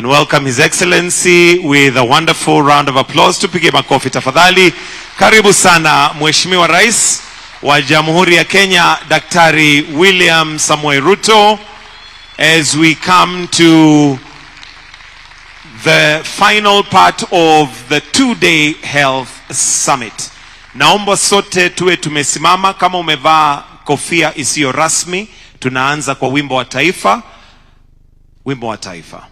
and welcome His Excellency with a wonderful round of applause. Tupige makofi tafadhali. Karibu sana Mheshimiwa Rais wa Jamhuri ya Kenya, Daktari William Samoei Ruto, as we come to the final part of the two-day health summit. Naomba sote tuwe tumesimama. Kama umevaa kofia isiyo rasmi, tunaanza kwa wimbo wa taifa. Wimbo wa taifa.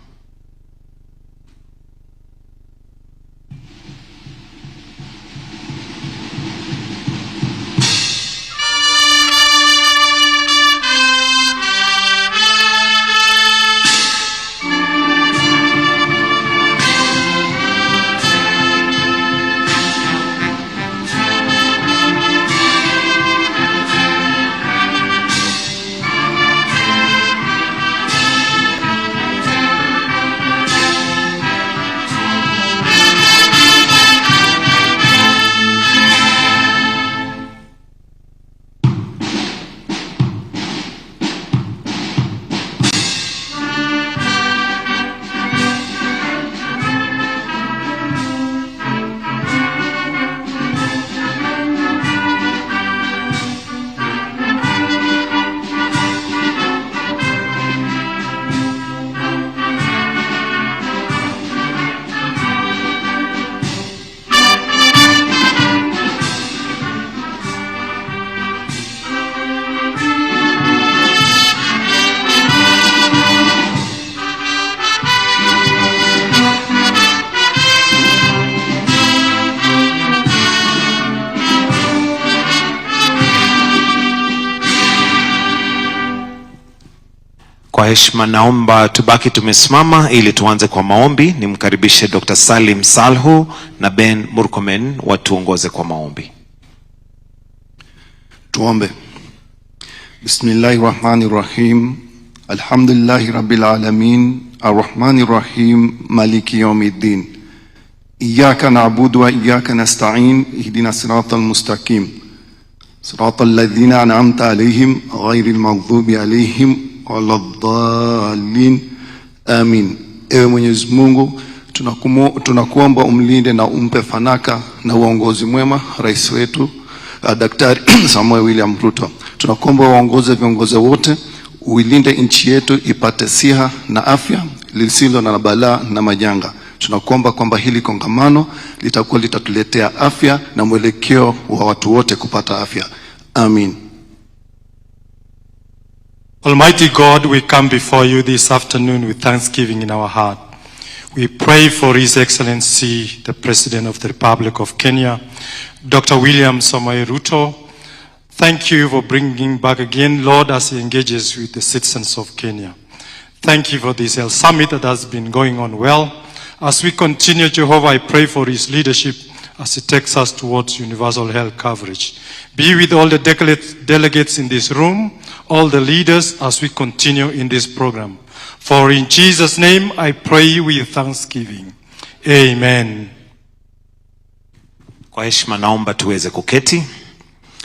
Kwa heshima naomba tubaki tumesimama ili tuanze kwa maombi. Nimkaribishe Dr. Salim Salhu na Ben Murkomen watuongoze kwa maombi. Tuombe. Bismillahirrahmanirrahim. Alhamdulillahi rabbil alamin. Arrahmanirrahim. Maliki yawmiddin. Iyyaka na'budu wa iyyaka nasta'in. Ihdina siratal mustaqim. Siratal ladzina an'amta alayhim ghayril maghdubi alayhim waladhdallin. Amin. Ewe Mwenyezi Mungu, tunakuomba umlinde na umpe fanaka na uongozi mwema rais wetu Daktari Samoei William Ruto. Tunakuomba uongoze viongozi wote, uilinde nchi yetu ipate siha na afya lisilo na balaa na majanga. Tunakuomba kwamba hili kongamano litatuletea afya na mwelekeo wa watu wote kupata afya. Amin. Almighty God, we come before you this afternoon with thanksgiving in our heart. We pray for His Excellency, the President of the Republic of Kenya, Dr. William Samoei Ruto. Thank you for bringing back again, Lord, as He engages with the citizens of Kenya. Thank you for this health summit that has been going on well. As we continue, Jehovah, I pray for His leadership as He takes us towards universal health coverage. Be with all the delegates in this room, all the leaders as we continue in this program. For in Jesus' name I pray with thanksgiving. Amen. Kwa heshima naomba tuweze kuketi.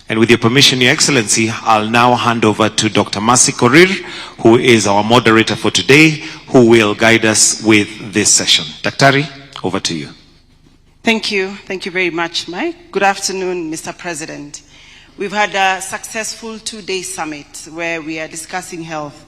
And with your permission, Your Excellency, I'll now hand over to Dr. Mercy Korir, who is our moderator for today, who will guide us with this session. Daktari, over to you. Thank you. Thank you very much, Mike. Good afternoon, Mr. President. We've had a successful two-day summit where we are discussing health.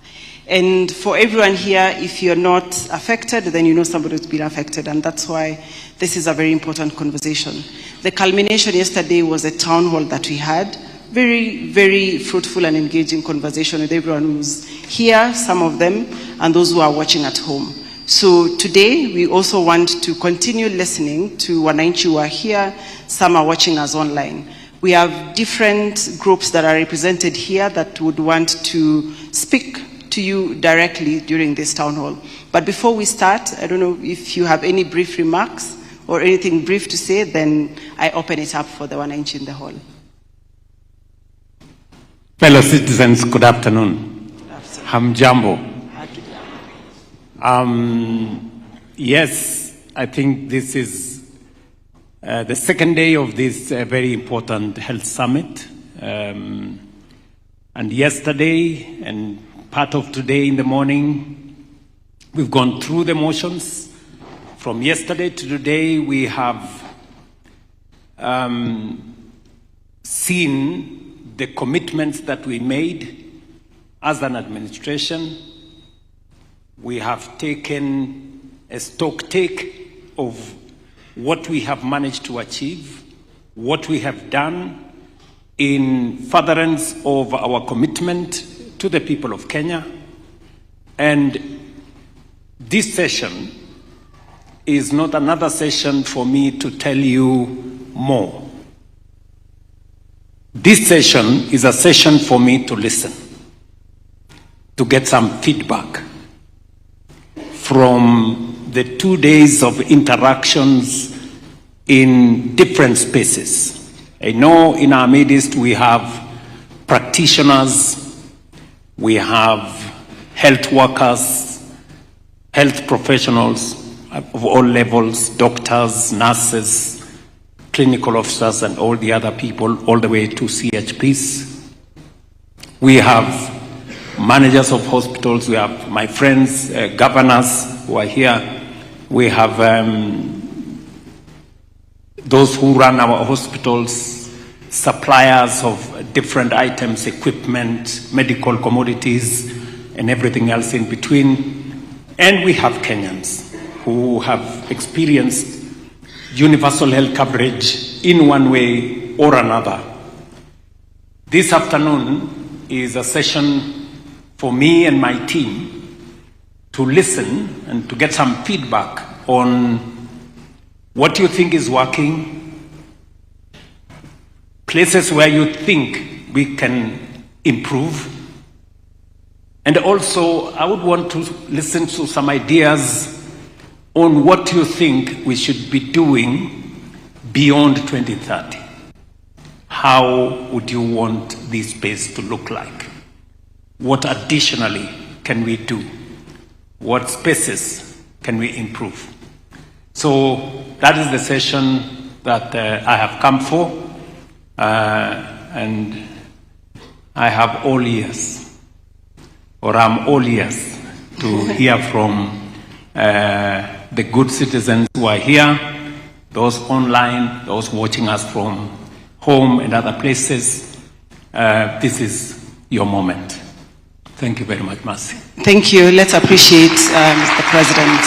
And for everyone here, if you're not affected, then you know somebody who's been affected. And that's why this is a very important conversation. The culmination yesterday was a town hall that we had. Very, very fruitful and engaging conversation with everyone who's here, some of them, and those who are watching at home. So today, we also want to continue listening to wananchi who are here. Some are watching us online. We have different groups that are represented here that would want to speak to you directly during this town hall. But before we start, I don't know if you have any brief remarks or anything brief to say, then I open it up for the wananchi in the hall. Fellow citizens, good afternoon. Good afternoon. Hamjambo. Yes, I think this is the second day of this very important health summit. And yesterday and part of today in the morning, We've gone through the motions. From yesterday to today, we have seen the commitments that we made as an administration. We have taken a stock take of what we have managed to achieve, what we have done in furtherance of our commitment to the people of Kenya. And this session is not another session for me to tell you more. This session is a session for me to listen, to get some feedback from the 2 days of interactions in different spaces. I know in our midst we have practitioners, we have health workers, health professionals of all levels, doctors, nurses, clinical officers, and all the other people, all the way to CHPs. We have managers of hospitals, we have my friends, governors who are here. We have those who run our hospitals, suppliers of different items, equipment, medical commodities, and everything else in between. And we have Kenyans who have experienced universal health coverage in one way or another. This afternoon is a session for me and my team to listen and to get some feedback on what you think is working, places where you think we can improve. And also, I would want to listen to some ideas on what you think we should be doing beyond 2030. How would you want this space to look like? What additionally can we do? What spaces can we improve? So that is the session that I have come for, and I have all ears, or I'm all ears to hear from the good citizens who are here, those online, those watching us from home and other places. This is your moment. Thank you very much, Mercy. Thank you. Let's appreciate Mr. President.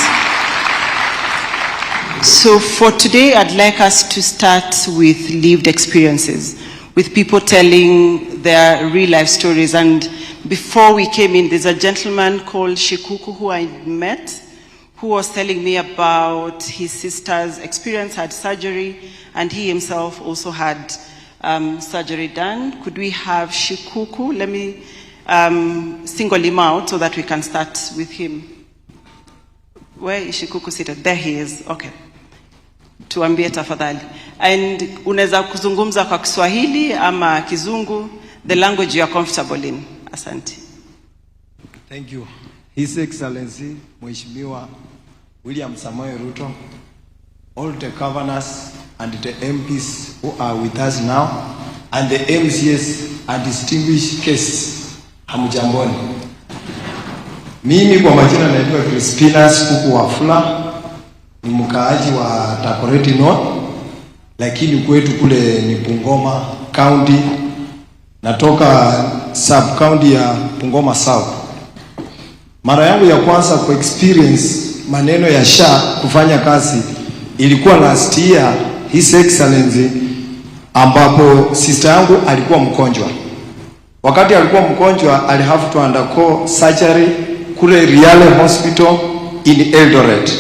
So for today, I'd like us to start with lived experiences, with people telling their real life stories. And before we came in, there's a gentleman called Shikuku who I met, who was telling me about his sister's experience, had surgery, and he himself also had surgery done. Could we have Shikuku? Let me single him out so that we can start with him. Where is Shikuku seated? There he is. Okay. Tuambie tafadhali. And unaweza kuzungumza kwa Kiswahili ama Kizungu, the language you are comfortable in. Asante. Thank you. His Excellency, Mheshimiwa William Samoei Ruto, all the governors and the MPs who are with us now, and the MCS and distinguished guests, hamjamboni. Mimi kwa majina naitwa Crispinas Kuku Wafula, ni mkaaji wa Takoreti North, lakini kwetu kule ni Bungoma County, natoka sub county ya Bungoma South. Mara yangu ya kwanza kwa experience maneno ya SHA kufanya kazi ilikuwa last year, His Excellency, ambapo sister yangu alikuwa mgonjwa. Wakati alikuwa mgonjwa, ali have to undergo surgery kule Riale Hospital in Eldoret.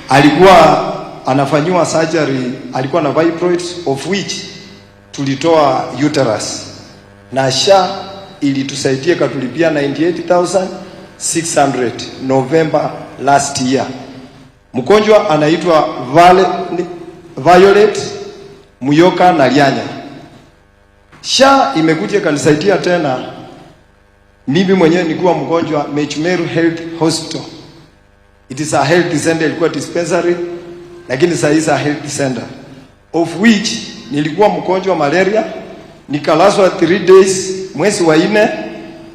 Alikuwa anafanywa surgery, alikuwa na fibroids of which tulitoa uterus. Na SHA ilitusaidia katulipia 98,600 November last year. Mgonjwa anaitwa Violet Muyoka na Lianya. SHA imekuja kanisaidia tena. Mimi mwenyewe nilikuwa mgonjwa Mechumeru Health Hospital. It is a health center, ilikuwa dispensary, lakini sasa is a health center. Of which nilikuwa mgonjwa malaria, nikalazwa 3 days mwezi wa 4,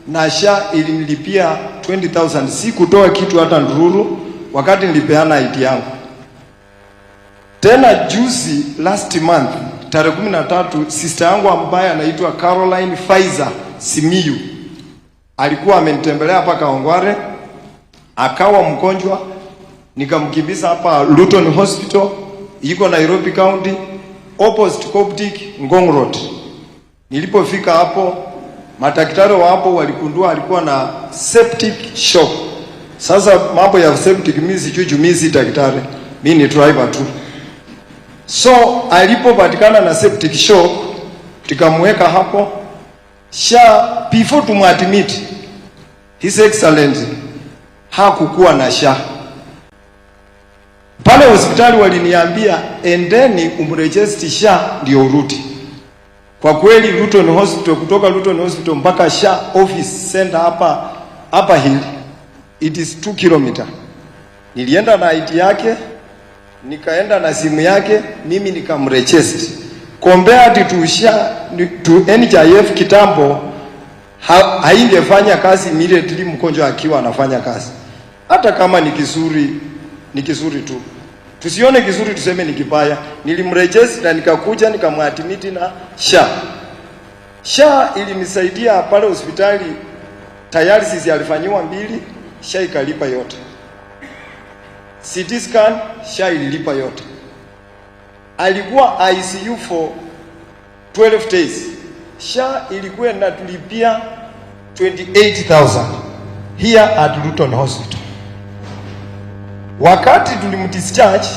na SHA ilinilipia 20,000. Si kutoa kitu hata ndururu wakati nilipeana ID yangu. Tena juzi last month tarehe 13 sister yangu ambaye anaitwa Caroline Faiza Simiyu alikuwa amenitembelea hapa Kaongware, akawa mgonjwa, nikamkimbiza hapa Luton Hospital, iko Nairobi County, opposite Coptic Ngong Road. Nilipofika hapo, madaktari wa hapo waligundua alikuwa na septic shock. Sasa mambo ya septic mimi sijui, mimi si daktari, mimi ni driver tu. So alipopatikana na septic shock, tukamweka hapo. Before tumwadmit, His Excellency hakukuwa na pale hospitali waliniambia endeni umregister ndio urudi. Kwa kweli Luton Hospital, kutoka Luton Hospital mpaka office center hapa hill, it is 2 km. Nilienda na ID yake, nikaenda na simu yake, mimi nikamregister. Compared to NHIF kitambo, haingefanya kazi immediately mgonjwa akiwa anafanya kazi. Hata kama ni kizuri tu. Tusione kizuri tuseme ni kibaya. Nilimregister na nikakuja nikamwadmit na ilinisaidia pale hospitali. Tayari sisi alifanywa 2, ikalipa yote. CT scan ililipa yote. Alikuwa ICU for 12 days. Ilikuwa inatulipia 28,000 here at Luton Hospital. Wakati tulimdischarge,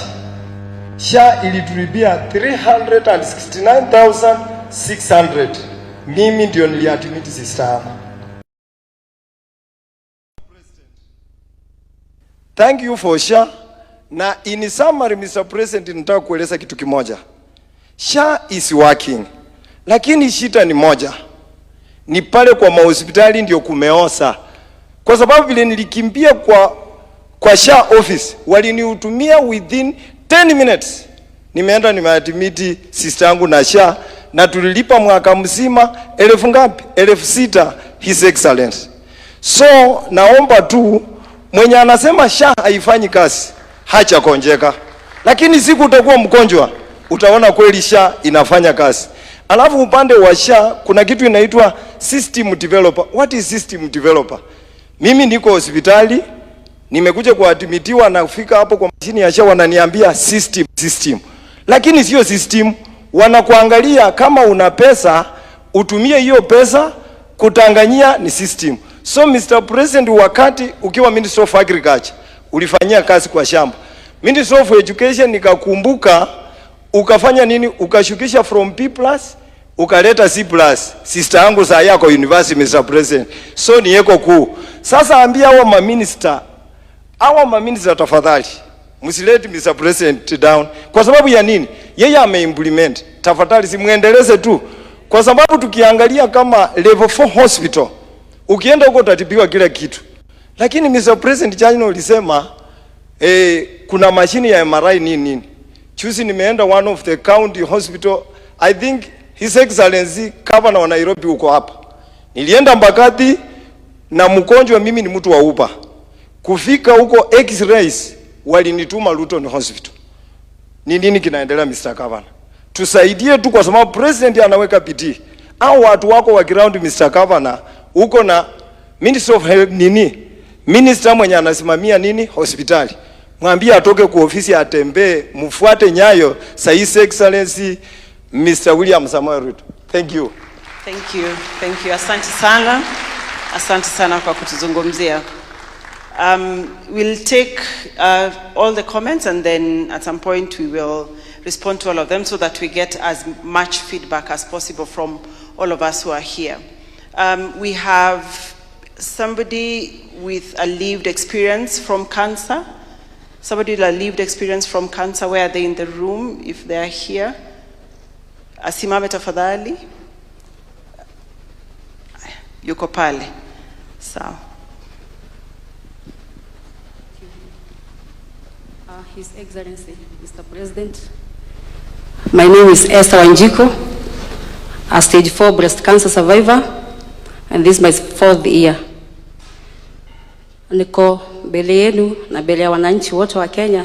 ilitulipia 369,600. Mimi ndio niliadmit sister yangu. Thank you for na in summary, Mr. President, nataka kueleza kitu kimoja. Is working. Lakini shida ni moja. Ni pale kwa mahospitali ndio kumeosa. Kwa sababu vile nilikimbia kwa office, walinihutumia within 10 minutes. Nimeenda nimeadmit sister yangu na tulilipa mwaka mzima 1,000 ngapi? 6,000, His Excellency. So naomba tu mwenye anasema haifanyi kazi, hacha konjeka. Lakini siku utakuwa mgonjwa, utaona kweli inafanya kazi. Alafu upande wa kuna kitu inaitwa system developer. What is system developer? Mimi niko hospitali, nimekuja kuadmitiwa na kufika hapo kwa mashini ya wananiambia system. Lakini sio system, wanakuangalia kama una pesa, utumie hiyo pesa, kutanganyia ni system. So Mr. President, wakati ukiwa Minister of Agriculture, ulifanyia kazi kwa shamba. Minister of Education nikakumbuka, ukafanya nini? Ukashukisha from B+ ukaleta C+. Sister yangu saa yako university, Mr. President. So ni yeko kuu. Sasa ambia hawa maminister tafadhali, msilete Mr. President down. Kwa sababu ya nini? Yeye ameimplement. Tafadhali simuendeleze tu. Kwa sababu tukiangalia kama level 4 hospital, ukienda huko utatibiwa kila kitu. Lakini Mr. President jana ulisema kuna mashini ya MRI nini. Juzi nimeenda one of the county hospital, I think His Excellency Governor wa Nairobi uko hapa. Nilienda Mbagathi na mgonjwa, mimi ni mtu wa Uber. Kufika huko X-rays walinituma Luton Hospital. Ni nini kinaendelea Mr. Governor? Tusaidie tu, kwa sababu President anaweka bidii. Au watu wako wa ground Mr. Governor, uko na Minister of Health Minister mwenye anasimamia hospitali. Mwambie atoke kwa ofisi atembee, mfuate nyayo za His Excellency Mr. William Samoei Ruto. Thank you. Thank you. Thank you. Asante sana. Asante sana kwa kutuzungumzia. We'll take all the comments, and then at some point we will respond to all of them so that we get as much feedback as possible from all of us who are here. We have somebody with a lived experience from cancer. Somebody with a lived experience from cancer. Where are they in the room? If they are here, asimame tafadhali. Yuko pale. Sawa. His Excellency, Mr. President. My name is Esther Wanjiko, a stage 4 breast cancer survivor, and this is my 4th year. niko mbele yenu na mbele ya wananchi wote wa Kenya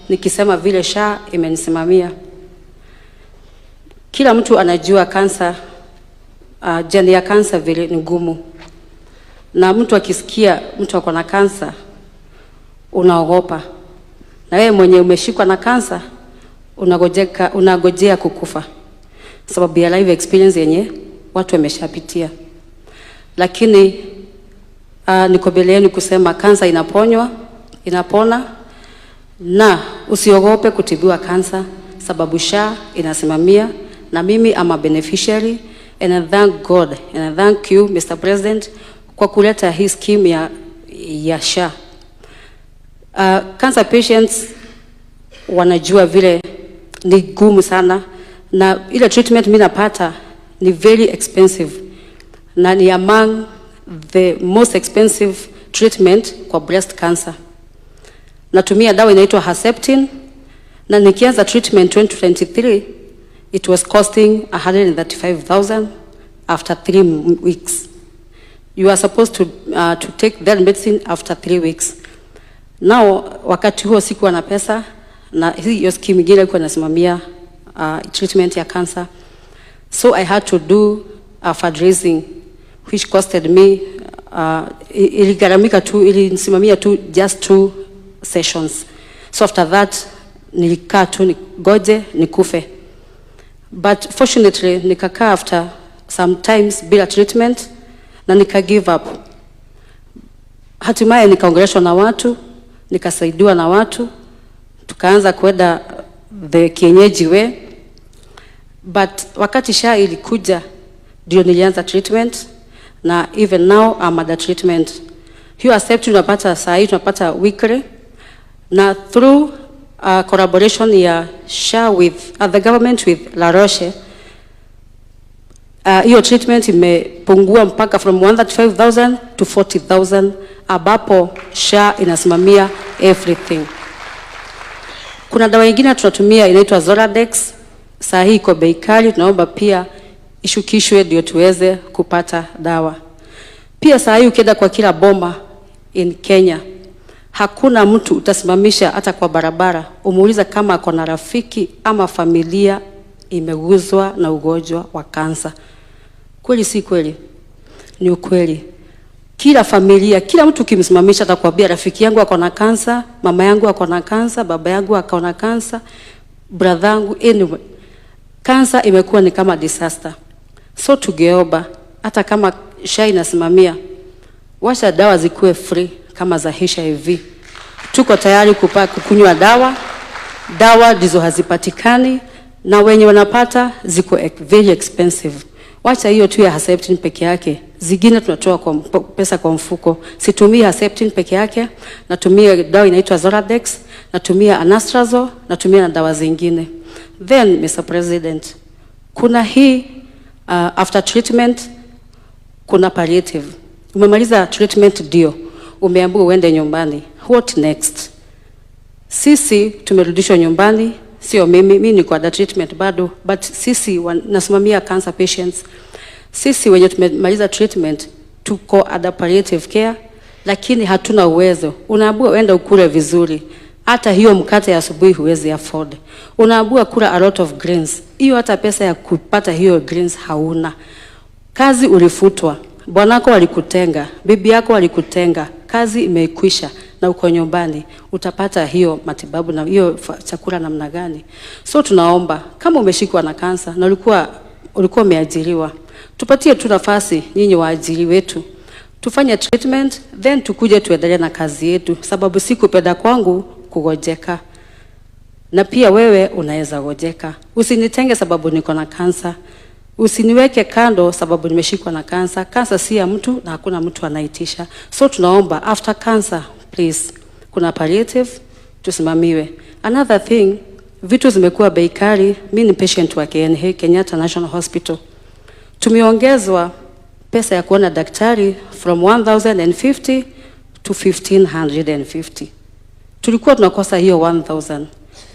nikisema vile SHA imenisimamia. Kila mtu anajua kansa, jeni ya kansa vile ni ngumu. Na mtu akisikia mtu ako na kansa unaogopa. Na wewe mwenye umeshikwa na kansa unagojea kukufa. Sababu ya life experience yenye watu wameshapitia. Lakini niko mbele yenu kusema kansa inaponywa, inapona, na usiogope kutibiwa kansa sababu SHA inasimamia, na mimi am a beneficiary, and I thank God and I thank you Mr. President kwa kuleta hii scheme ya SHA. Cancer patients wanajua vile ni gumu sana, na ile treatment mimi napata ni very expensive, na ni among the most expensive treatment kwa breast cancer. Natumia dawa inaitwa Herceptin, na nikianza treatment 2023 it was costing 135,000 after 3 weeks. You are supposed to take that medicine after 3 weeks. Now wakati huo sikuwa na pesa, na hiyo scheme ingine ilikuwa inasimamia treatment ya cancer, so I had to do a fundraising which costed me iligaramika tu, ilinisimamia tu just 2 sessions. So after that nilikaa tu nigoje nikufe, but fortunately nikakaa after sometimes bila treatment na nika give up. Hatimaye nikaongeleshwa na watu, nikasaidiwa na watu, tukaanza kwenda the kienyeji way. But wakati SHA ilikuja ndio nilianza treatment, na even now I'm under treatment. Hiyo accept tunapata saa hii tunapata weekly, na through collaboration ya SHA with the government with La Roche, hiyo treatment imepungua mpaka from 135,000 to 40,000, ambapo SHA inasimamia everything. Kuna dawa nyingine tunatumia inaitwa Zoladex, saa hii iko bei kali, tunaomba pia ishukishwe ndio tuweze kupata dawa. Pia saa hii ukienda kwa kila boma in Kenya, hakuna mtu utasimamisha hata kwa barabara umuuliza kama ako na rafiki ama familia imeguzwa na ugonjwa wa kansa. Kweli si kweli? Ni ukweli. Kila familia, kila mtu kimsimamisha atakwambia rafiki yangu ako na kansa, mama yangu ako na kansa, baba yangu ako na kansa, brother yangu, anyway. Kansa imekuwa ni kama disaster. So tugeomba hata kama SHA inasimamia, wacha dawa zikuwe free kama za HIV. Tuko tayari kukunywa dawa. Dawa ndizo hazipatikani, na wenye wanapata ziko very expensive. Wacha hiyo tu ya Herceptin peke yake. Zingine tunatoa kwa pesa kwa mfuko. Situmii Herceptin peke yake, natumia dawa inaitwa Zoladex, natumia Anastrozole, natumia na dawa zingine. Then Mr. President, kuna hii after treatment kuna palliative. Umemaliza treatment ndio, umeambiwa uende nyumbani. What next? Sisi tumerudishwa nyumbani, sio mimi niko under treatment bado, but sisi nasimamia cancer patients. Sisi wenye tumemaliza treatment tuko under palliative care, lakini hatuna uwezo. Unaambiwa uende ukule vizuri, hata hiyo mkate ya asubuhi huwezi afford. Unaambiwa kula a lot of greens, hiyo hata pesa ya kupata hiyo greens hauna. Kazi ulifutwa, bwanako walikutenga, bibi yako walikutenga, kazi imeikwisha na uko nyumbani, utapata hiyo matibabu na hiyo chakula namna gani? So tunaomba kama umeshikwa na kansa na ulikuwa umeajiriwa, tupatie tu nafasi nyinyi waajiri wetu, tufanye treatment, then tukuje tuendelee na kazi yetu, sababu sikupenda kwangu kugojeka, na pia wewe unaweza gojeka. Usinitenge sababu niko na kansa, usiniweke kando sababu nimeshikwa na kansa. Kansa si ya mtu na hakuna mtu anaitisha. So tunaomba after cancer, please, kuna palliative, tusimamiwe. Another thing, vitu zimekuwa bei kali. Mimi ni patient wa Kenyatta National Hospital. Tumeongezwa pesa ya kuona daktari from 1,050 to 1,550. Tulikuwa tunakosa hiyo 1,000.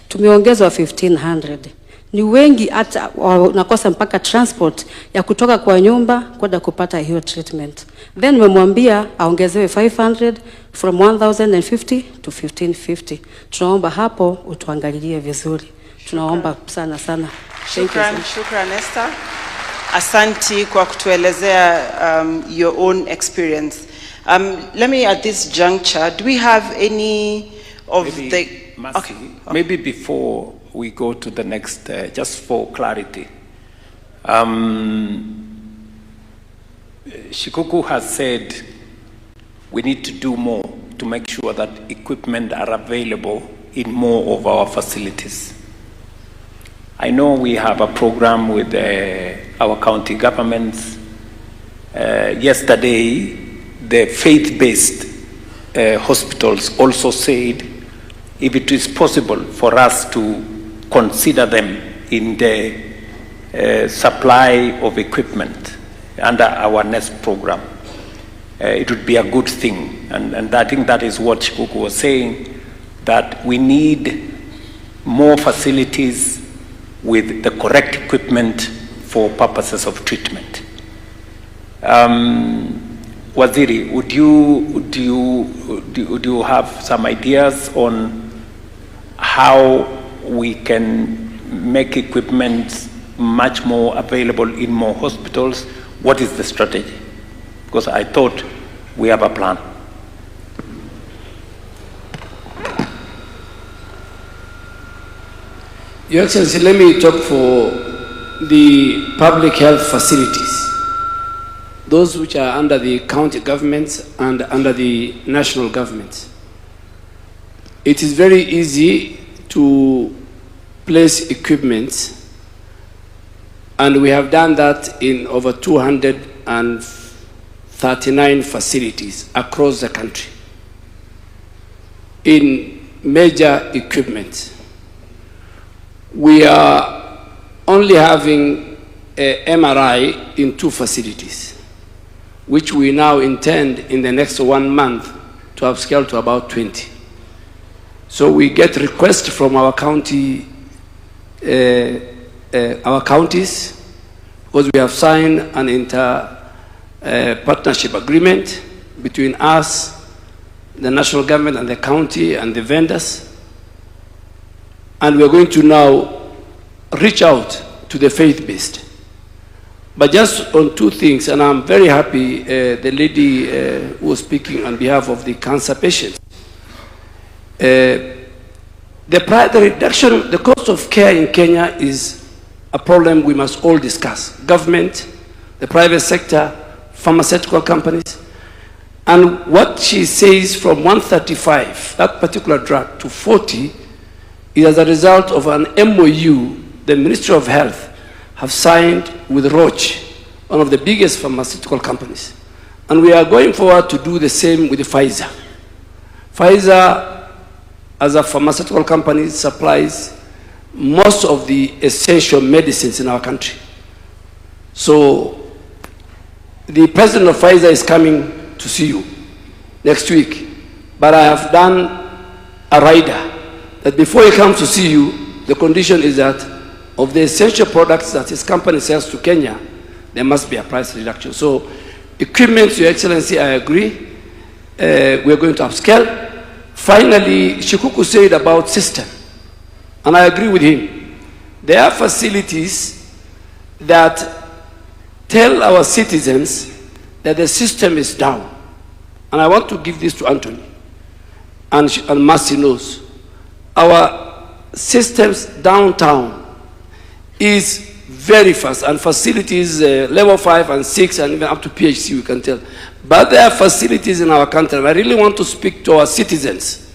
Tumeongezwa 1,500. Ni wengi hata nakosa mpaka transport ya kutoka kwa nyumba kwenda kupata hiyo treatment. Then nimemwambia aongezewe 500 from 1,050 to 1,550. Tunaomba hapo utuangalilie vizuri. Tunaomba sana sana. Shukran Esther. Asanti kwa kutuelezea your own experience. Let me at this juncture, do we have any of Maybe before we go to the next, just for clarity, Shikuku has said we need to do more to make sure that equipment are available in more of our facilities. I know we have a program with our county governments. Yesterday, the faith-based hospitals also said if it is possible for us to consider them in the supply of equipment under our NEST program, it would be a good thing. And I think that is what Shikuku was saying, that we need more facilities with the correct equipment for purposes of treatment. Waziri, do you have some ideas on how we can make equipment much more available in more hospitals? What is the strategy? Because I thought we have a plan. Your Excellency, let me talk for the public health facilities, those which are under the county governments and under the national government. It is very easy to place equipment, and we have done that in over 239 facilities across the country in major equipment. We are only having a MRI in 2 facilities, which we now intend in the next 1 month to upscale to about 20. So we get requests from our county, our counties, because we have signed an partnership agreement between us, the national government and the county and the vendors. And we're going to now reach out to the faith-based. But just on 2 things, and I'm very happy the lady who was speaking on behalf of the cancer patients. The reduction, the cost of care in Kenya is a problem we must all discuss. Government, the private sector, pharmaceutical companies. And what she says from 135, that particular drug, to 40, is as a result of an MOU the Ministry of Health have signed with Roche, one of the biggest pharmaceutical companies. And we are going forward to do the same with Pfizer. Pfizer, as a pharmaceutical company, supplies most of the essential medicines in our country. So the president of Pfizer is coming to see you next week. But I have done a rider that before he comes to see you, the condition is that of the essential products that his company sells to Kenya, there must be a price reduction. So equipment, Your Excellency, I agree. We're going to upscale. Finally, Shikuku said about system, and I agree with him. There are facilities that tell our citizens that the system is down. And I want to give this to Anthony, and Mercy knows. Our systems downtown is very fast, and facilities level 5 and 6 and even up to PhD we can tell. But there are facilities in our country, and I really want to speak to our citizens.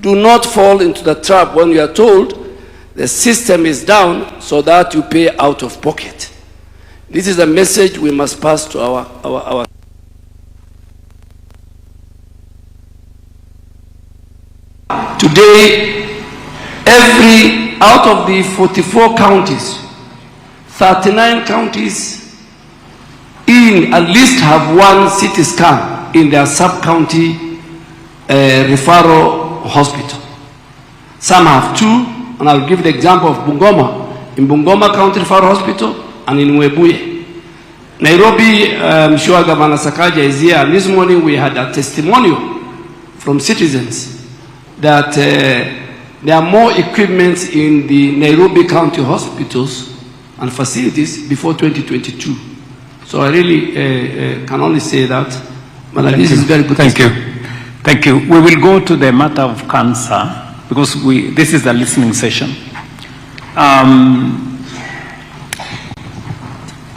Do not fall into the trap when you are told the system is down so that you pay out of pocket. This is a message we must pass to our Today, out of the 44 counties, 39 counties at least have 1 CT scan in their sub-county referral hospital. Some have 2, and I'll give the example of Bungoma, in Bungoma County Referral Hospital and in Webuye. Nairobi, I'm sure Governor Sakaja is here, and this morning we had a testimonial from citizens that there are more equipment in the Nairobi County hospitals and facilities before 2022. So I really can only say that, but this is very good. Thank you. Thank you. We will go to the matter of cancer because this is a listening session.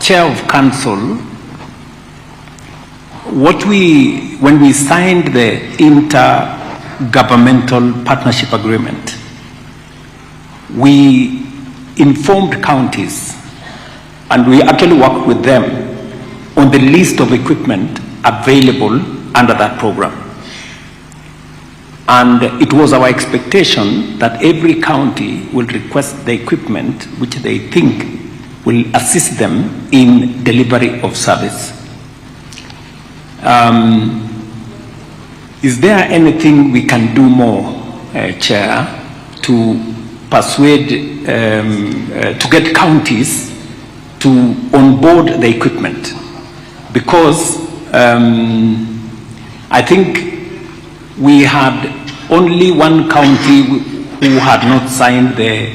Chair of Council, when we signed the intergovernmental partnership agreement, we informed counties and we actually worked with them on the list of equipment available under that program. And it was our expectation that every county will request the equipment which they think will assist them in delivery of service. Is there anything we can do more, Chair, to persuade, to get counties to onboard the equipment? Because I think we had only one county who had not signed the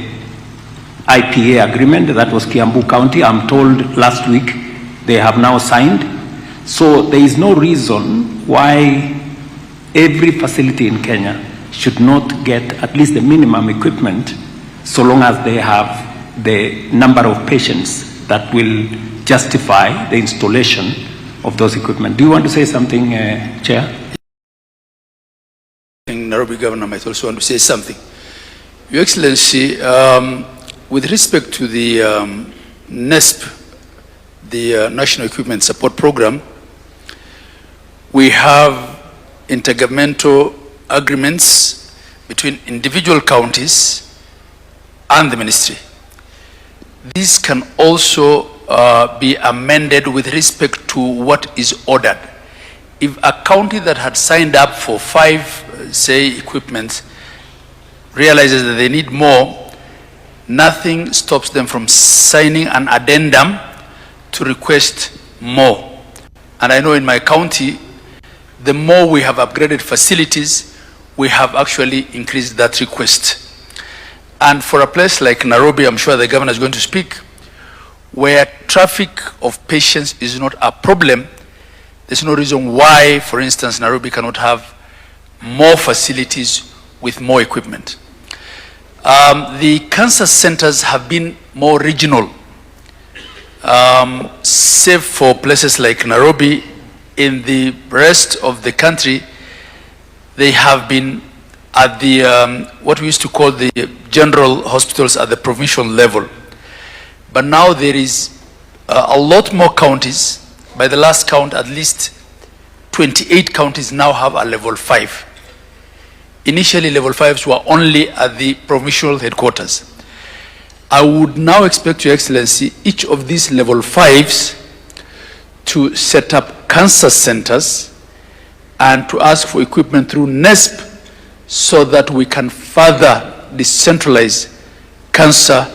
IPA agreement, that was Kiambu County. I'm told last week they have now signed. So there is no reason why every facility in Kenya should not get at least the minimum equipment so long as they have the number of patients that will justify the installation of those equipment. Do you want to say something, Chair? Nairobi Governor might also want to say something. Your Excellency, with respect to the NESP, the National Equipment Support Program, we have intergovernmental agreements between individual counties and the ministry. These can also be amended with respect to what is ordered. If a county that had signed up for 5, say, equipment realizes that they need more, nothing stops them from signing an addendum to request more. And I know in my county, the more we have upgraded facilities, we have actually increased that request. And for a place like Nairobi, I'm sure the governor is going to speak, where traffic of patients is not a problem, there's no reason why, for instance, Nairobi cannot have more facilities with more equipment. The cancer centers have been more regional. Save for places like Nairobi, in the rest of the country, they have been at the, what we used to call the general hospitals at the provincial level. But now there is a lot more counties. By the last count, at least 28 counties now have a level 5. Initially, level 5s were only at the provincial headquarters. I would now expect, Your Excellency, each of these level 5s to set up cancer centers and to ask for equipment through NESP so that we can further decentralize cancer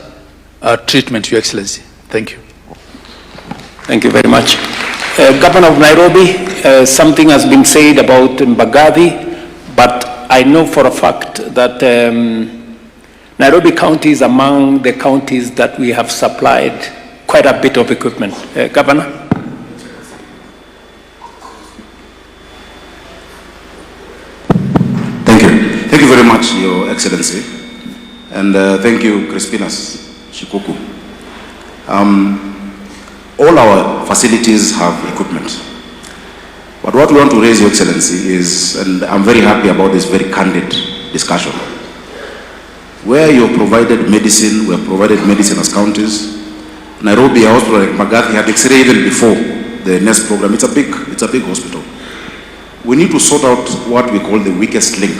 treatment, Your Excellency. Thank you. Thank you very much. Governor of Nairobi, something has been said about Mbagathi, but I know for a fact that Nairobi County is among the counties that we have supplied quite a bit of equipment. Governor? Thank you. Thank you very much, Your Excellency. And thank you, Crispinas Shikuku. All our facilities have equipment. But what we want to raise, Your Excellency, is, and I'm very happy about this very candid discussion, where you have provided medicine, we have provided medicine as counties. Nairobi, a hospital like Mbagathi had X-ray even before the NEST program. It's a big hospital. We need to sort out what we call the weakest link.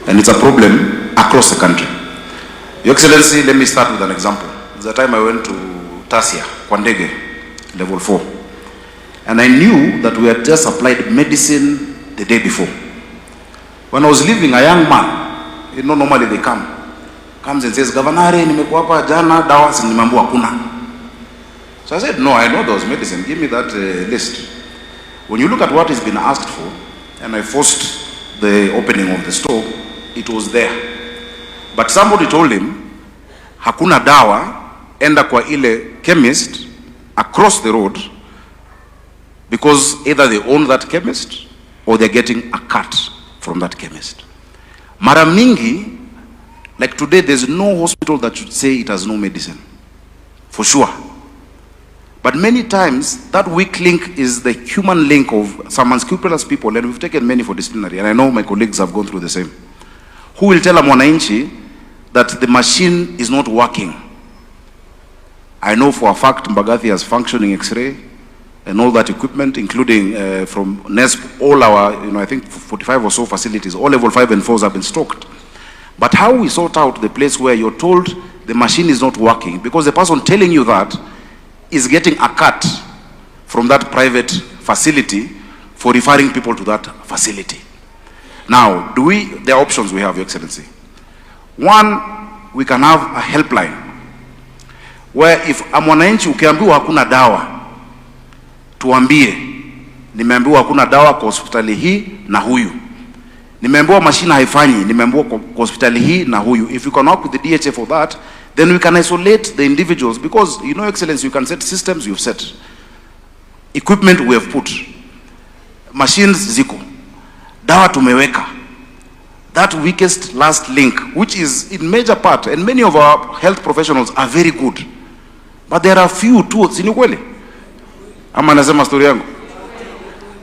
And it's a problem across the country. Your Excellency, let me start with an example. The time I went to Tasia, Kwandege, level 4. And I knew that we had just applied medicine the day before. When I was leaving, a young man, you know, normally they comes and says, Governor, nimekuwa hapa jana, dawa nimambu hakuna. So I said, no, I know those medicine. Give me that list. When you look at what has been asked for, and I forced the opening of the store, it was there. But somebody told him, hakuna dawa, enda kwa ile chemist across the road, because either they own that chemist or they're getting a cut from that chemist. Mara mingi, like today, there's no hospital that should say it has no medicine, for sure. But many times, that weak link is the human link of some unscrupulous people, and we've taken many for disciplinary, and I know my colleagues have gone through the same, who will tell a mwananchi that the machine is not working. I know for a fact Mbagathi has functioning X-ray and all that equipment, including from NESP, all our, I think 45 or so facilities, all level 5 and 4s have been stocked. But how we sort out the place where you're told the machine is not working, because the person telling you that is getting a cut from that private facility for referring people to that facility. Now, there are options we have, Your Excellency. One, we can have a helpline, where if mwananchi ukiambiwa hakuna dawa, tuambie, nimeambiwa hakuna dawa kwa hospitali hii na huyu. Nimeambiwa mashine haifanyi, nimeambiwa kwa hospitali hii na huyu. If you can work with the DHA for that, then we can isolate the individuals, because, Excellency, you can set systems, you've set. Equipment we have put. Machines ziko. Dawa tumeweka. That weakest last link, which is in major part, and many of our health professionals are very good. But there are few too, sini kweli? Ama nasema story yangu.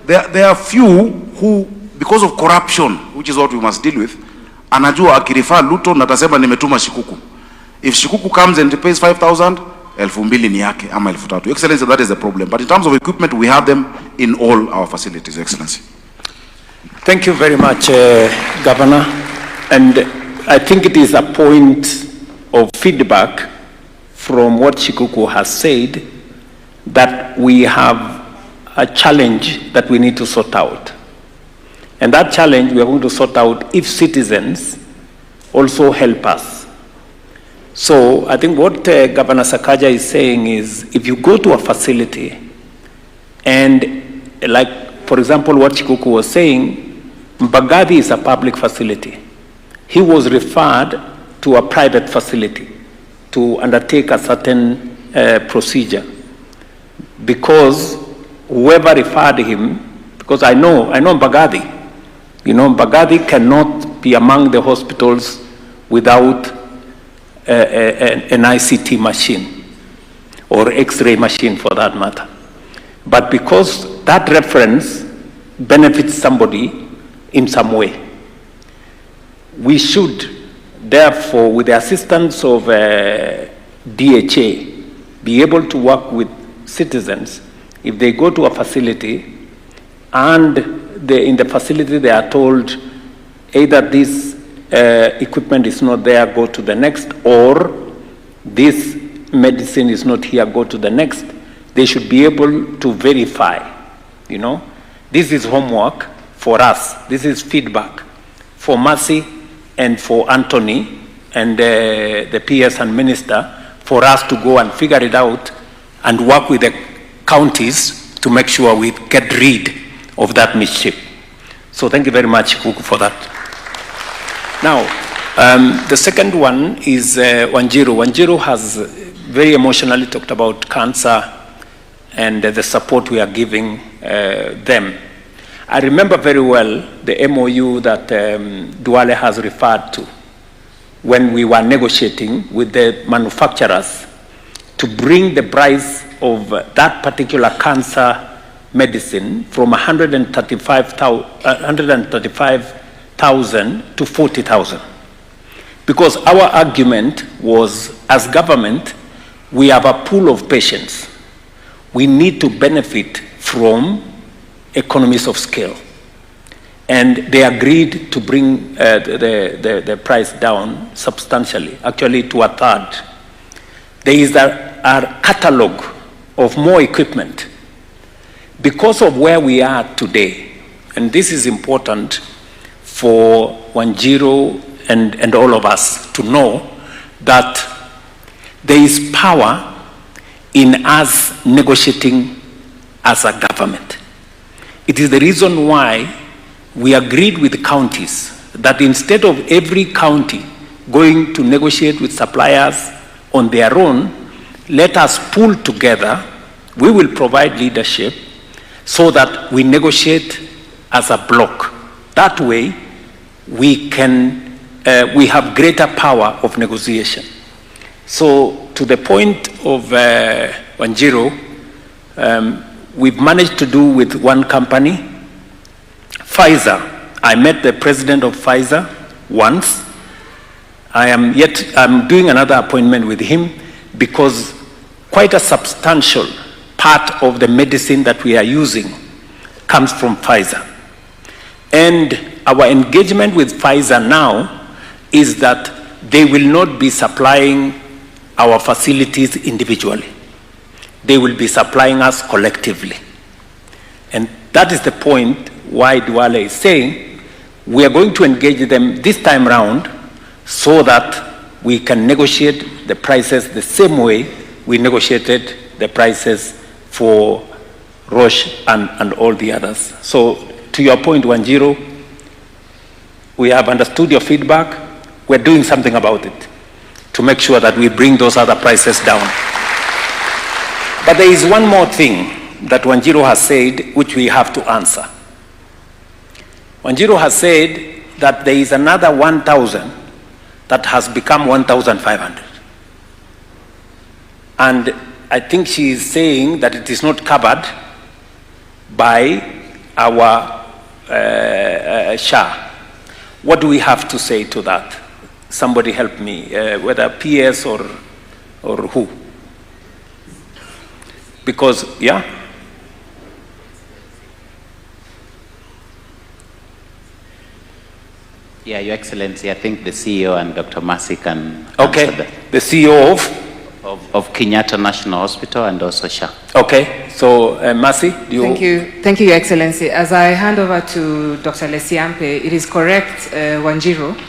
There are few who, because of corruption, which is what we must deal with, anajua akirifa Ruto na atasema nimetuma Shikuku. If Shikuku comes and pays 5,000, 2,000 ni yake ama 3,000. Excellency, that is the problem. But in terms of equipment, we have them in all our facilities, Excellency. Thank you very much, Governor. And I think it is a point of feedback from what Shikuku has said, that we have a challenge that we need to sort out. And that challenge we are going to sort out if citizens also help us. So I think what Governor Sakaja is saying is, if you go to a facility and, like, for example, what Shikuku was saying, Mbagathi is a public facility. He was referred to a private facility to undertake a certain procedure, because whoever referred him, because I know Mbagathi, Mbagathi cannot be among the hospitals without an ICT machine or X-ray machine for that matter. But because that reference benefits somebody in some way, we should therefore, with the assistance of DHA, be able to work with citizens. If they go to a facility and in the facility they are told either this equipment is not there, go to the next, or this medicine is not here, go to the next, they should be able to verify. This is homework for us. This is feedback for Mercy and for Anthony and the PS and Minister, for us to go and figure it out and work with the counties to make sure we get rid of that mischief. So thank you very much, Kuku, for that. Now, the second one is Wanjiru. Wanjiru has very emotionally talked about cancer and the support we are giving them. I remember very well the MOU that Duale has referred to when we were negotiating with the manufacturers to bring the price of that particular cancer medicine from 135,000 to 40,000. Because our argument was, as government, we have a pool of patients. We need to benefit from economies of scale. And they agreed to bring the price down substantially, actually to a third. There is a catalog of more equipment. Because of where we are today, and this is important for Wanjiru and all of us to know, that there is power in us negotiating as a government. It is the reason why we agreed with the counties that instead of every county going to negotiate with suppliers on their own, let us pull together. We will provide leadership so that we negotiate as a block. That way, we have greater power of negotiation. So, to the point of Wanjiru, we've managed to do with one company, Pfizer. I met the president of Pfizer once. I'm doing another appointment with him because quite a substantial part of the medicine that we are using comes from Pfizer. And our engagement with Pfizer now is that they will not be supplying our facilities individually. They will be supplying us collectively. And that is the point why Duale is saying we are going to engage them this time round so that we can negotiate the prices the same way we negotiated the prices for Roche and all the others. So to your point, Wanjiru, we have understood your feedback. We're doing something about it to make sure that we bring those other prices down. But there is one more thing that Wanjiru has said which we have to answer. Wanjiru has said that there is another 1,000 that has become 1,500. And I think she is saying that it is not covered by our SHA. What do we have to say to that? Somebody help me, whether PS or who? Because, yeah? Yeah, Your Excellency, I think the CEO and Dr. Masi can okay. answer that. The CEO of Kenyatta National Hospital and also SHA. Okay, so Masi, do you... Thank you, Your Excellency. As I hand over to Dr. Lesiampe, it is correct, Wanjiru,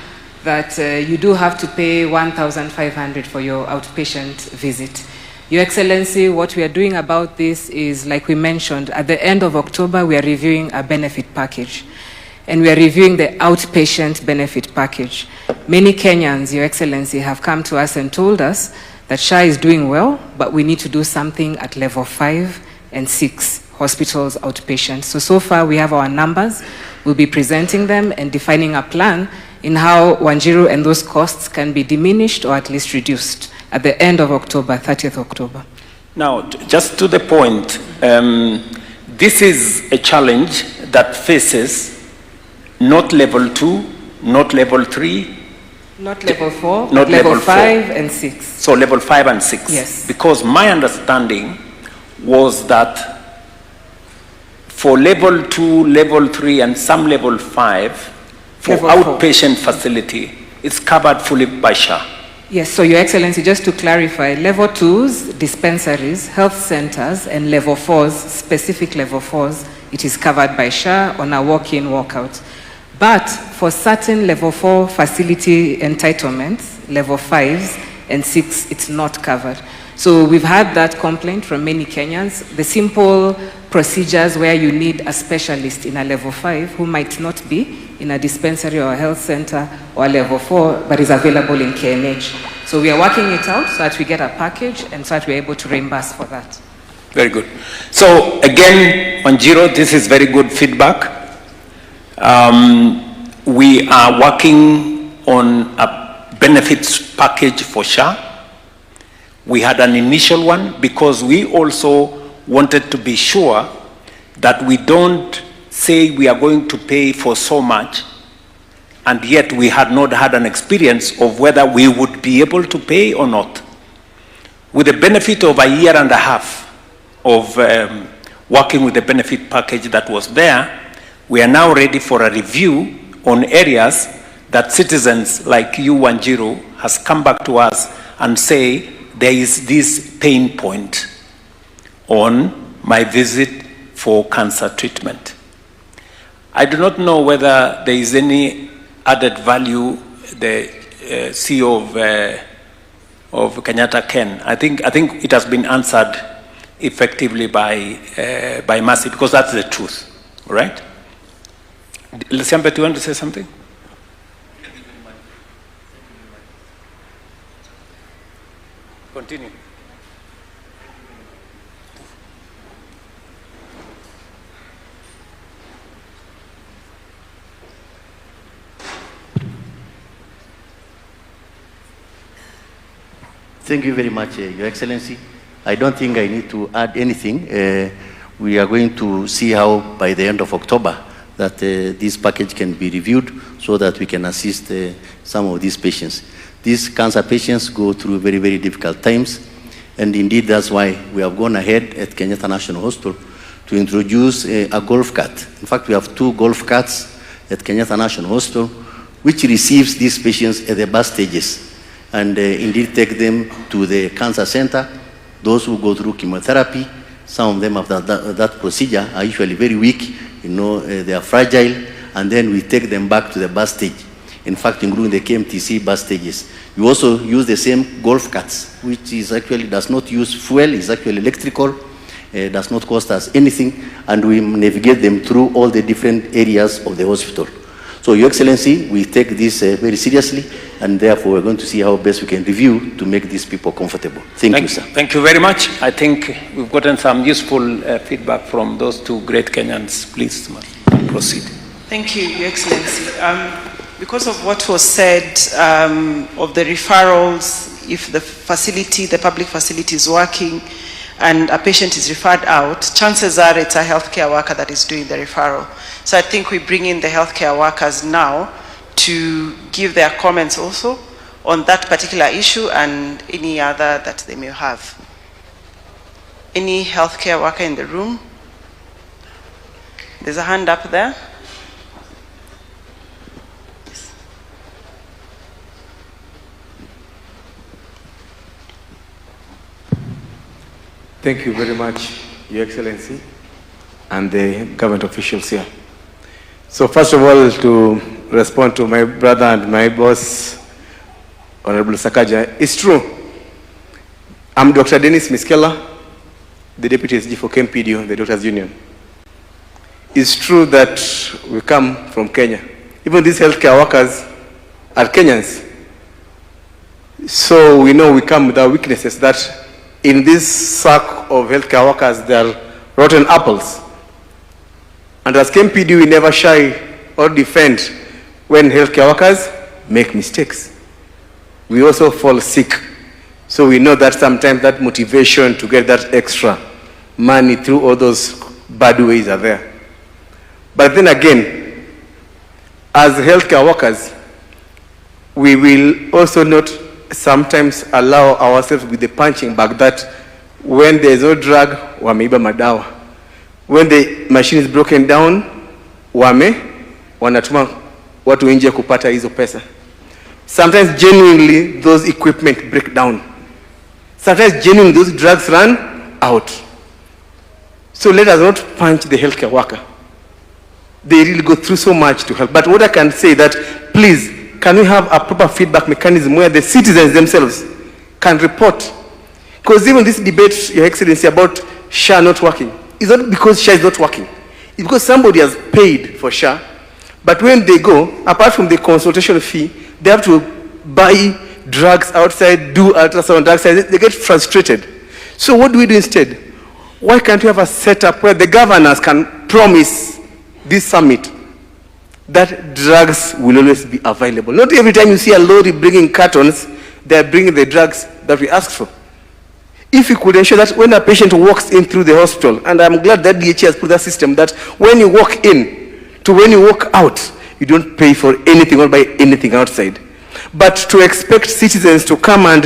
that you do have to pay 1,500 for your outpatient visit. Your Excellency, what we are doing about this is, like we mentioned, at the end of October, we are reviewing a benefit package. And we are reviewing the outpatient benefit package. Many Kenyans, Your Excellency, have come to us and told us that SHA is doing well, but we need to do something at level 5 and 6 hospitals outpatient. So far we have our numbers. We'll be presenting them and defining a plan in how Wanjiru and those costs can be diminished or at least reduced at the end of October, 30th October. Now, just to the point, this is a challenge that faces not level 2, not level 3, not level 4, not level 5 and 6. So level 5 and 6. Yes. Because my understanding was that for level 2, level 3 and some level 5, for level outpatient facility, it's covered fully by SHA. Yes, so Your Excellency, just to clarify, level 2s, dispensaries, health centers, and level 4s, specific level 4s, it is covered by SHA on a walk-in, walk-out. But for certain level 4 facility entitlements, level 5s and 6, it's not covered. So we've had that complaint from many Kenyans. The simple procedures where you need a specialist in a level 5 who might not be in a dispensary or a health center or a level 4, but is available in KNH. So we are working it out so that we get a package and so that we're able to reimburse for that. Very good. So again, Wanjiru, this is very good feedback. We are working on a benefits package for SHA. We had an initial one because we also wanted to be sure that we don't say we are going to pay for so much and yet we had not had an experience of whether we would be able to pay or not. With the benefit of a year and a half of working with the benefit package that was there, we are now ready for a review on areas that citizens like you, Wanjiru, has come back to us and say, there is this pain point on my visit for cancer treatment. I do not know whether there is any added value the CEO of Kenyatta Ken. I think it has been answered effectively by Masi because that's the truth, right? Lesiampe, do you want to say something? Continue. Thank you very much, Your Excellency. I don't think I need to add anything. We are going to see how by the end of October that this package can be reviewed so that we can assist some of these patients. These cancer patients go through very, very difficult times, and indeed that's why we have gone ahead at Kenyatta National Hospital to introduce a golf cart. In fact, we have 2 golf carts at Kenyatta National Hospital, which receives these patients at the bus stages and indeed take them to the cancer center. Those who go through chemotherapy, some of them after that procedure are usually very weak, they are fragile, and then we take them back to the bus stage. In fact, including the KMTC bus stages. We also use the same golf carts, which is actually does not use fuel, is actually electrical, does not cost us anything, and we navigate them through all the different areas of the hospital. So, Your Excellency, we take this very seriously, and therefore we're going to see how best we can review to make these people comfortable. Thank you, sir. Thank you very much. I think we've gotten some useful feedback from those 2 great Kenyans. Please proceed. Thank you, Your Excellency. Because of what was said of the referrals, if the facility, the public facility is working and a patient is referred out, chances are it's a healthcare worker that is doing the referral. So I think we bring in the healthcare workers now to give their comments also on that particular issue and any other that they may have. Any healthcare worker in the room? There's a hand up there. Thank you very much, Your Excellency, and the government officials here. So first of all, to respond to my brother and my boss, Honorable Sakaja, it's true. I'm Dr. Dennis Miskela, the Deputy SG for KMPDO, the Doctors Union. It's true that we come from Kenya. Even these healthcare workers are Kenyans. So we know we come with our weaknesses, that in this sack of healthcare workers, there are rotten apples. And as KMPD, we never shy or defend when healthcare workers make mistakes. We also fall sick. So we know that sometimes that motivation to get that extra money through all those bad ways are there. But then again, as healthcare workers, we will also not sometimes allow ourselves with the punching bag that when there is no drug, wameiba madawa. When the machine is broken down, wanatuma watu nje kupata hizo pesa. Sometimes genuinely those equipment break down. Sometimes genuinely those drugs run out. So let us not punch the healthcare worker. They really go through so much to help. But what I can say that, please, can we have a proper feedback mechanism where the citizens themselves can report? Because even this debate, Your Excellency, about SHA not working, it's not because SHA is not working. It's because somebody has paid for SHA, but when they go, apart from the consultation fee, they have to buy drugs outside, do ultrasound outside. They get frustrated. So what do we do instead? Why can't we have a setup where the governors can promise this summit that drugs will always be available? Not every time you see a lorry bringing cartons, they are bringing the drugs that we asked for. If you could ensure that when a patient walks in through the hospital, and I'm glad that DH has put that system, that when you walk in to when you walk out, you don't pay for anything or buy anything outside. But to expect citizens to come and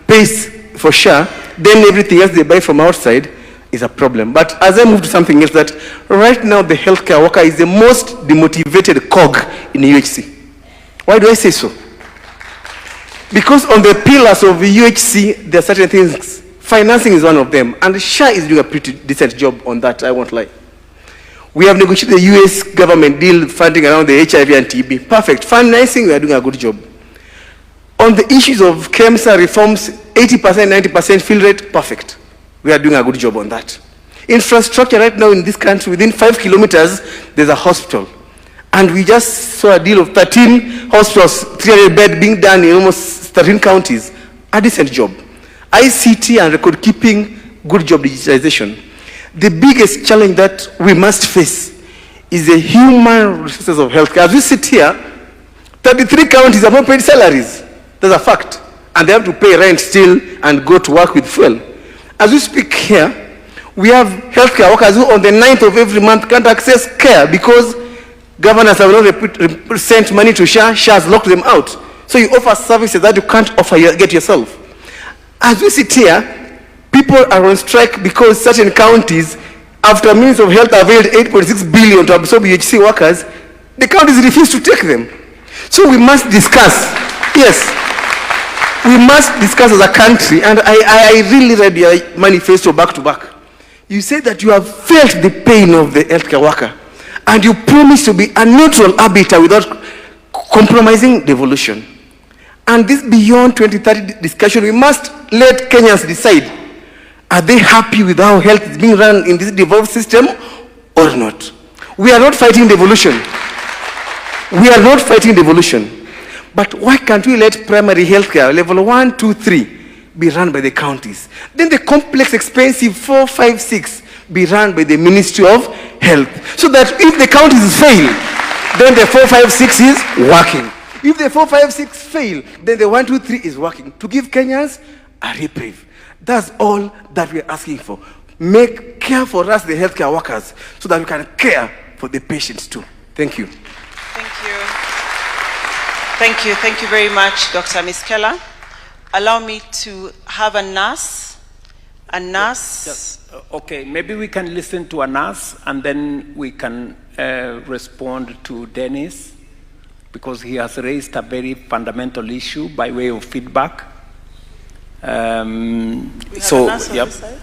pay for SHA, then everything else they buy from outside is a problem. But as I move to something else, that right now the healthcare worker is the most demotivated cog in the UHC. Why do I say so? Because on the pillars of the UHC, there are certain things. Financing is one of them, and SHA is doing a pretty decent job on that, I won't lie. We have negotiated the US government deal funding around the HIV and TB. Perfect. Financing, we are doing a good job. On the issues of KEMSA reforms, 80%, 90% fill rate, perfect. We are doing a good job on that. Infrastructure right now in this country, within 5 kilometers, there's a hospital. And we just saw a deal of 13 hospitals, 300 beds being done in almost 13 counties. A decent job. ICT and record keeping, good job digitization. The biggest challenge that we must face is the human resources of healthcare. As we sit here, 33 counties have not paid salaries. That's a fact. And they have to pay rent still and go to work with fuel. As we speak here, we have healthcare workers who on the 9th of every month can't access care because governors have not sent money to SHA. SHA has locked them out. So you offer services that you can't get yourself. As we sit here, people are on strike because certain counties, after Ministry of Health availed 8.6 billion to absorb UHC workers, the counties refuse to take them. So we must discuss. Yes, we must discuss as a country. And I really read your manifesto back to back. You say that you have felt the pain of the healthcare worker, and you promise to be a neutral arbiter without compromising devolution. And this beyond 2030 discussion, we must let Kenyans decide, are they happy with how health is being run in this devolved system or not? We are not fighting devolution. We are not fighting devolution. But why can't we let primary healthcare, level 1, 2, 3, be run by the counties? Then the complex, expensive 4, 5, 6 be run by the Ministry of Health. So that if the counties fail, then the 4, 5, 6 is working. If the 4, 5, 6 fail, then the 1, 2, 3 is working. To give Kenyans a reprieve. That's all that we are asking for. Make care for us, the healthcare workers, so that we can care for the patients too. Thank you. Thank you. Thank you. Thank you very much, Dr. Miskela. Allow me to have a nurse. A nurse. Okay, maybe we can listen to a nurse and then we can respond to Dennis, because he has raised a very fundamental issue by way of feedback. We have a nurse on this side.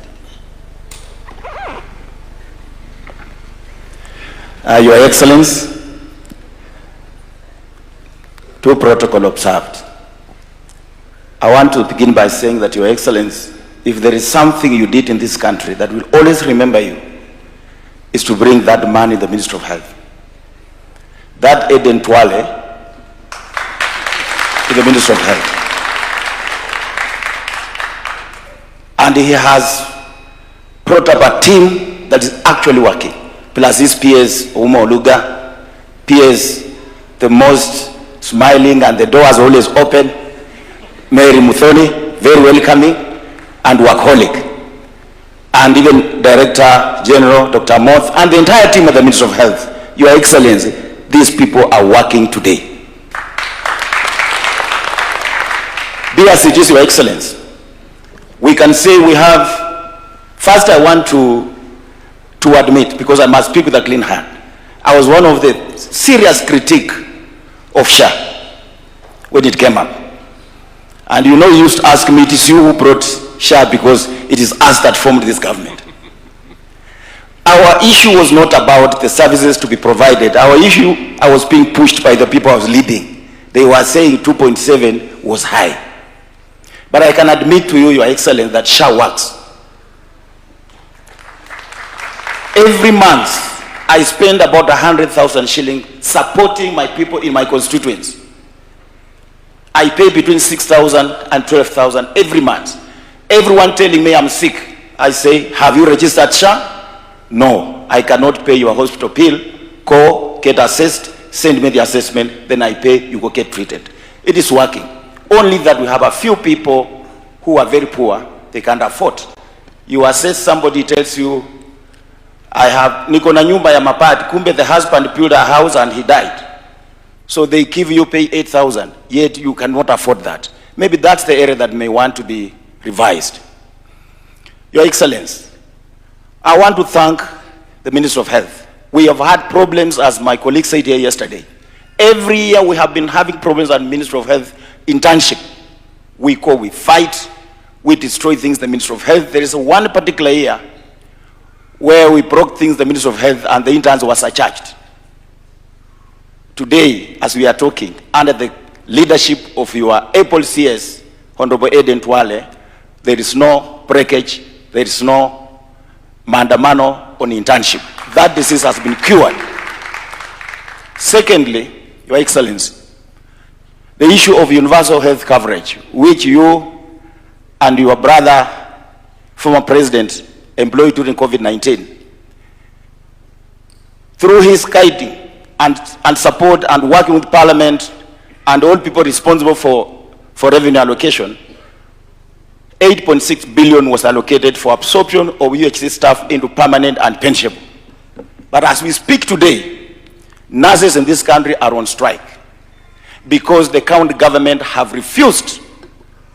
Your Excellency, to protocol observed. I want to begin by saying that, Your Excellency, if there is something you did in this country that will always remember you, is to bring that man in the Ministry of Health. That Eden Twale to the Ministry of Health. And he has brought up a team that is actually working. Plus his PS, Uma Oluga, PS, the most smiling and the doors always open, Mary Muthoni, very welcoming and workaholic. And even Director General, Dr. Moth, and the entire team of the Ministry of Health. Your Excellency, these people are working today. Dear CGs, Your Excellency, we can say we have, first I want to admit, because I must speak with a clean hand, I was one of the serious critique of SHA when it came up. And you know, you used to ask me, it is you who brought SHA because it is us that formed this government. Our issue was not about the services to be provided. Our issue, I was being pushed by the people I was leading. They were saying 2.7 was high. But I can admit to you, Your Excellency, that SHA works. Every month, I spend about 100,000 shillings supporting my people in my constituents. I pay between 6,000 and 12,000 every month. Everyone telling me I'm sick, I say, have you registered SHA? No, I cannot pay your hospital bill. Go, get assessed, send me the assessment, then I pay, you go get treated. It is working. Only that we have a few people who are very poor, they can't afford. You assess, somebody tells you, I have niko na nyumba ya mapati, kumbe the husband built a house and he died. So they give you pay 8,000, yet you cannot afford that. Maybe that's the area that may want to be revised. Your Excellency, I want to thank the Minister of Health. We have had problems, as my colleague said here yesterday. Every year we have been having problems at Ministry of Health internship. We fight, we destroy things, the Ministry of Health. There is one particular year where we broke things, the Ministry of Health, and the interns were surcharged. Today, as we are talking, under the leadership of your able CS, Honorable Eden Twale, there is no breakage, there is no mandamano on internship. That disease has been cured. Secondly, Your Excellency, the issue of universal health coverage, which you and your brother, former president, employed during COVID-19. Through his guiding and support and working with Parliament and all people responsible for revenue allocation, 8.6 billion was allocated for absorption of UHC staff into permanent and pensionable. But as we speak today, nurses in this country are on strike because the county government have refused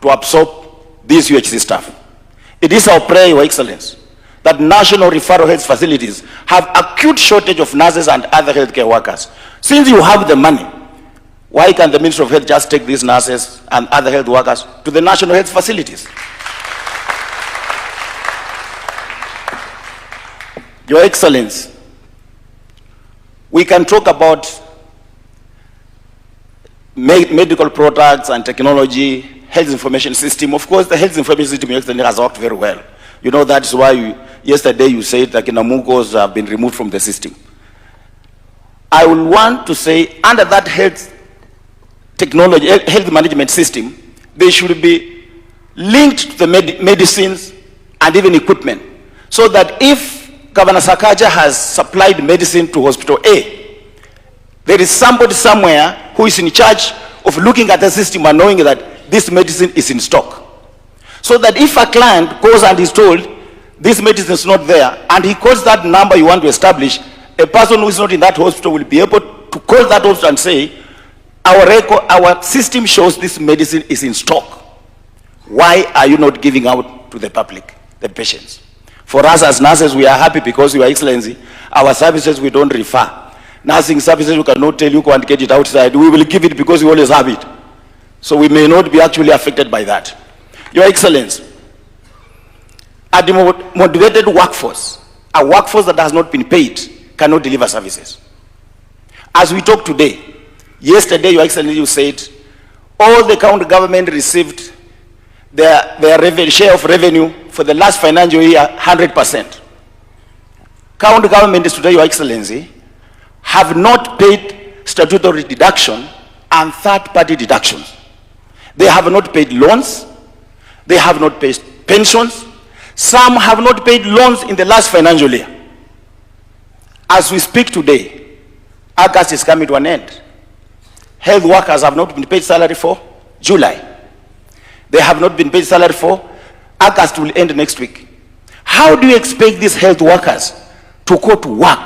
to absorb these UHC staff. It is our prayer, Your Excellency, that national referral health facilities have acute shortage of nurses and other healthcare workers. Since you have the money, why can't the Ministry of Health just take these nurses and other health workers to the national health facilities? Your Excellency, we can talk about medical products and technology, health information system. Of course, the health information system, Your Excellency, has worked very well. You know, that's why yesterday you said that Kinamugos have been removed from the system. I will want to say, under that health technology, health management system, they should be linked to the medicines and even equipment, so that if Governor Sakaja has supplied medicine to Hospital A, there is somebody somewhere who is in charge of looking at the system and knowing that this medicine is in stock. So that if a client goes and is told this medicine is not there, and he calls that number you want to establish, a person who is not in that hospital will be able to call that hospital and say, our system shows this medicine is in stock. Why are you not giving out to the public, the patients? For us as nurses, we are happy because, Your Excellency, our services we don't refer. Nursing services we cannot tell you go and get it outside. We will give it because we always have it. So we may not be actually affected by that. Your Excellency, a demotivated workforce, a workforce that has not been paid, cannot deliver services. As we talk today, yesterday, Your Excellency, you said all the county government received their share of revenue for the last financial year 100%. County governments today, Your Excellency, have not paid statutory deduction and third-party deductions. They have not paid loans. They have not paid pensions. Some have not paid loans in the last financial year. As we speak today, August is coming to an end. Health workers have not been paid salary for July. They have not been paid salary for August. Will end next week. How do you expect these health workers to go to work,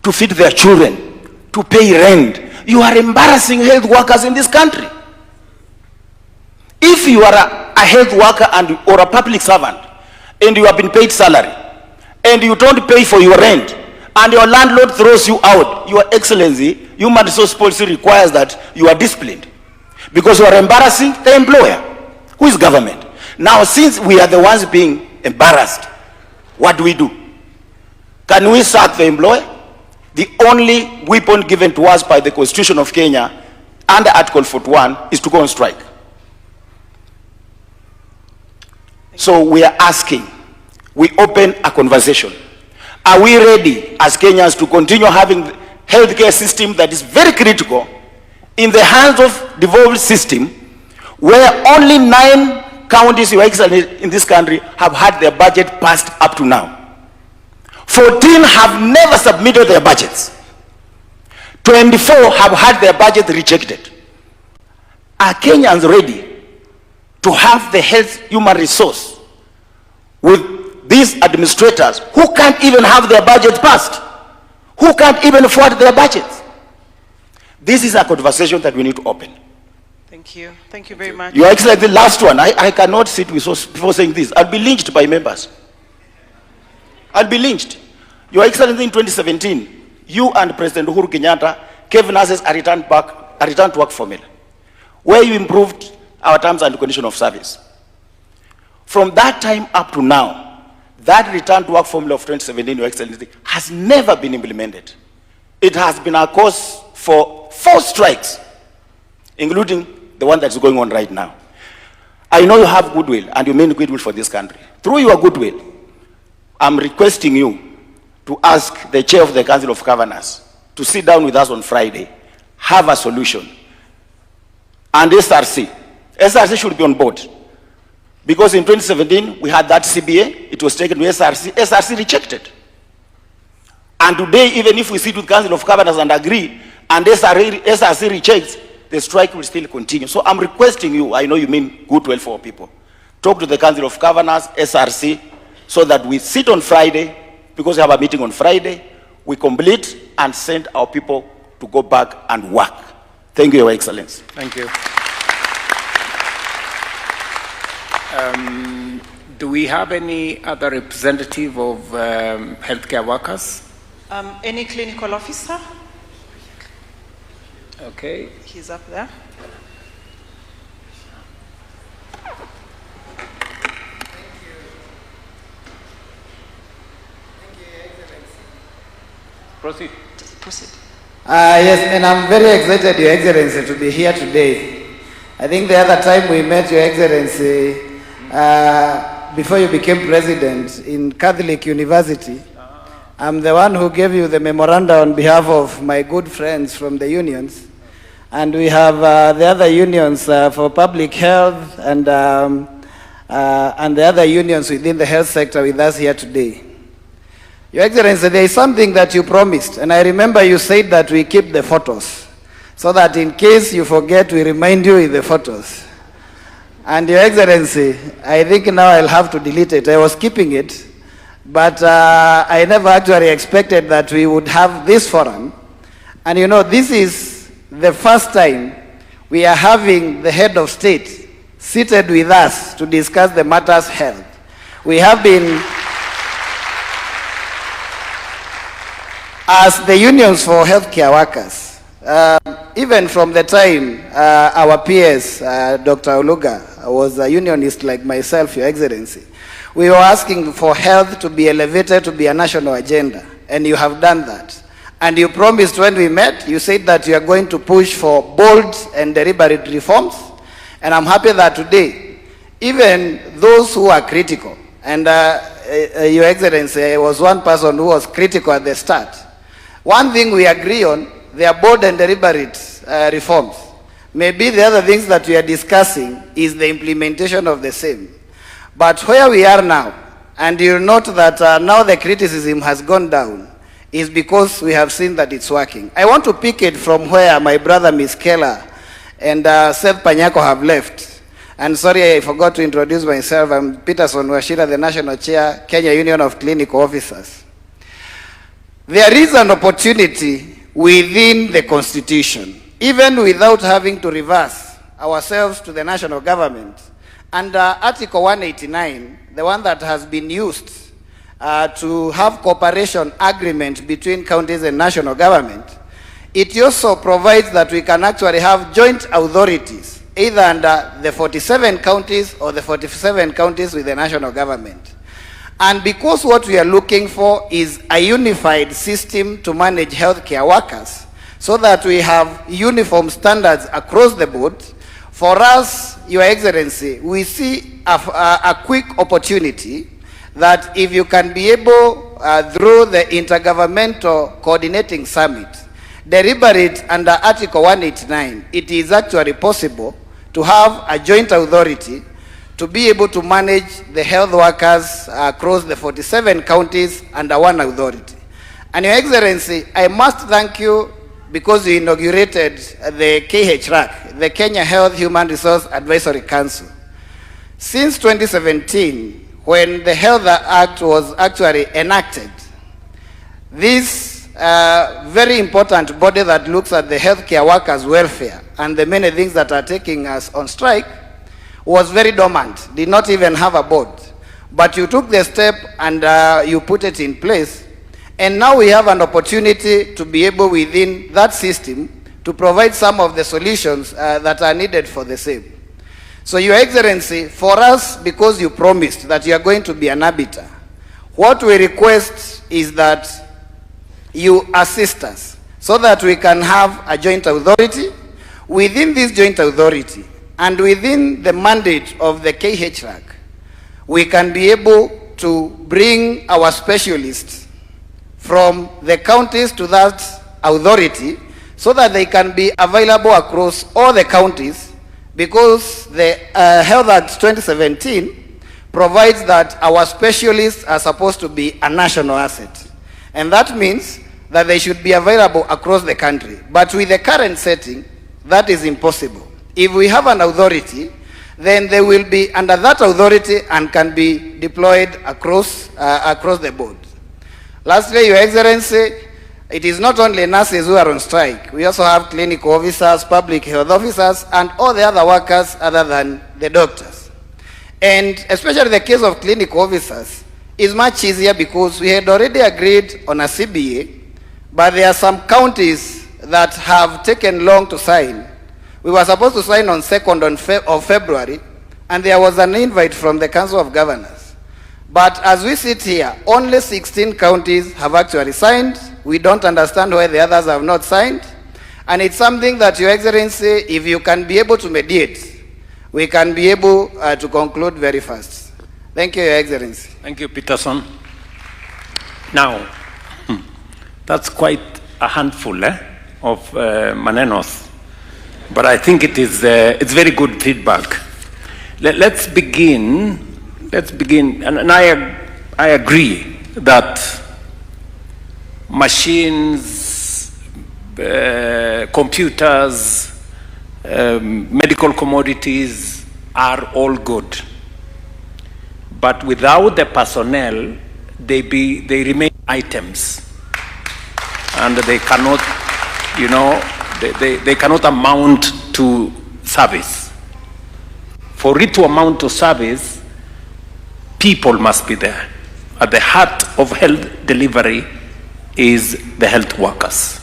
to feed their children, to pay rent? You are embarrassing health workers in this country. If you are a health worker or a public servant and you have been paid salary and you don't pay for your rent and your landlord throws you out, Your Excellency, human resource policy requires that you are disciplined because you are embarrassing the employer, who is government. Now, since we are the ones being embarrassed, what do we do? Can we sack the employer? The only weapon given to us by the Constitution of Kenya under Article 41 is to go on strike. So we are asking, we open a conversation. Are we ready as Kenyans to continue having the healthcare system that is very critical in the hands of devolved system, where only 9 counties, Your Excellency, in this country have had their budget passed up to now? 14 have never submitted their budgets. 24 have had their budget rejected. Are Kenyans ready to have the health human resource with these administrators who can't even have their budget passed, who can't even afford their budgets? This is a conversation that we need to open. Thank you. Thank you very much. Your Excellency, the last one. I cannot sit with people saying this. I'll be lynched by members. I'll be lynched. Your Excellency, in 2017, you and President Uhuru Kenyatta gave nurses a return to work formula, where you improved our terms and conditions of service. From that time up to now, that return to work formula of 2017, Your Excellency, has never been implemented. It has been a cause for 4 strikes, including the one that's going on right now. I know you have goodwill and you mean goodwill for this country. Through your goodwill, I'm requesting you to ask the chair of the Council of Governors to sit down with us on Friday, have a solution. And SRC should be on board. Because in 2017, we had that CBA, it was taken to SRC rejected. And today, even if we sit with Council of Governors and agree, and SRC rejects, the strike will still continue. So I'm requesting you, I know you mean good well for people, talk to the Council of Governors, SRC, so that we sit on Friday, because we have a meeting on Friday, we complete and send our people to go back and work. Thank you, Your Excellency. Thank you. Do we have any other representative of healthcare workers? Any clinical officer? Okay. He's up there. Proceed. Proceed. Yes, and I'm very excited, Your Excellency, to be here today. I think the other time we met, Your Excellency, before you became president in Catholic University, I'm the one who gave you the memoranda on behalf of my good friends from the unions. And we have the other unions for public health and the other unions within the health sector with us here today. Your Excellency, there is something that you promised, and I remember you said that we keep the photos, so that in case you forget, we remind you with the photos. And Your Excellency, I think now I'll have to delete it. I was keeping it, but I never actually expected that we would have this forum. And you know, this is the first time we are having the head of state seated with us to discuss the matters health. We have been, as the unions for healthcare workers, even from the time our peers, Dr. Oluga, was a unionist like myself, Your Excellency, we were asking for health to be elevated to be a national agenda, and you have done that. And you promised when we met, you said that you are going to push for bold and deliberate reforms, and I'm happy that today, even those who are critical, and Your Excellency, I was one person who was critical at the start. One thing we agree on, they are bold and deliberate reforms. Maybe the other things that we are discussing is the implementation of the same. But where we are now, and you'll note that now the criticism has gone down, is because we have seen that it's working. I want to pick it from where my brother Ms. Keller and Seth Panyako have left. And sorry, I forgot to introduce myself. I'm Peterson Washira, the National Chair, Kenya Union of Clinical Officers. There is an opportunity within the Constitution, even without having to reverse ourselves to the national government. Under Article 189, the one that has been used to have cooperation agreement between counties and national government, it also provides that we can actually have joint authorities, either under the 47 counties or the 47 counties with the national government. And because what we are looking for is a unified system to manage healthcare workers, so that we have uniform standards across the board, for us, Your Excellency, we see a quick opportunity that if you can be able, through the Intergovernmental Coordinating Summit, deliberate under Article 189, it is actually possible to have a joint authority to be able to manage the health workers across the 47 counties under one authority. And Your Excellency, I must thank you because you inaugurated the KHRAC, the Kenya Health Human Resource Advisory Council. Since 2017, when the Health Act was actually enacted, this very important body that looks at the healthcare workers' welfare and the many things that are taking us on strike was very dormant, did not even have a board. But you took the step and you put it in place. And now we have an opportunity to be able within that system to provide some of the solutions that are needed for the same. So Your Excellency, for us, because you promised that you are going to be an arbiter, what we request is that you assist us so that we can have a joint authority. Within this joint authority and within the mandate of the KHRAC, we can be able to bring our specialists from the counties to that authority so that they can be available across all the counties, because the Health Act 2017 provides that our specialists are supposed to be a national asset. And that means that they should be available across the country. But with the current setting, that is impossible. If we have an authority, then they will be under that authority and can be deployed across the board. Lastly, Your Excellency, it is not only nurses who are on strike. We also have clinical officers, public health officers, and all the other workers other than the doctors. And especially the case of clinical officers is much easier because we had already agreed on a CBA, but there are some counties that have taken long to sign. We were supposed to sign on 2nd of February, and there was an invite from the Council of Governors. But as we sit here, only 16 counties have actually signed. We don't understand why the others have not signed. And it's something that, Your Excellency, if you can be able to mediate, we can be able to conclude very fast. Thank you, Your Excellency. Thank you, Peterson. Now, that's quite a handful of manenos, but I think it's very good feedback. Let's begin, and I agree that machines, computers, medical commodities are all good. But without the personnel, they remain items. And they cannot, they cannot amount to service. For it to amount to service, people must be there. At the heart of health delivery is the health workers.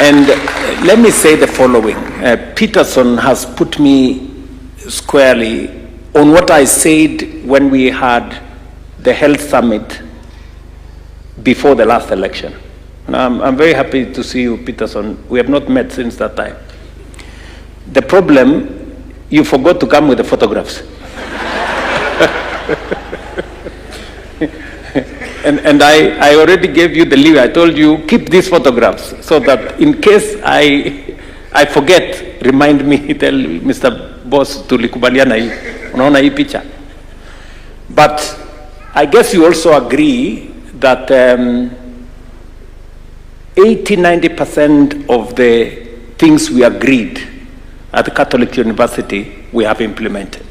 And let me say the following. Peterson has put me squarely on what I said when we had the health summit before the last election. And I'm very happy to see you, Peterson. We have not met since that time. The problem, you forgot to come with the photographs. and I already gave you the leave. I told you, keep these photographs so that in case I forget, remind me, tell Mr. Boss tulikubaliana hii. Unaona hii picha. But I guess you also agree that 80-90% of the things we agreed at the Catholic University, we have implemented.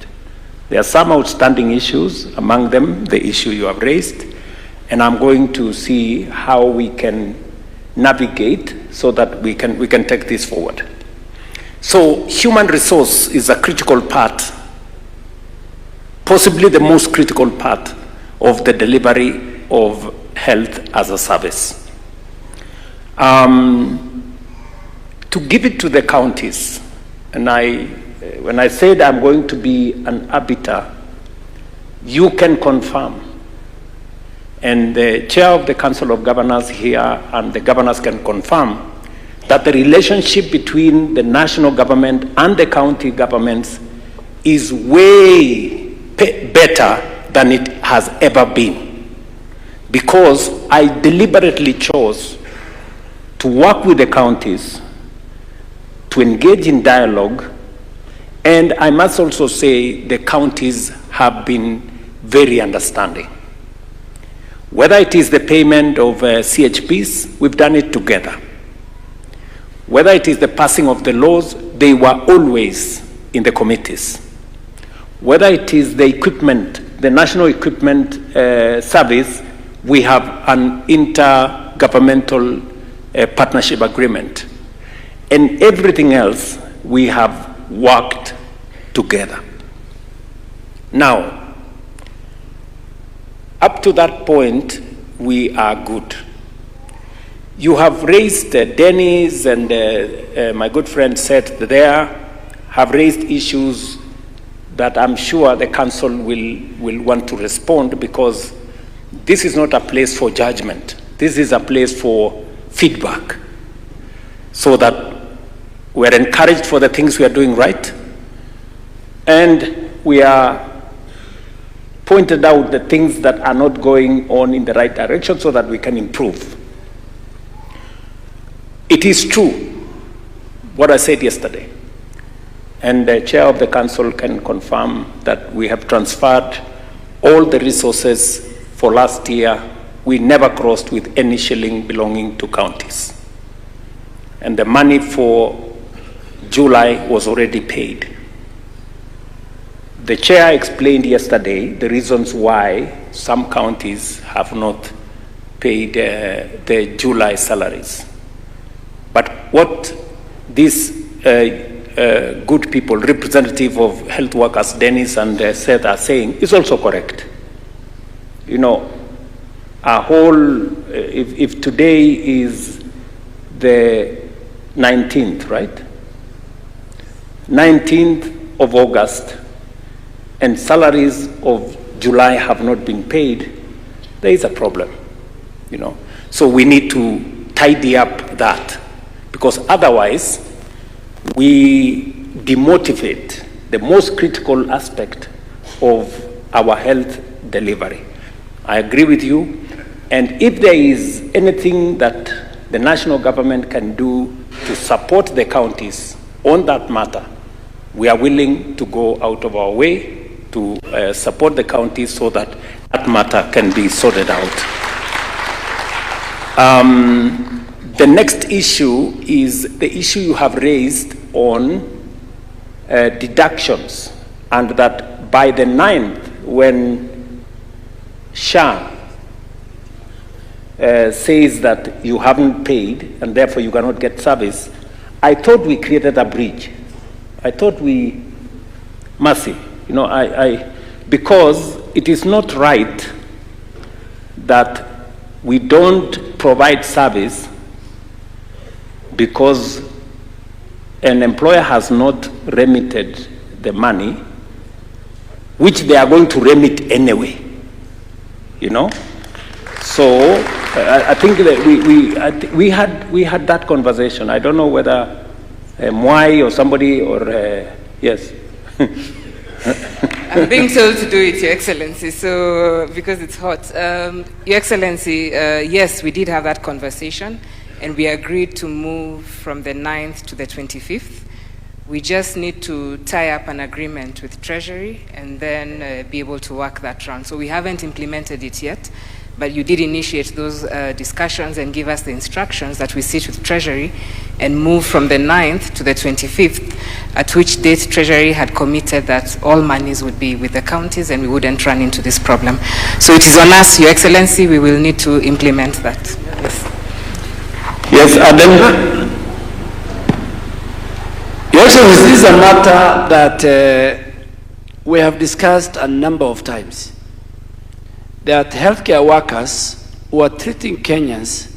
There are some outstanding issues, among them the issue you have raised, and I'm going to see how we can navigate so that we can take this forward. So human resource is a critical part, possibly the most critical part of the delivery of health as a service. To give it to the counties, and when I said I'm going to be an arbiter, you can confirm. And the chair of the Council of Governors here and the governors can confirm that the relationship between the national government and the county governments is way better than it has ever been. Because I deliberately chose to work with the counties, to engage in dialogue, and I must also say the counties have been very understanding. Whether it is the payment of CHPs, we've done it together. Whether it is the passing of the laws, they were always in the committees. Whether it is the equipment, the national equipment service, we have an intergovernmental partnership agreement. And everything else, we have worked together. Now, up to that point, we are good. You have raised, Dennis and my good friend Seth there, have raised issues that I'm sure the council will want to respond, because this is not a place for judgment. This is a place for feedback, so that we're encouraged for the things we are doing right, and we are pointed out the things that are not going on in the right direction so that we can improve. It is true what I said yesterday, and the chair of the council can confirm that we have transferred all the resources for last year. We never crossed with any shilling belonging to counties. And the money for July was already paid. The chair explained yesterday the reasons why some counties have not paid the July salaries. But what these good people, representative of health workers, Dennis and Seth, are saying is also correct. You know, a whole, if today is the 19th, right? 19th of August, and salaries of July have not been paid, there is a problem, you know. So we need to tidy up that, because otherwise we demotivate the most critical aspect of our health delivery. I agree with you, and if there is anything that the national government can do to support the counties on that matter, we are willing to go out of our way to support the counties so that that matter can be sorted out. The next issue is the issue you have raised on deductions, and that by the 9th, when SHA says that you haven't paid and therefore you cannot get service, I thought we created a bridge. I thought we, Mercy, you know, because it is not right that we don't provide service because an employer has not remitted the money, which they are going to remit anyway, you know? So I think that we had that conversation. I don't know whether Mwai or somebody or yes. I'm being told to do it, Your Excellency, so because it's hot. Your Excellency, yes, we did have that conversation, and we agreed to move from the 9th to the 25th. We just need to tie up an agreement with Treasury and then be able to work that round. So we haven't implemented it yet, but you did initiate those discussions and give us the instructions that we sit with Treasury and move from the 9th to the 25th, at which date Treasury had committed that all monies would be with the counties and we wouldn't run into this problem. So it is on us, Your Excellency, we will need to implement that. Yes. Yes, Adam. Your Excellency, this is a matter that we have discussed a number of times. That healthcare workers who are treating Kenyans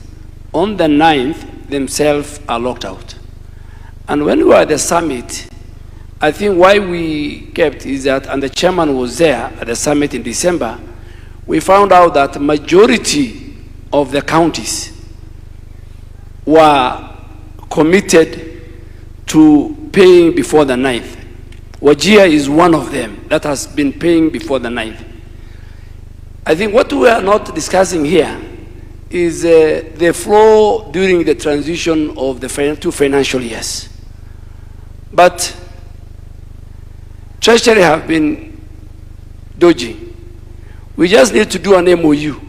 on the 9th themselves are locked out. And when we were at the summit, I think why we kept is that, and the chairman was there at the summit in December, we found out that the majority of the counties were committed to paying before the 9th. Wajir is one of them that has been paying before the 9th. I think what we are not discussing here is the flow during the transition of the two financial years. But Treasury have been dodging. We just need to do an MOU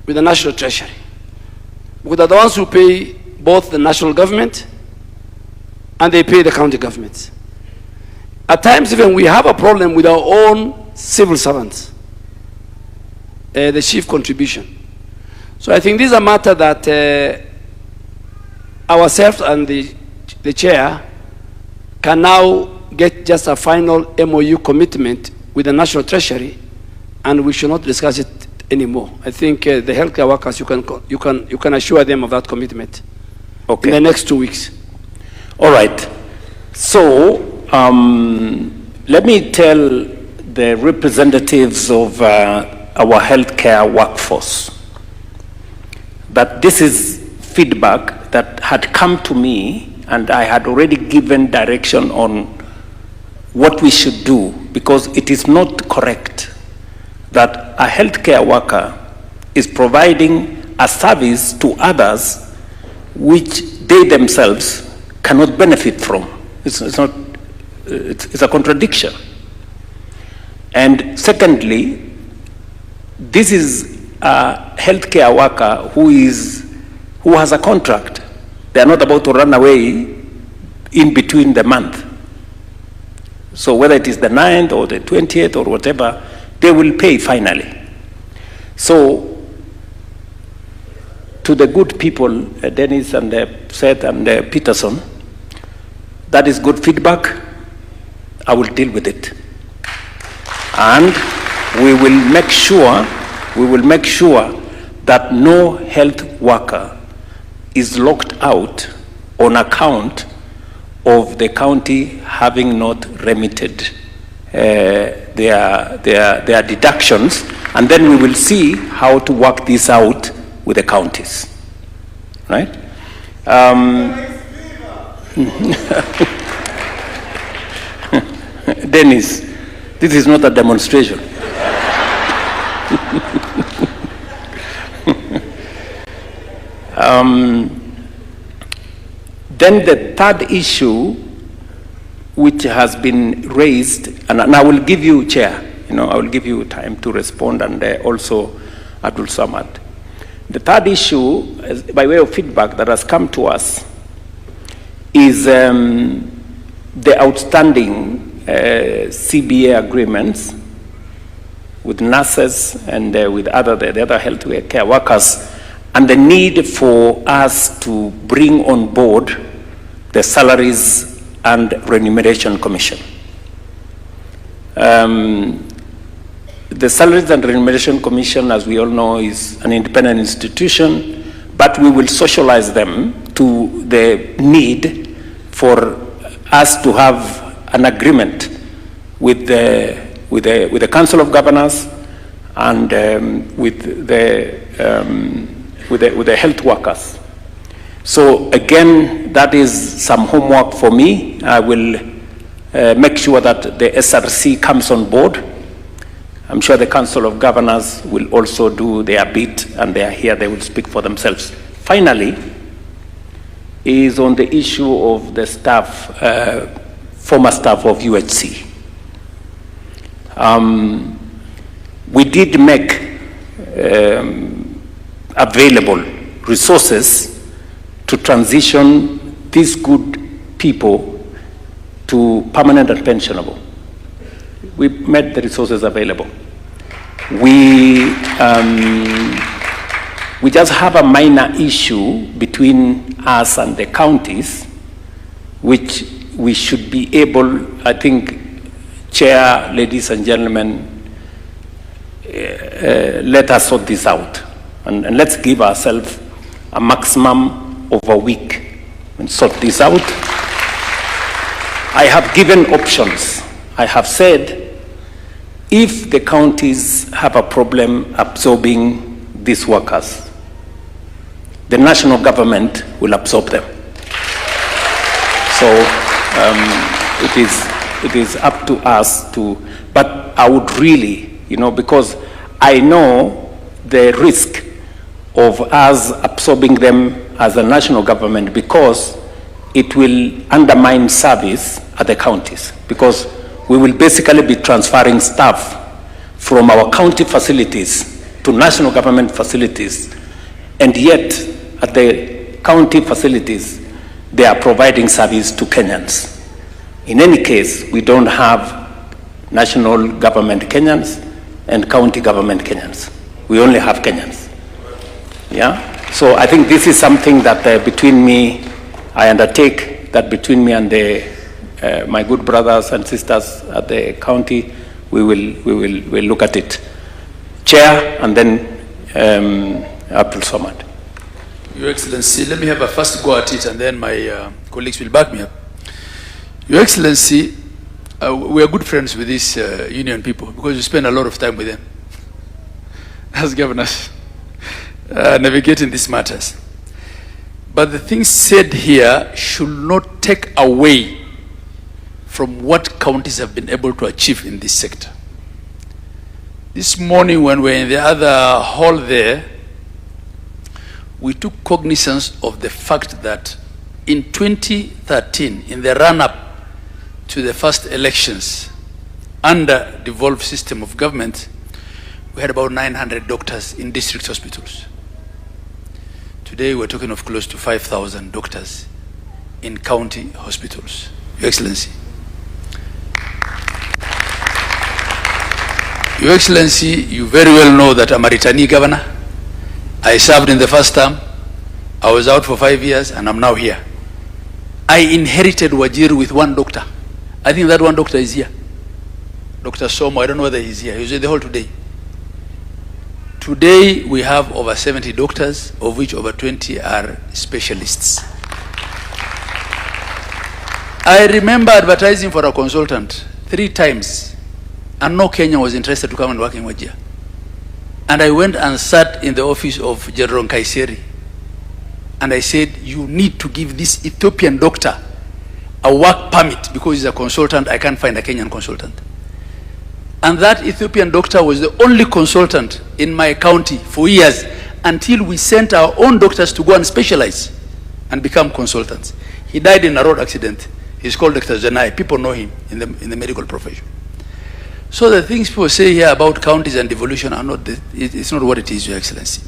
with the National Treasury, because they're the ones who pay both the national government and they pay the county governments. At times even we have a problem with our own civil servants. The chief contribution. So I think this is a matter that ourselves and the chair can now get just a final MOU commitment with the National Treasury, and we should not discuss it anymore. I think the healthcare workers, you can assure them of that commitment. Okay. In the next 2 weeks. All right. So let me tell the representatives of our healthcare workforce that this is feedback that had come to me, and I had already given direction on what we should do, because it is not correct that a healthcare worker is providing a service to others which they themselves cannot benefit from. It's a contradiction. And secondly, this is a healthcare worker who has a contract. They are not about to run away in between the month. So whether it is the 9th or the 20th or whatever, they will pay finally. So to the good people, Dennis and Seth and Peterson, that is good feedback. I will deal with it. And we will make sure that no health worker is locked out on account of the county having not remitted their deductions, and then we will see how to work this out with the counties, right? Dennis, this is not a demonstration. Then the third issue which has been raised, and I will give you, Chair, I will give you time to respond, and also Abdul Samad. The third issue, by way of feedback that has come to us, is the outstanding CBA agreements with nurses and with the other health care workers, and the need for us to bring on board the Salaries and Remuneration Commission. The Salaries and Remuneration Commission, as we all know, is an independent institution, but we will socialize them to the need for us to have an agreement with the Council of Governors and with the health workers. So again, that is some homework for me. I will make sure that the SRC comes on board. I'm sure the Council of Governors will also do their bit, and they are here, they will speak for themselves. Finally, is on the issue of the staff, former staff of UHC. We did make available resources to transition these good people to permanent and pensionable. We made the resources available. We just have a minor issue between us and the counties, which we should be able, I think, Chair, ladies and gentlemen, let us sort this out. And let's give ourselves a maximum of a week and sort this out. I have given options. I have said, if the counties have a problem absorbing these workers, the national government will absorb them. So it is up to us to, but I would really, because I know the risk of us absorbing them as a national government, because it will undermine service at the counties, because we will basically be transferring staff from our county facilities to national government facilities, and yet at the county facilities they are providing service to Kenyans. In any case, we don't have national government Kenyans and county government Kenyans. We only have Kenyans. Yeah? So I think this is something that between me, I undertake that between me and my good brothers and sisters at the county, we will look at it. Chair, and then Abdul Samad. Your Excellency, let me have a first go at it, and then my colleagues will back me up. Your Excellency, we are good friends with these union people because we spend a lot of time with them as governors navigating these matters. But the things said here should not take away from what counties have been able to achieve in this sector. This morning when we were in the other hall there, we took cognizance of the fact that in 2013, in the run-up to the first elections under devolved system of government, we had about 900 doctors in district hospitals. Today we're talking of close to 5,000 doctors in county hospitals. Your Excellency. Your Excellency, you very well know that I'm a returnee governor. I served in the first term. I was out for 5 years and I'm now here. I inherited Wajir with one doctor. I think that one doctor is here. Dr. Somo, I don't know whether he's here. He was in the hall today. Today we have over 70 doctors, of which over 20 are specialists. I remember advertising for a consultant 3 times, and no Kenyan was interested to come and work in Wajir. And I went and sat in the office of General Kaiseri, and I said, you need to give this Ethiopian doctor a work permit because he's a consultant. I can't find a Kenyan consultant. And that Ethiopian doctor was the only consultant in my county for years until we sent our own doctors to go and specialize and become consultants. He died in a road accident. He's called Dr. Janai. People know him in the medical profession. So the things people say here about counties and devolution are not, it's not what it is, Your Excellency.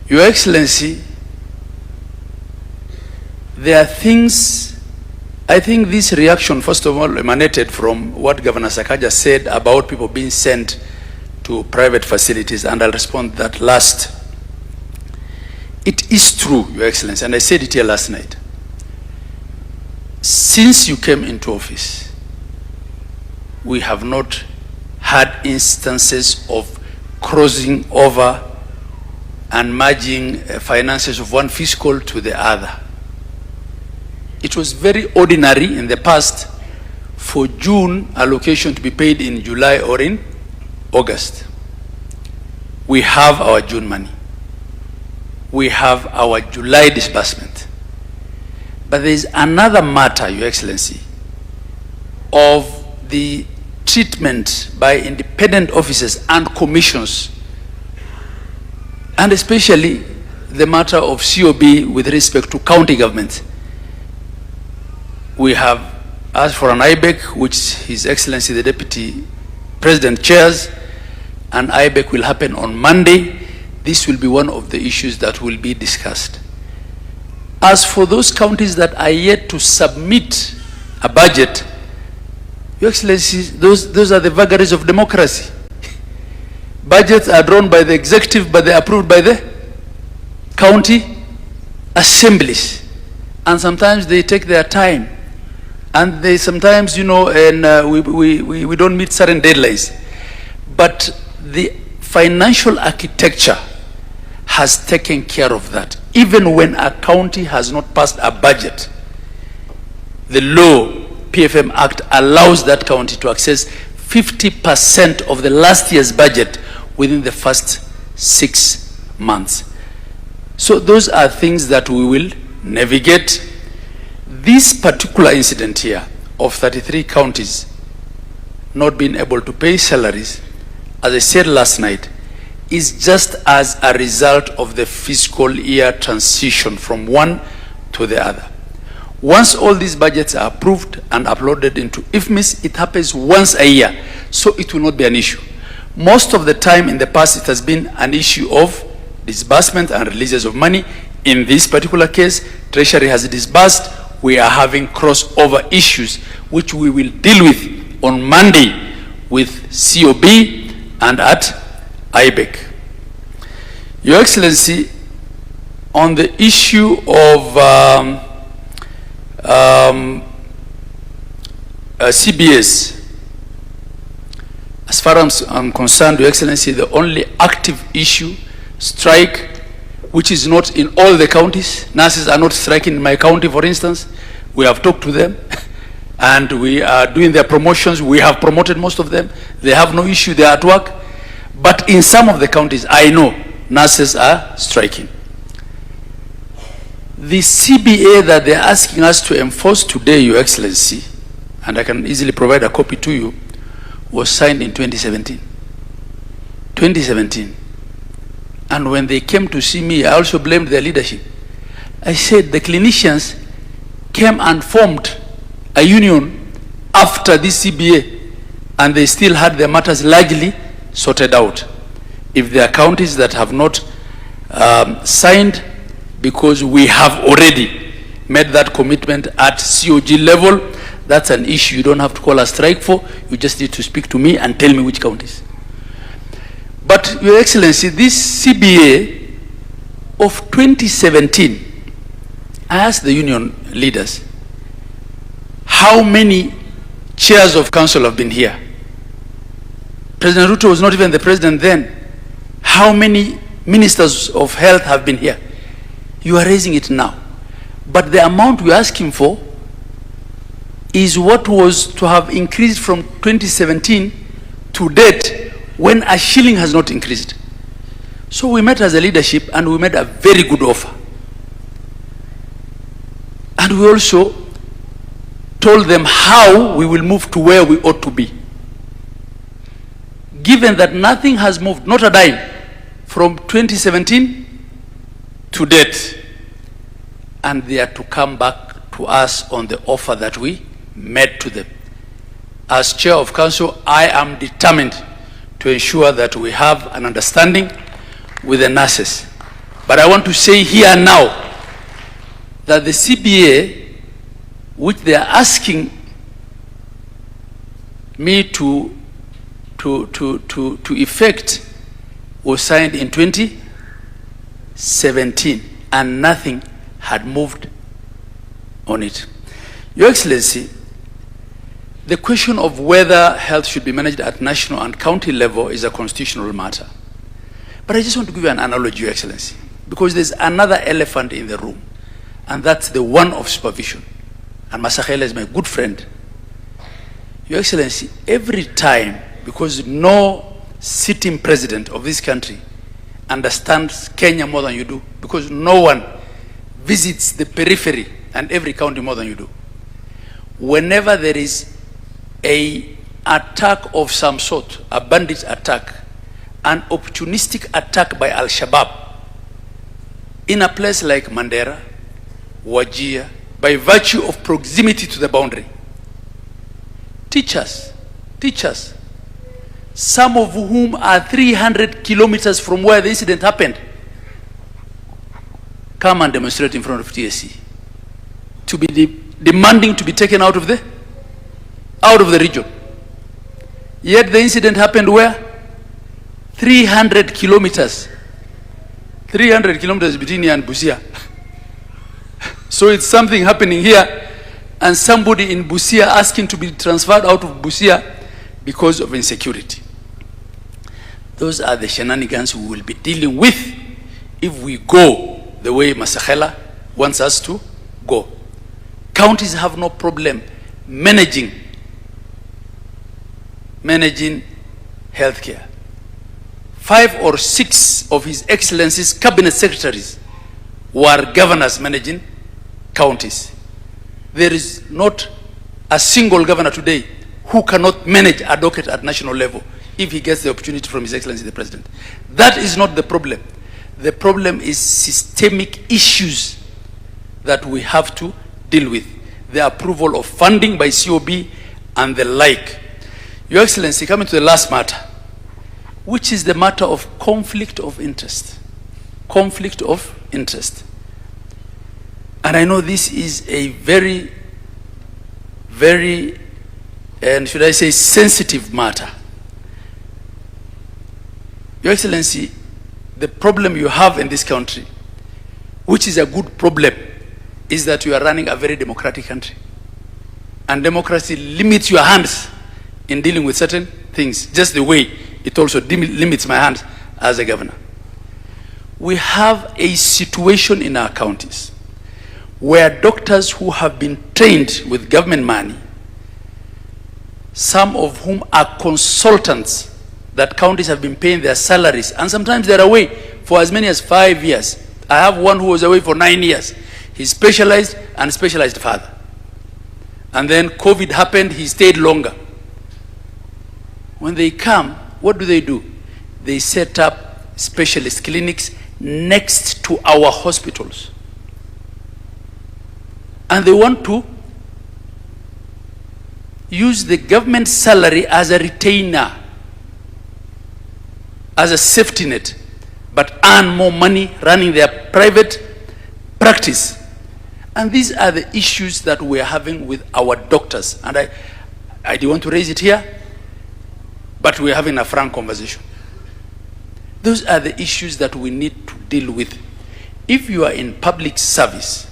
Your Excellency, there are things, I think this reaction, first of all, emanated from what Governor Sakaja said about people being sent to private facilities, and I'll respond to that last. It is true, Your Excellency, and I said it here last night. Since you came into office, we have not had instances of crossing over and merging finances of one fiscal to the other. It was very ordinary in the past for June allocation to be paid in July or in August. We have our June money. We have our July disbursement. But there is another matter, Your Excellency, of the treatment by independent officers and commissions, and especially the matter of COB with respect to county government. We have asked for an IBEC, which His Excellency the Deputy President chairs, and IBEC will happen on Monday. This will be one of the issues that will be discussed. As for those counties that are yet to submit a budget, Your Excellency, those are the vagaries of democracy. Budgets are drawn by the executive, but they're approved by the county assemblies. And sometimes they take their time. And they sometimes, you know, and we don't meet certain deadlines. But the financial architecture has taken care of that. Even when a county has not passed a budget, the law, PFM Act, allows that county to access 50% of the last year's budget within the first 6 months. So those are things that we will navigate. This particular incident here of 33 counties not being able to pay salaries, as I said last night, is just as a result of the fiscal year transition from one to the other. Once all these budgets are approved and uploaded into IFMIS, it happens once a year, so it will not be an issue. Most of the time in the past, it has been an issue of disbursement and releases of money. In this particular case, Treasury has disbursed. We are having crossover issues, which we will deal with on Monday with COB and at IBEC. Your Excellency, on the issue of CBS, as far as I'm concerned, Your Excellency, the only active issue, strike, which is not in all the counties. Nurses are not striking in my county, for instance. We have talked to them, and we are doing their promotions. We have promoted most of them. They have no issue, they are at work. But in some of the counties, I know nurses are striking. The CBA that they're asking us to enforce today, Your Excellency, and I can easily provide a copy to you, was signed in 2017. 2017. And when they came to see me, I also blamed their leadership. I said the clinicians came and formed a union after this CBA, and they still had their matters largely sorted out. If there are counties that have not signed, because we have already made that commitment at COG level, that's an issue you don't have to call a strike for. You just need to speak to me and tell me which counties. But, Your Excellency, this CBA of 2017, I asked the union leaders, how many chairs of council have been here? President Ruto was not even the president then. How many ministers of health have been here? You are raising it now. But the amount we're asking for is what was to have increased from 2017 to date, when a shilling has not increased. So we met as a leadership and we made a very good offer. And we also told them how we will move to where we ought to be. Given that nothing has moved, not a dime, from 2017 to date, and they are to come back to us on the offer that we made to them. As chair of council, I am determined to ensure that we have an understanding with the nurses. But I want to say here now that the CBA, which they are asking me to effect, was signed in 2017, and nothing had moved on it. Your Excellency, the question of whether health should be managed at national and county level is a constitutional matter. But I just want to give you an analogy, Your Excellency, because there's another elephant in the room, and that's the one of supervision. And Masakela is my good friend. Your Excellency, every time, because no sitting president of this country understands Kenya more than you do, because no one visits the periphery and every county more than you do. Whenever there is an attack of some sort, a bandit attack, an opportunistic attack by Al-Shabaab in a place like Mandera, Wajir, by virtue of proximity to the boundary, teachers, some of whom are 300 kilometers from where the incident happened, come and demonstrate in front of TSC to be demanding to be taken out of the region. Yet the incident happened where? 300 kilometers. 300 kilometers between here and Busia. So it's something happening here, and somebody in Busia asking to be transferred out of Busia because of insecurity. Those are the shenanigans we will be dealing with if we go the way Masakela wants us to go. Counties have no problem managing healthcare. 5 or 6 of His Excellency's cabinet secretaries were governors managing counties. There is not a single governor today who cannot manage a docket at national level if he gets the opportunity from His Excellency the President. That is not the problem. The problem is systemic issues that we have to deal with. The approval of funding by COB and the like. Your Excellency, coming to the last matter, which is the matter of conflict of interest. Conflict of interest. And I know this is a very, very, and should I say, sensitive matter. Your Excellency, the problem you have in this country, which is a good problem, is that you are running a very democratic country. And democracy limits your hands in dealing with certain things, just the way it also limits my hands as a governor. We have a situation in our counties where doctors who have been trained with government money, some of whom are consultants that counties have been paying their salaries, and sometimes they're away for as many as 5 years. I have one who was away for 9 years. He specialized and specialized further. And then COVID happened, he stayed longer. When they come, what do? They set up specialist clinics next to our hospitals. And they want to use the government salary as a retainer, as a safety net, but earn more money running their private practice. And these are the issues that we are having with our doctors. And I do want to raise it here, but we're having a frank conversation. Those are the issues that we need to deal with. If you are in public service,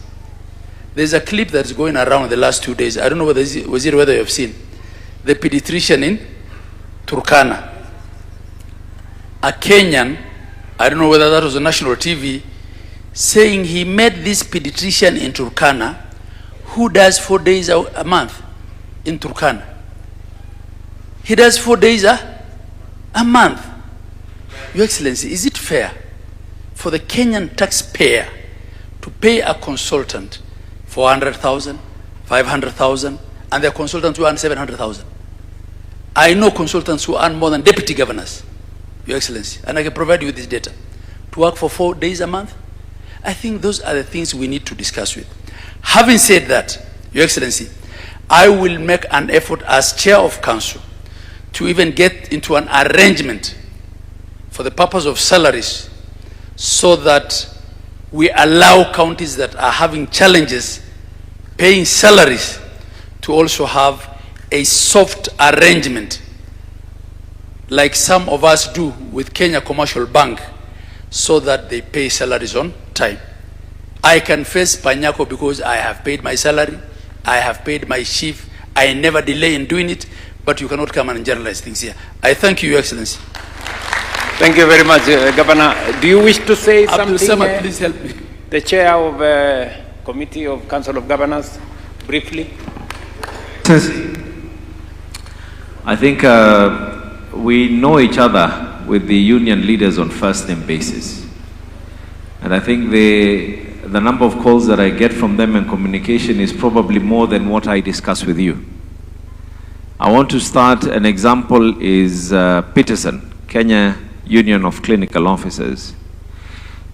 there's a clip that's going around the last 2 days. I don't know whether whether you have seen the pediatrician in Turkana. A Kenyan, I don't know whether that was on national TV, saying he met this pediatrician in Turkana who does 4 days a month in Turkana. He does 4 days a month. Your Excellency, is it fair for the Kenyan taxpayer to pay a consultant 400,000, 500,000, and there are consultants who earn 700,000? I know consultants who earn more than deputy governors, Your Excellency, and I can provide you with this data, to work for 4 days a month. I think those are the things we need to discuss with. Having said that, Your Excellency, I will make an effort as chair of council to even get into an arrangement for the purpose of salaries, so that we allow counties that are having challenges paying salaries to also have a soft arrangement like some of us do with Kenya Commercial Bank, so that they pay salaries on time. I can face Panyako because I have paid my salary, I have paid my chief, I never delay in doing it, but you cannot come and generalize things here. I thank you, Your Excellency. Thank you very much, Governor. Do you wish to say Abdul something? Samad, please help me. The chair of Committee of Council of Governors, briefly. I think we know each other with the union leaders on first name basis. And I think the number of calls that I get from them and communication is probably more than what I discuss with you. I want to start, an example is Peterson, Kenya Union of Clinical Officers.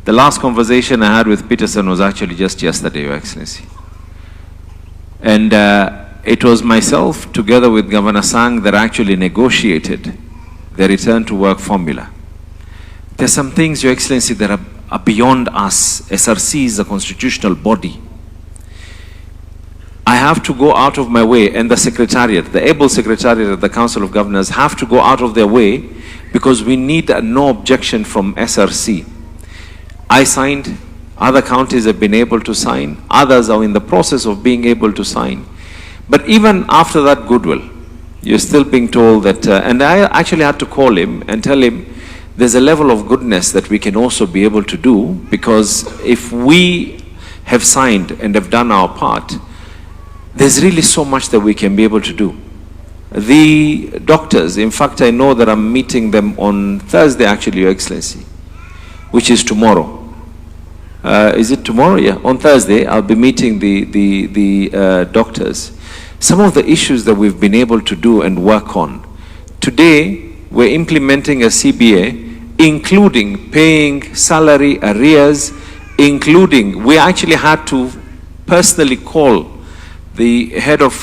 The last conversation I had with Peterson was actually just yesterday, Your Excellency. And it was myself, together with Governor Sang, that actually negotiated the return to work formula. There's some things, Your Excellency, that are beyond us. SRC is a constitutional body. I have to go out of my way, and the Secretariat, the able Secretariat of the Council of Governors have to go out of their way, because we need a no objection from SRC. I signed, other counties have been able to sign, others are in the process of being able to sign. But even after that goodwill, you're still being told that, and I actually had to call him and tell him there's a level of goodness that we can also be able to do, because if we have signed and have done our part, there's really so much that we can be able to do. The doctors, in fact, I know that I'm meeting them on Thursday, actually, Your Excellency, which is tomorrow. Is it tomorrow? Yeah, on Thursday, I'll be meeting the doctors. Some of the issues that we've been able to do and work on. Today, we're implementing a CBA, including paying salary arrears, including, we actually had to personally call the head of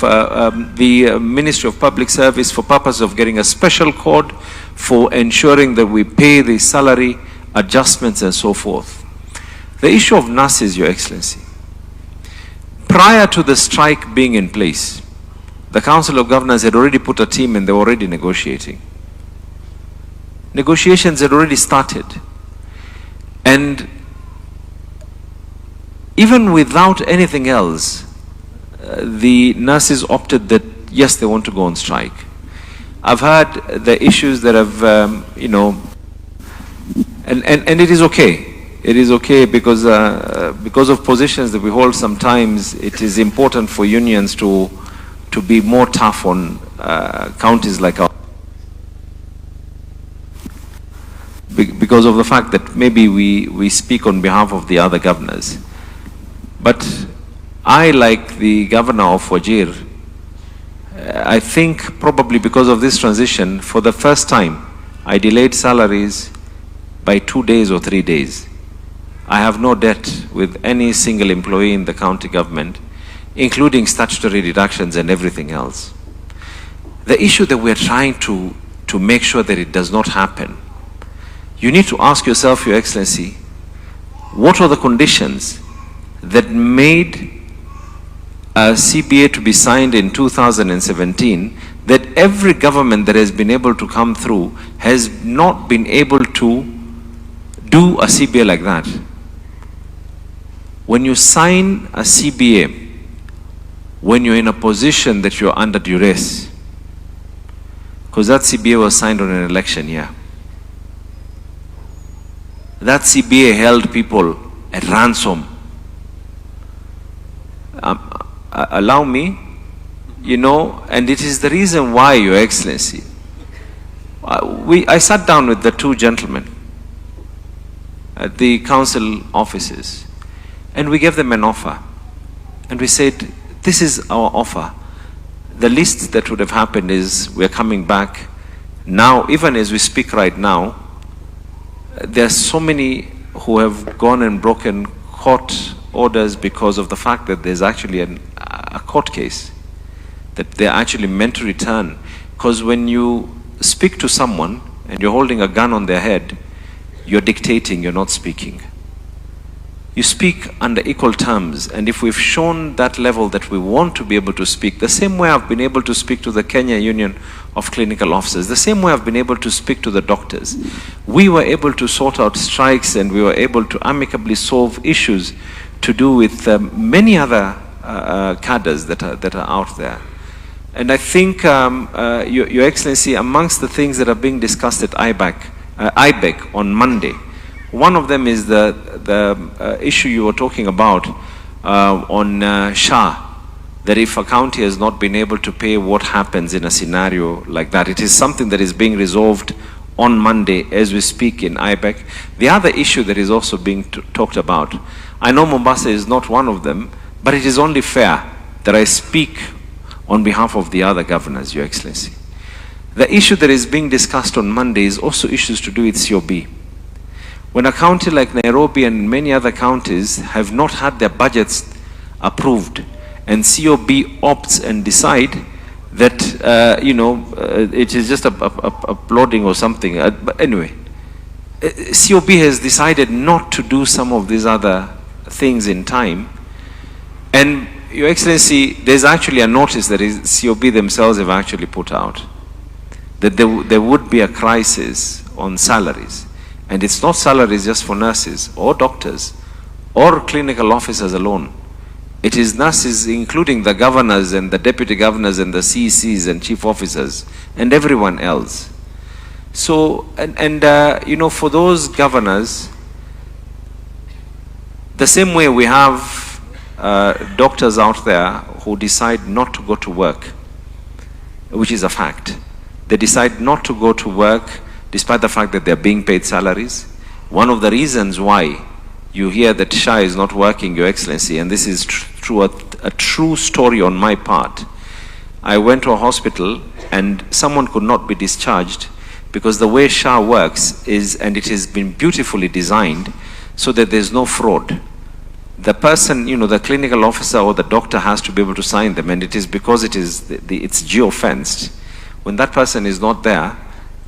the Ministry of Public Service for purpose of getting a special code for ensuring that we pay the salary adjustments and so forth. The issue of nurses, Your Excellency. Prior to the strike being in place, the Council of Governors had already put a team and they were already negotiating. Negotiations had already started. And even without anything else, the nurses opted that, yes, they want to go on strike. I've heard the issues that have, you know, and it is okay. It is okay because of positions that we hold sometimes, it is important for unions to be more tough on counties like ours. Because of the fact that maybe we speak on behalf of the other governors. But I, like the governor of Wajir, I think probably because of this transition, for the first time, I delayed salaries by 2 days or 3 days. I have no debt with any single employee in the county government, including statutory deductions and everything else. The issue that we're trying to make sure that it does not happen, you need to ask yourself, Your Excellency, what are the conditions that made a CBA to be signed in 2017 that every government that has been able to come through has not been able to do a CBA like that? When you sign a CBA, when you're in a position that you're under duress, because that CBA was signed on an election year. That CBA held people at ransom. Allow me, you know, and it is the reason why, Your Excellency, I sat down with the two gentlemen at the council offices, and we gave them an offer. And we said, this is our offer. The least that would have happened is we're coming back now, even as we speak right now. There are so many who have gone and broken court orders because of the fact that there's actually a court case that they're actually meant to return. Because when you speak to someone and you're holding a gun on their head, you're dictating, you're not speaking. You speak under equal terms, and if we've shown that level that we want to be able to speak, the same way I've been able to speak to the Kenya Union of Clinical Officers, the same way I've been able to speak to the doctors, we were able to sort out strikes, and we were able to amicably solve issues to do with many other cadres that are out there. And I think, Your Excellency, amongst the things that are being discussed at IBEC on Monday, one of them is the issue you were talking about on SHA, that if a county has not been able to pay, what happens in a scenario like that. It is something that is being resolved on Monday as we speak in IBEC. The other issue that is also being talked about, I know Mombasa is not one of them, but it is only fair that I speak on behalf of the other governors, Your Excellency. The issue that is being discussed on Monday is also issues to do with COB. When a county like Nairobi and many other counties have not had their budgets approved, and COB opts and decide that, you know, it is just a bloating or something. But anyway, COB has decided not to do some of these other things in time. And Your Excellency, there's actually a notice that COB themselves have actually put out, that there would be a crisis on salaries. And it's not salaries just for nurses or doctors or clinical officers alone. It is nurses, including the governors and the deputy governors and the CECs and chief officers and everyone else. So, you know, for those governors, the same way we have doctors out there who decide not to go to work, which is a fact. They decide not to go to work despite the fact that they're being paid salaries. One of the reasons why you hear that SHA is not working, Your Excellency, and this is a true story on my part. I went to a hospital and someone could not be discharged because the way SHA works is, and it has been beautifully designed so that there's no fraud. The person, you know, the clinical officer or the doctor has to be able to sign them, and it is because it's geo-fenced. When that person is not there,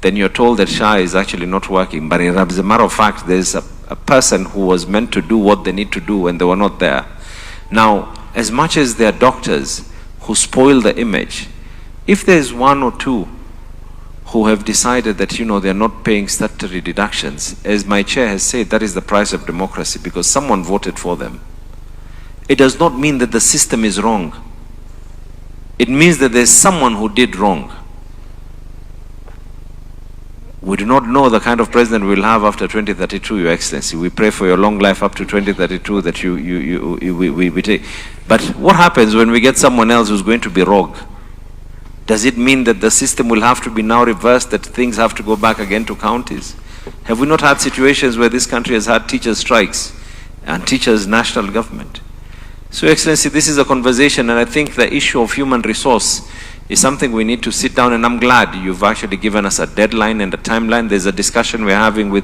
then you're told that SHA is actually not working. But as a matter of fact, there's a person who was meant to do what they need to do when they were not there. Now, as much as there are doctors who spoil the image, if there's one or two who have decided that, you know, they're not paying statutory deductions, as my chair has said, that is the price of democracy, because someone voted for them. It does not mean that the system is wrong. It means that there's someone who did wrong. We do not know the kind of president we'll have after 2032, Your Excellency. We pray for your long life up to 2032 that we take. But what happens when we get someone else who's going to be rogue? Does it mean that the system will have to be now reversed, that things have to go back again to counties? Have we not had situations where this country has had teachers' strikes and teachers' national government? So, Your Excellency, this is a conversation, and I think the issue of human resource is something we need to sit down, and I'm glad you've actually given us a deadline and a timeline. There's a discussion we're having with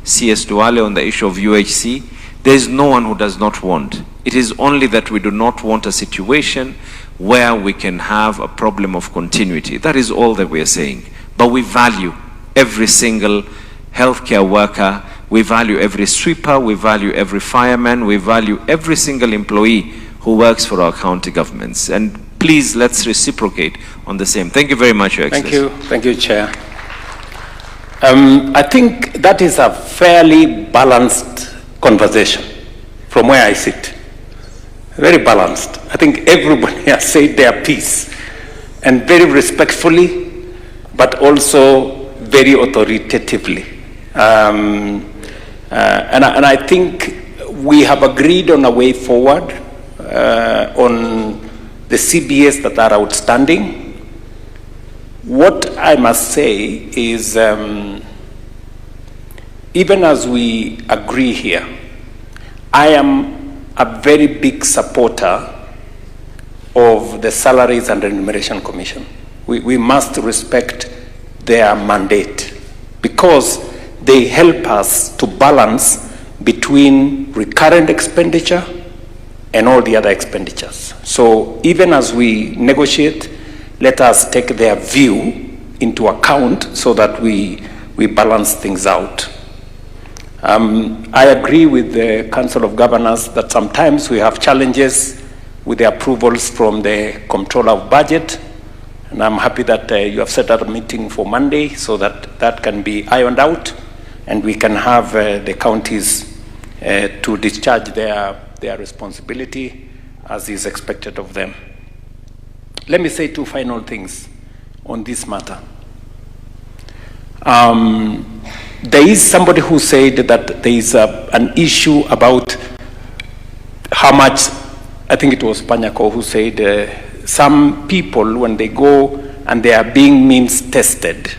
CS Duale on the issue of UHC. There's no one who does not want. It is only that we do not want a situation where we can have a problem of continuity. That is all that we are saying. But we value every single healthcare worker, we value every sweeper, we value every fireman, we value every single employee who works for our county governments. And please, let's reciprocate on the same. Thank you very much, Your Excellency. Thank you, Chair. I think that is a fairly balanced conversation from where I sit. Very balanced. I think everybody has said their piece, and very respectfully, but also very authoritatively. And I think we have agreed on a way forward on the CBS that are outstanding. What I must say is, even as we agree here, I am a very big supporter of the Salaries and Remuneration Commission. We must respect their mandate because they help us to balance between recurrent expenditure and all the other expenditures. So even as we negotiate, let us take their view into account so that we balance things out. I agree with the Council of Governors that sometimes we have challenges with the approvals from the Comptroller of Budget, and I'm happy that you have set up a meeting for Monday so that that can be ironed out and we can have the counties to discharge their responsibility as is expected of them. Let me say two final things on this matter. There is somebody who said that there is an issue about how much, I think it was Panyako who said some people, when they go and they are being means tested,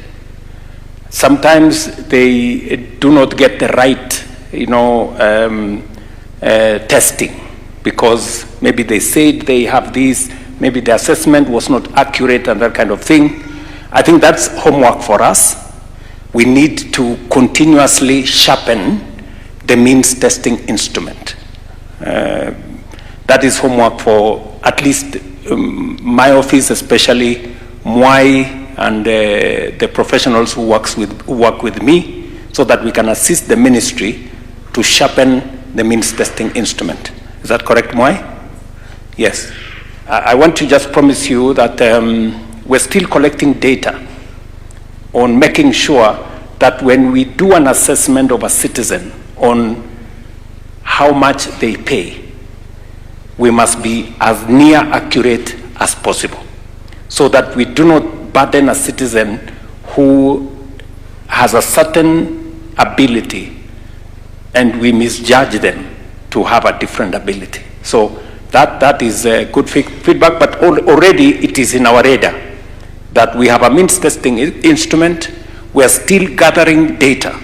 sometimes they do not get the right, testing, because maybe they said they have this, maybe the assessment was not accurate and that kind of thing. I think that's homework for us. We need to continuously sharpen the means testing instrument. That is homework for at least my office, especially Mwai and the professionals who work with me, so that we can assist the ministry to sharpen the means testing instrument. Is that correct, Mwai? Yes. I want to just promise you that we're still collecting data on making sure that when we do an assessment of a citizen on how much they pay, we must be as near accurate as possible, so that we do not burden a citizen who has a certain ability and we misjudge them to have a different ability. So that is good feedback, but already it is in our radar that we have a means testing instrument. We are still gathering data,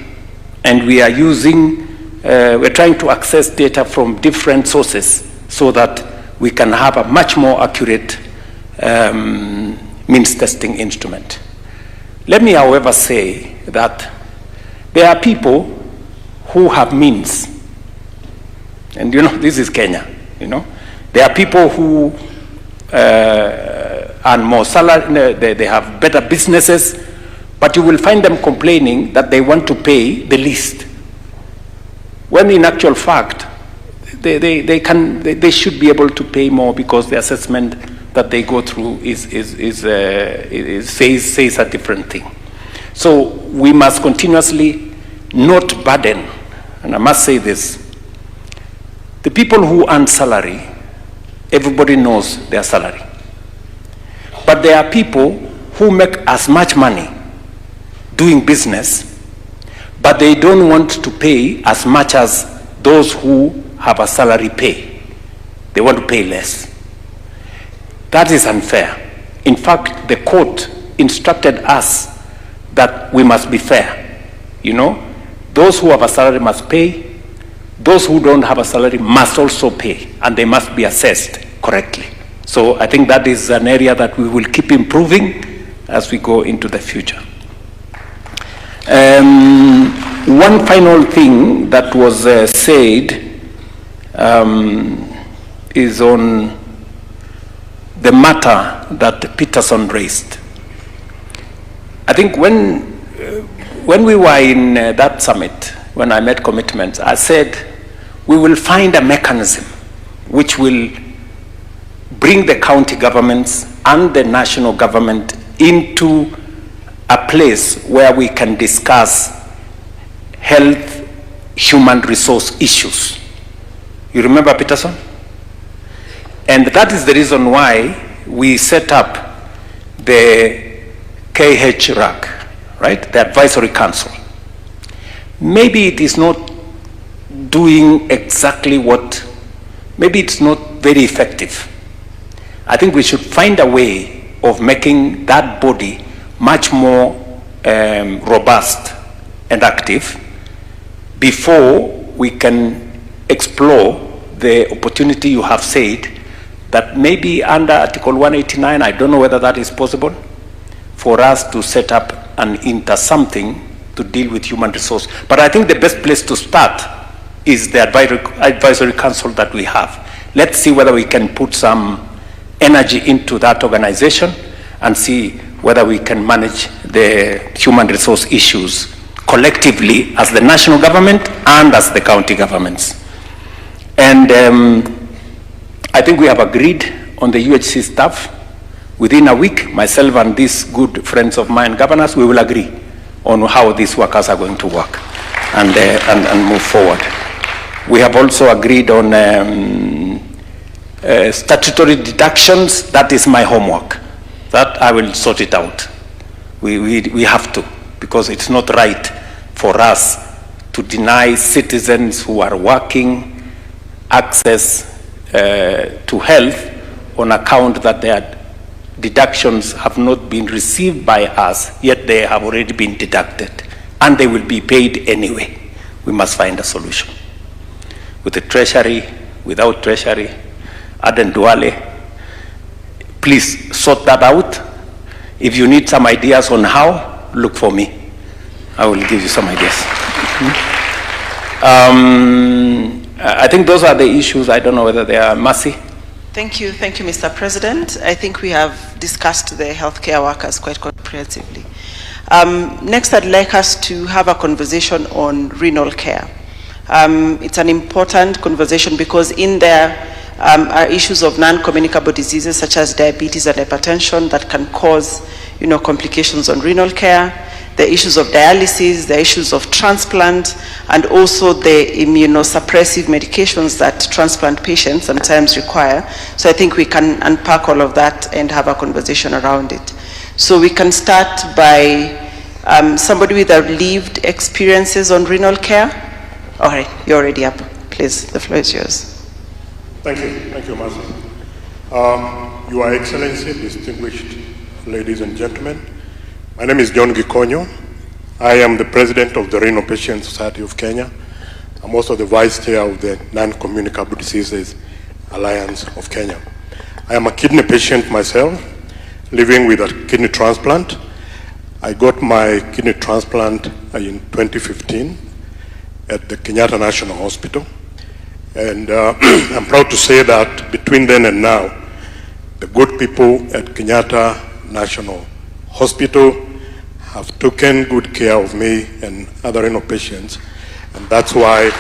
and we are we're trying to access data from different sources so that we can have a much more accurate means testing instrument. Let me, however, say that there are people who have means, and this is Kenya, There are people who earn more salary, they have better businesses, but you will find them complaining that they want to pay the least, when in actual fact, they should be able to pay more because the assessment that they go through says a different thing. So we must continuously not burden, and I must say this, the people who earn salary, everybody knows their salary. But there are people who make as much money doing business, but they don't want to pay as much as those who have a salary pay. They want to pay less. That is unfair. In fact, the court instructed us that we must be fair. Those who have a salary must pay. Those who don't have a salary must also pay, and they must be assessed correctly. So I think that is an area that we will keep improving as we go into the future. One final thing that was said is on the matter that Peterson raised. I think when we were in that summit, when I made commitments, I said we will find a mechanism which will bring the county governments and the national government into a place where we can discuss health, human resource issues. You remember Peterson? And that is the reason why we set up the KHRAC, right? The Advisory Council. Maybe it is not doing exactly what, maybe it's not very effective. I think we should find a way of making that body much more robust and active before we can explore the opportunity you have said that maybe under Article 189, I don't know whether that is possible, for us to set up an something to deal with human resource. But I think the best place to start is the advisory council that we have. Let's see whether we can put some energy into that organization and see whether we can manage the human resource issues collectively as the national government and as the county governments. And I think we have agreed on the UHC staff. Within a week, myself and these good friends of mine, governors, we will agree on how these workers are going to work and move forward. We have also agreed on statutory deductions. That is my homework. That I will sort it out. We have to, because it's not right for us to deny citizens who are working access to health on account that their deductions have not been received by us, yet they have already been deducted, and they will be paid anyway. We must find a solution. With the treasury, without treasury, Aden Duale, please sort that out. If you need some ideas on how, look for me. I will give you some ideas. I think those are the issues. I don't know whether they are Mercy. Thank you, Mr. President. I think we have discussed the healthcare workers quite comprehensively. Next, I'd like us to have a conversation on renal care. It's an important conversation because in there are issues of non-communicable diseases such as diabetes and hypertension that can cause, complications on renal care. The issues of dialysis, the issues of transplant, and also the immunosuppressive medications that transplant patients sometimes require. So I think we can unpack all of that and have a conversation around it. So we can start by somebody with lived experiences on renal care. All right, you're already up. Please, the floor is yours. Thank you, Master. Your Excellency, distinguished ladies and gentlemen, my name is John Gikonyo. I am the president of the Renal Patient Society of Kenya. I'm also the vice chair of the Non-Communicable Diseases Alliance of Kenya. I am a kidney patient myself, living with a kidney transplant. I got my kidney transplant in 2015 at the Kenyatta National Hospital. And I'm proud to say that between then and now, the good people at Kenyatta National Hospital have taken good care of me and other renal patients, and that's why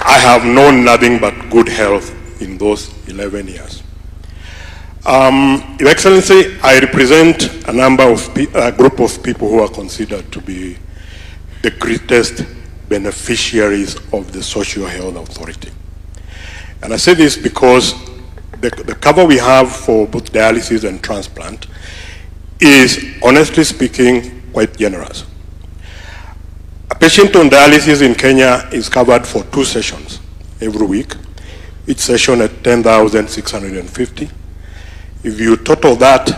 I have known nothing but good health in those 11 years. Your Excellency, I represent a group of people who are considered to be the greatest beneficiaries of the Social Health Authority. And I say this because the cover we have for both dialysis and transplant is, honestly speaking, quite generous. A patient on dialysis in Kenya is covered for 2 sessions every week, each session at 10,650. If you total that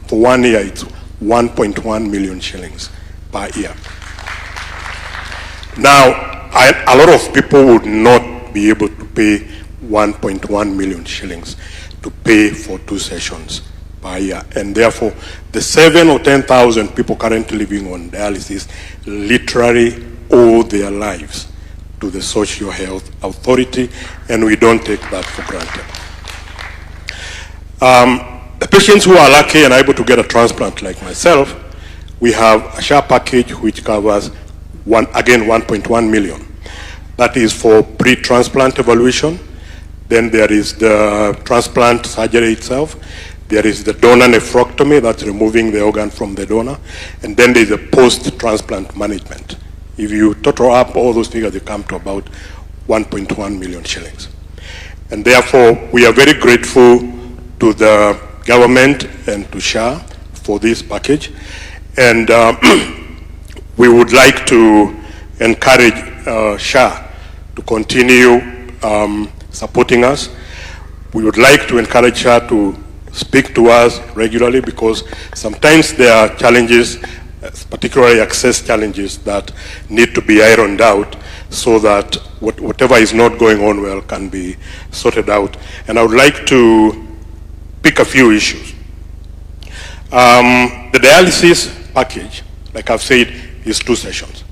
for 1 year, it's 1.1 million shillings per year. Now, a lot of people would not be able to pay 1.1 million shillings to pay for 2 sessions per year. And therefore, the 7 or 10,000 people currently living on dialysis literally owe their lives to the Social Health Authority, and we don't take that for granted. The patients who are lucky and able to get a transplant like myself, we have a SHA package which covers, again, 1.1 million. That is for pre-transplant evaluation. Then there is the transplant surgery itself. There is the donor nephrectomy, that's removing the organ from the donor. And then there is a post-transplant management. If you total up all those figures, they come to about 1.1 million shillings. And therefore, we are very grateful to the government and to SHA for this package. And we would like to encourage SHA to continue supporting us. We would like to encourage SHA to speak to us regularly, because sometimes there are challenges, particularly access challenges, that need to be ironed out so that whatever is not going on well can be sorted out. And I would like to pick a few issues. The dialysis package, like I've said, is 2 sessions.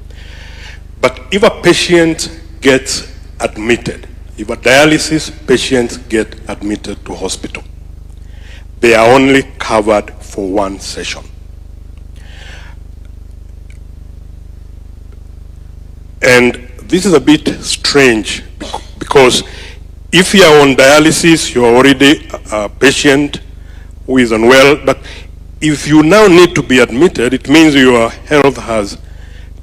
But if a patient gets admitted, if a dialysis patient gets admitted to hospital, they are only covered for 1 session. And this is a bit strange, because if you are on dialysis, you are already a patient who is unwell, but if you now need to be admitted, it means your health has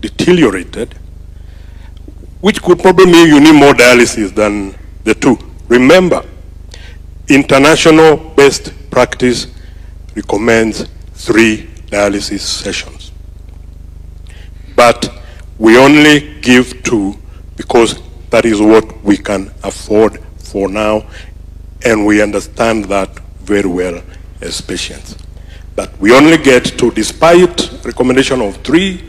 deteriorated, which could probably mean you need more dialysis than the 2. Remember, international best practice recommends 3 dialysis sessions. But we only give 2 because that is what we can afford for now, and we understand that very well as patients. But we only get 2, despite recommendation of 3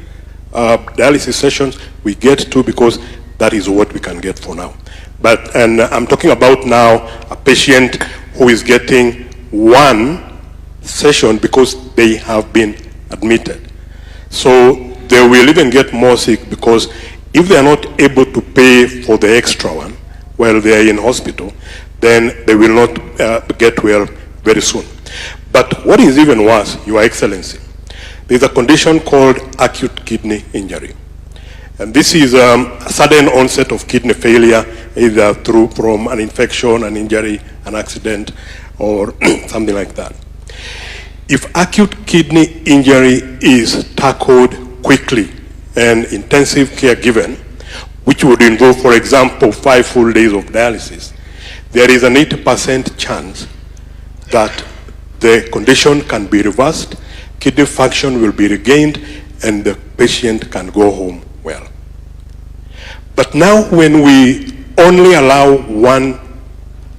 dialysis sessions, we get 2 because that is what we can get for now. But, and I'm talking about now a patient who is getting 1 session because they have been admitted. So they will even get more sick, because if they are not able to pay for the extra one while they are in hospital, then they will not get well very soon. But what is even worse, Your Excellency, there is a condition called acute kidney injury. And this is a sudden onset of kidney failure, either from an infection, an injury, an accident, or something like that. If acute kidney injury is tackled quickly and intensive care given, which would involve, for example, 5 full days of dialysis, there is an 80% chance that the condition can be reversed, kidney function will be regained, and the patient can go home well. But now when we only allow 1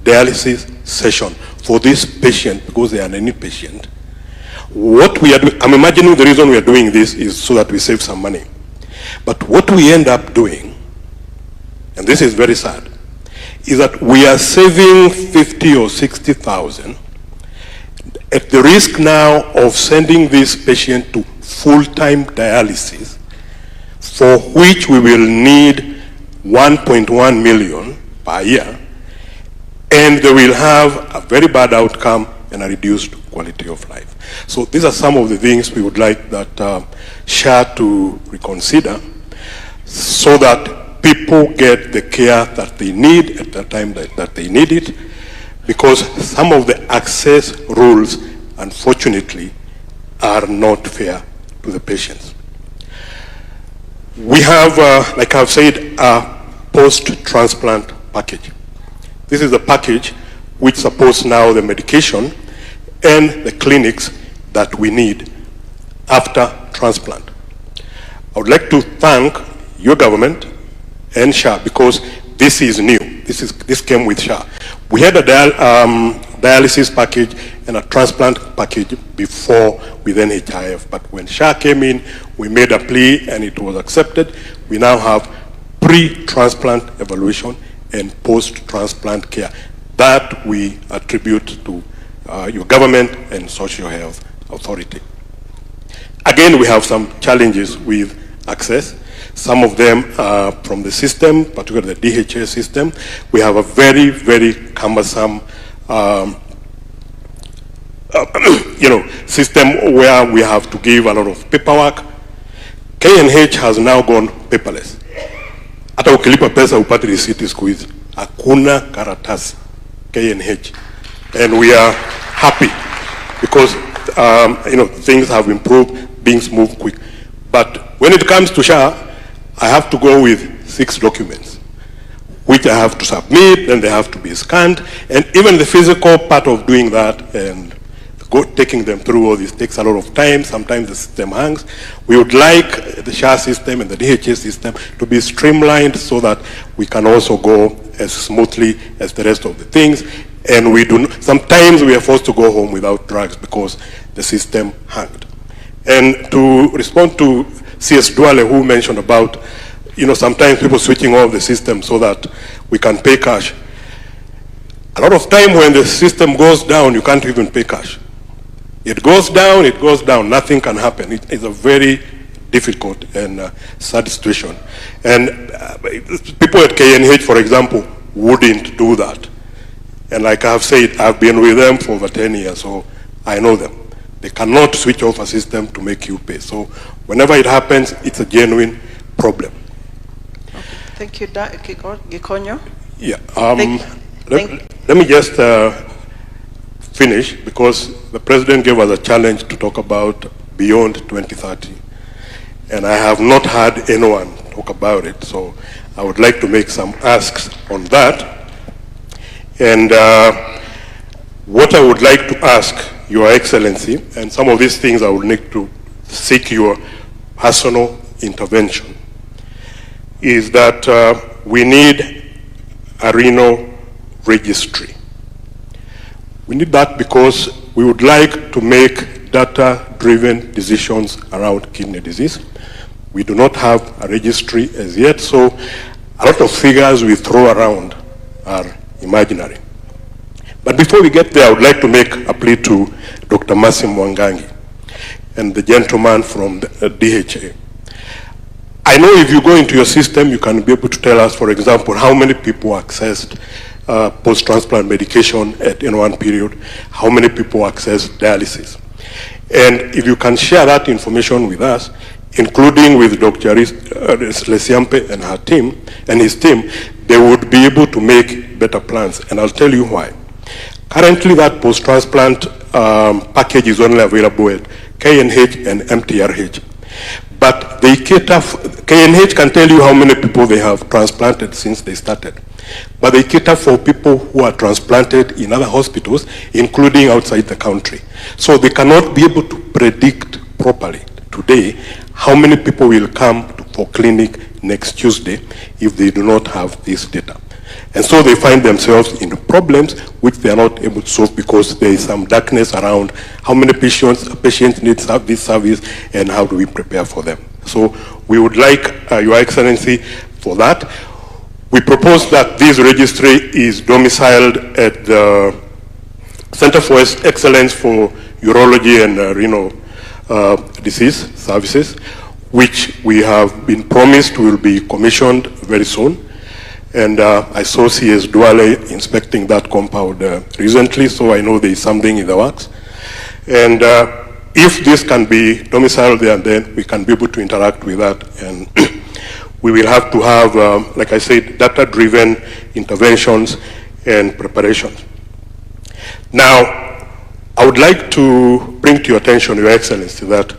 dialysis session for this patient, because they are any patient, what we are doing, I'm imagining the reason we are doing this is so that we save some money. But what we end up doing, and this is very sad, is that we are saving 50 or 60,000 at the risk now of sending this patient to full-time dialysis, for which we will need 1.1 million per year, and they will have a very bad outcome and a reduced quality of life. So these are some of the things we would like that SHA to reconsider, so that people get the care that they need at the time that they need it, because some of the access rules, unfortunately, are not fair to the patients. We have, like I've said, a post-transplant package. This is the package which supports now the medication and the clinics that we need after transplant. I would like to thank your government and SHA, because this is new. This came with SHA. We had a dialysis package and a transplant package before with NHIF, but when SHA came in, we made a plea and it was accepted. We now have pre-transplant evaluation and post-transplant care. That we attribute to your government and Social Health Authority. Again, we have some challenges with access. Some of them are from the system, particularly the DHA system. We have a very, very cumbersome system where we have to give a lot of paperwork. KNH has now gone paperless. Hata ukilipa pesa upate risiti siku hizi. Hakuna karatasi KNH. And we are happy because things have improved, things move quick. But when it comes to SHA, I have to go with 6 documents, which I have to submit, then they have to be scanned, and even the physical part of doing that and taking them through all this takes a lot of time. Sometimes the system hangs. We would like the SHA system and the DHA system to be streamlined so that we can also go as smoothly as the rest of the things. And we do sometimes we are forced to go home without drugs because the system hanged. And to respond to CS Duale, who mentioned about, sometimes people switching off the system so that we can pay cash. A lot of time when the system goes down, you can't even pay cash. It goes down, nothing can happen. It's a very difficult and sad situation. And people at KNH, for example, wouldn't do that. And like I have said, I've been with them for over 10 years, so I know them. They cannot switch off a system to make you pay. So whenever it happens, it's a genuine problem. Thank you, Gikonyo. Yeah. Let me just finish, because the President gave us a challenge to talk about beyond 2030. And I have not heard anyone talk about it, so I would like to make some asks on that. And what I would like to ask Your Excellency, and some of these things I would need to seek your personal intervention, is that we need a renal registry. We need that because we would like to make data-driven decisions around kidney disease. We do not have a registry as yet, so a lot of figures we throw around are imaginary. But before we get there, I would like to make a plea to Dr. Mercy Mwangangi and the gentleman from the DHA. I know if you go into your system, you can be able to tell us, for example, how many people accessed post-transplant medication in one period, how many people accessed dialysis. And if you can share that information with us, including with Dr. Lesiampe and her team, and his team, they would be able to make better plans. And I'll tell you why. Currently, that post-transplant package is only available at KNH and MTRH. But they cater, KNH can tell you how many people they have transplanted since they started. But they cater for people who are transplanted in other hospitals, including outside the country. So they cannot be able to predict properly today how many people will come for clinic next Tuesday if they do not have this data. And so they find themselves in problems which they are not able to solve because there is some darkness around how many patients need this service and how do we prepare for them. So we would like Your Excellency for that. We propose that this registry is domiciled at the Center for Excellence for Urology and Renal Disease Services, which we have been promised will be commissioned very soon. And I saw CS Duale inspecting that compound recently, so I know there is something in the works. And if this can be domiciled there, then we can be able to interact with that. And we will have to have, like I said, data-driven interventions and preparations. Now, I would like to bring to your attention, Your Excellency, that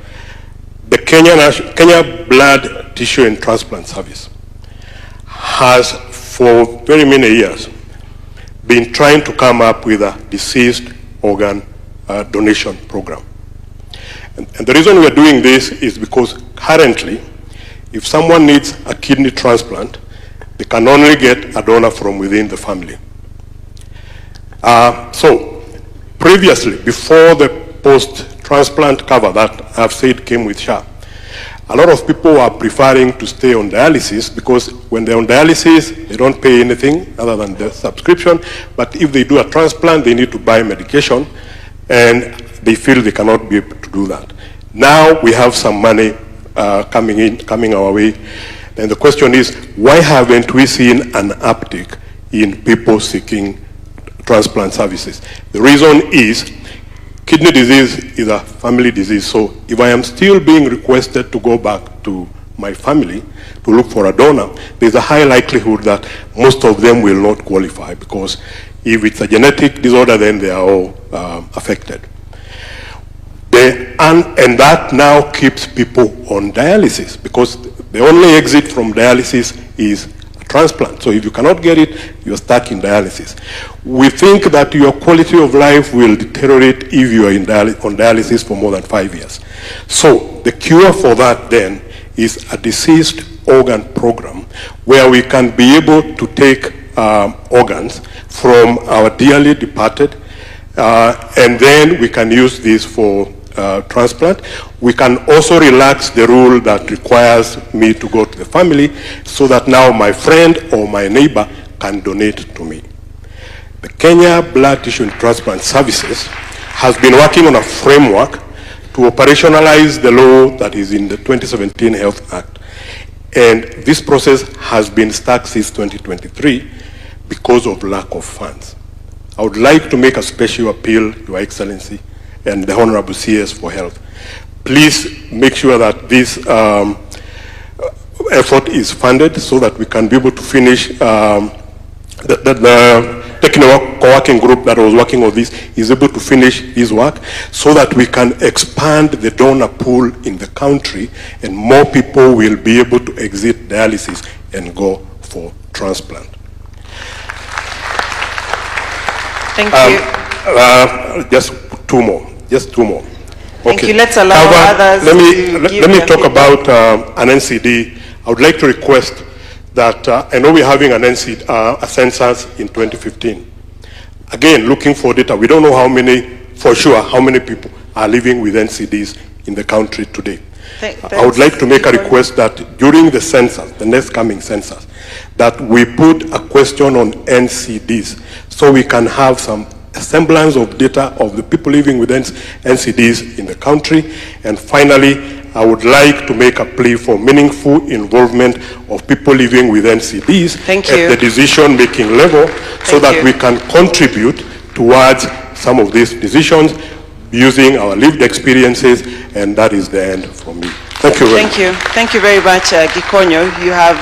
the Kenya Blood Tissue and Transplant Service has, for very many years, been trying to come up with a deceased organ donation program. And the reason we are doing this is because currently, if someone needs a kidney transplant, they can only get a donor from within the family. So previously, before the post-transplant cover that I've said came with SHA, a lot of people are preferring to stay on dialysis because when they're on dialysis, they don't pay anything other than the subscription. But if they do a transplant, they need to buy medication, and they feel they cannot be able to do that. Now we have some money coming our way. And the question is, why haven't we seen an uptick in people seeking transplant services? The reason is kidney disease is a family disease. So if I am still being requested to go back to my family to look for a donor, there's a high likelihood that most of them will not qualify, because if it's a genetic disorder, then they are all affected. And that now keeps people on dialysis, because the only exit from dialysis is a transplant. So if you cannot get it, you're stuck in dialysis. We think that your quality of life will deteriorate if you are on dialysis for more than 5 years. So the cure for that then is a deceased organ program, where we can be able to take organs from our dearly departed, and then we can use this for transplant. We can also relax the rule that requires me to go to the family, so that now my friend or my neighbor can donate to me. The Kenya Blood Tissue and Transplant Services has been working on a framework to operationalize the law that is in the 2017 Health Act. And this process has been stuck since 2023 because of lack of funds. I would like to make a special appeal, Your Excellency, and the Honorable CS for Health. Please make sure that this effort is funded so that we can be able to finish, the technical working group that was working on this is able to finish his work, so that we can expand the donor pool in the country, and more people will be able to exit dialysis and go for transplant. Thank you. Just two more. Okay. Thank you. Let's allow others Let me talk about an NCD. I would like to request that, I know we're having an NCD, a census in 2015. Again, looking for data. We don't know how many, for sure, how many people are living with NCDs in the country today. I would like to make a request that during the census, the next coming census, that we put a question on NCDs, so we can have some semblance of data of the people living with NCDs in the country. And finally, I would like to make a plea for meaningful involvement of people living with NCDs at the decision-making level, so that we can contribute towards some of these decisions using our lived experiences, and that is the end for me. Thank you very much. Thank you very much, Gikonyo. You have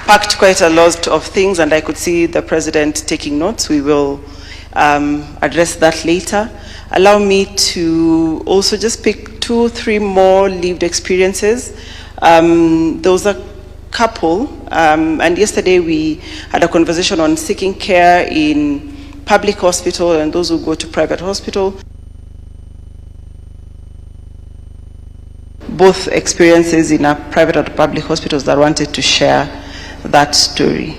packed quite a lot of things, and I could see the President taking notes. We will address that later. Allow me to also just pick 2 or 3 more lived experiences. There was a couple, and yesterday we had a conversation on seeking care in public hospital and those who go to private hospital. Both experiences in a private or public hospitals that wanted to share that story.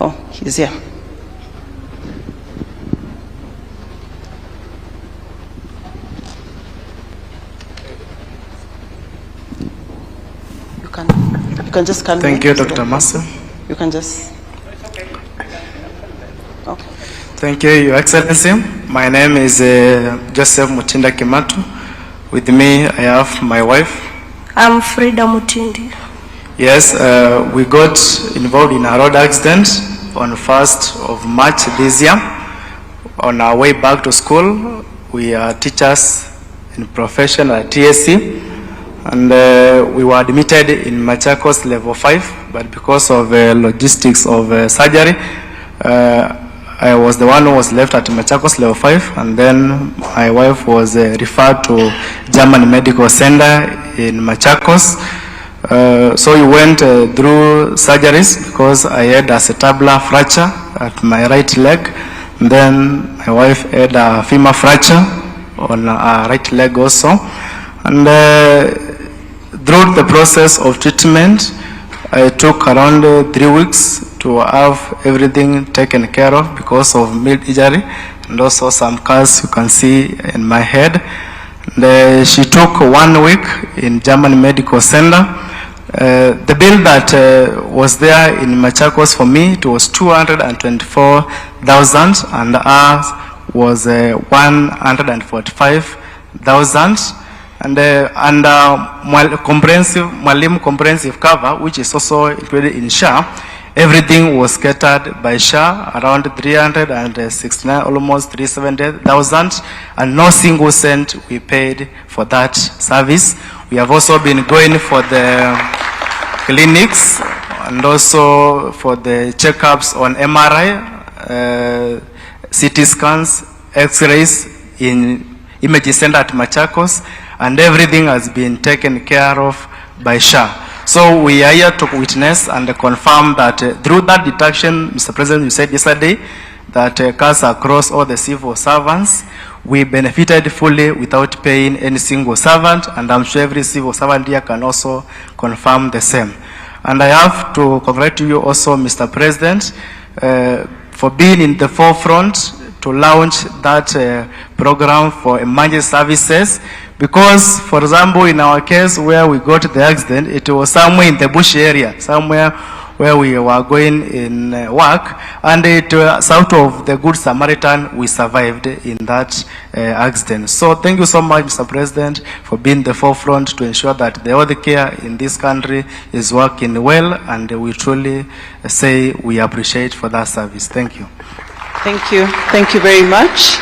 Oh, he's here. You can just come. Thank you, Dr. Masu. You can just. Okay. Thank you, Your Excellency. My name is Joseph Mutinda Kimatu. With me, I have my wife. I'm Frida Mutindi. Yes, we got involved in a road accident on 1st of March this year. On our way back to school, we are teachers in profession at TSC. And we were admitted in Machakos level 5, but because of logistics of surgery, I was the one who was left at Machakos level 5, and then my wife was referred to German Medical Center in Machakos. So we went through surgeries because I had a acetabular fracture at my right leg, and then my wife had a femur fracture on her right leg also. And through the process of treatment, I took around 3 weeks to have everything taken care of because of mid injury and also some scars you can see in my head. She took 1 week in German Medical Center. The bill that was there in Machakos for me, it was 224,000, and ours was 145,000. And comprehensive cover, which is also included in SHA, everything was catered by SHA, around 369, almost 370,000, and no single cent we paid for that service. We have also been going for the clinics and also for the checkups on MRI, CT scans, X-rays in Imaging Center at Machakos, and everything has been taken care of by SHA. So we are here to witness and confirm that through that deduction, Mr. President, you said yesterday that cuts across all the civil servants, we benefited fully without paying any single servant, and I'm sure every civil servant here can also confirm the same. And I have to congratulate you also, Mr. President, for being in the forefront to launch that program for emergency services, because, for example, in our case where we got the accident, it was somewhere in the bush area, somewhere where we were going in work, and it was out of the Good Samaritan we survived in that accident. So thank you so much, Mr. President, for being the forefront to ensure that the health care in this country is working well, and we truly say we appreciate for that service. Thank you. Thank you. Thank you very much.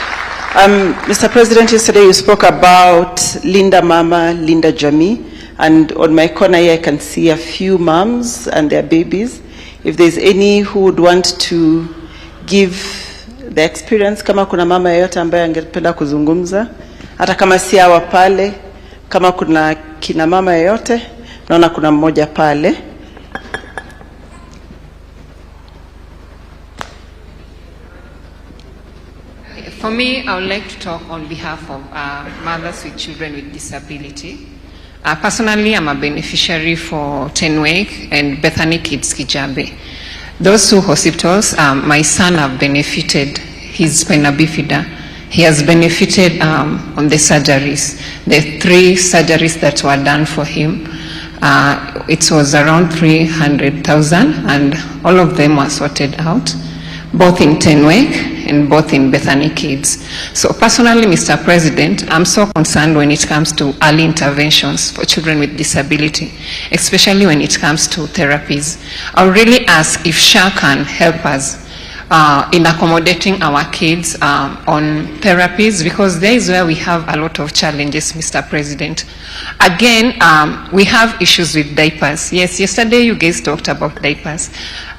Mr. President, yesterday you spoke about Linda Mama, Linda Jamii, and on my corner here I can see a few moms and their babies. If there's any who would want to give the experience, kama kuna mama yoyote ambaye angependa kuzungumza, hata kama si hawa pale, kama kuna kina mama yoyote, naona kuna mmoja pale. For me, I would like to talk on behalf of mothers with children with disability. Personally, I'm a beneficiary for Tenwek and Bethany Kids Kijabe. Those two hospitals, my son have benefited his spina bifida. He has benefited on the surgeries, the 3 surgeries that were done for him. It was around 300,000, and all of them were sorted out, both in Tenwek and both in Bethany Kids. So personally, Mr. President, I'm so concerned when it comes to early interventions for children with disability, especially when it comes to therapies. I would really ask if SHA can help us in accommodating our kids on therapies, because there is where we have a lot of challenges, Mr. President. Again, we have issues with diapers. Yes, yesterday you guys talked about diapers.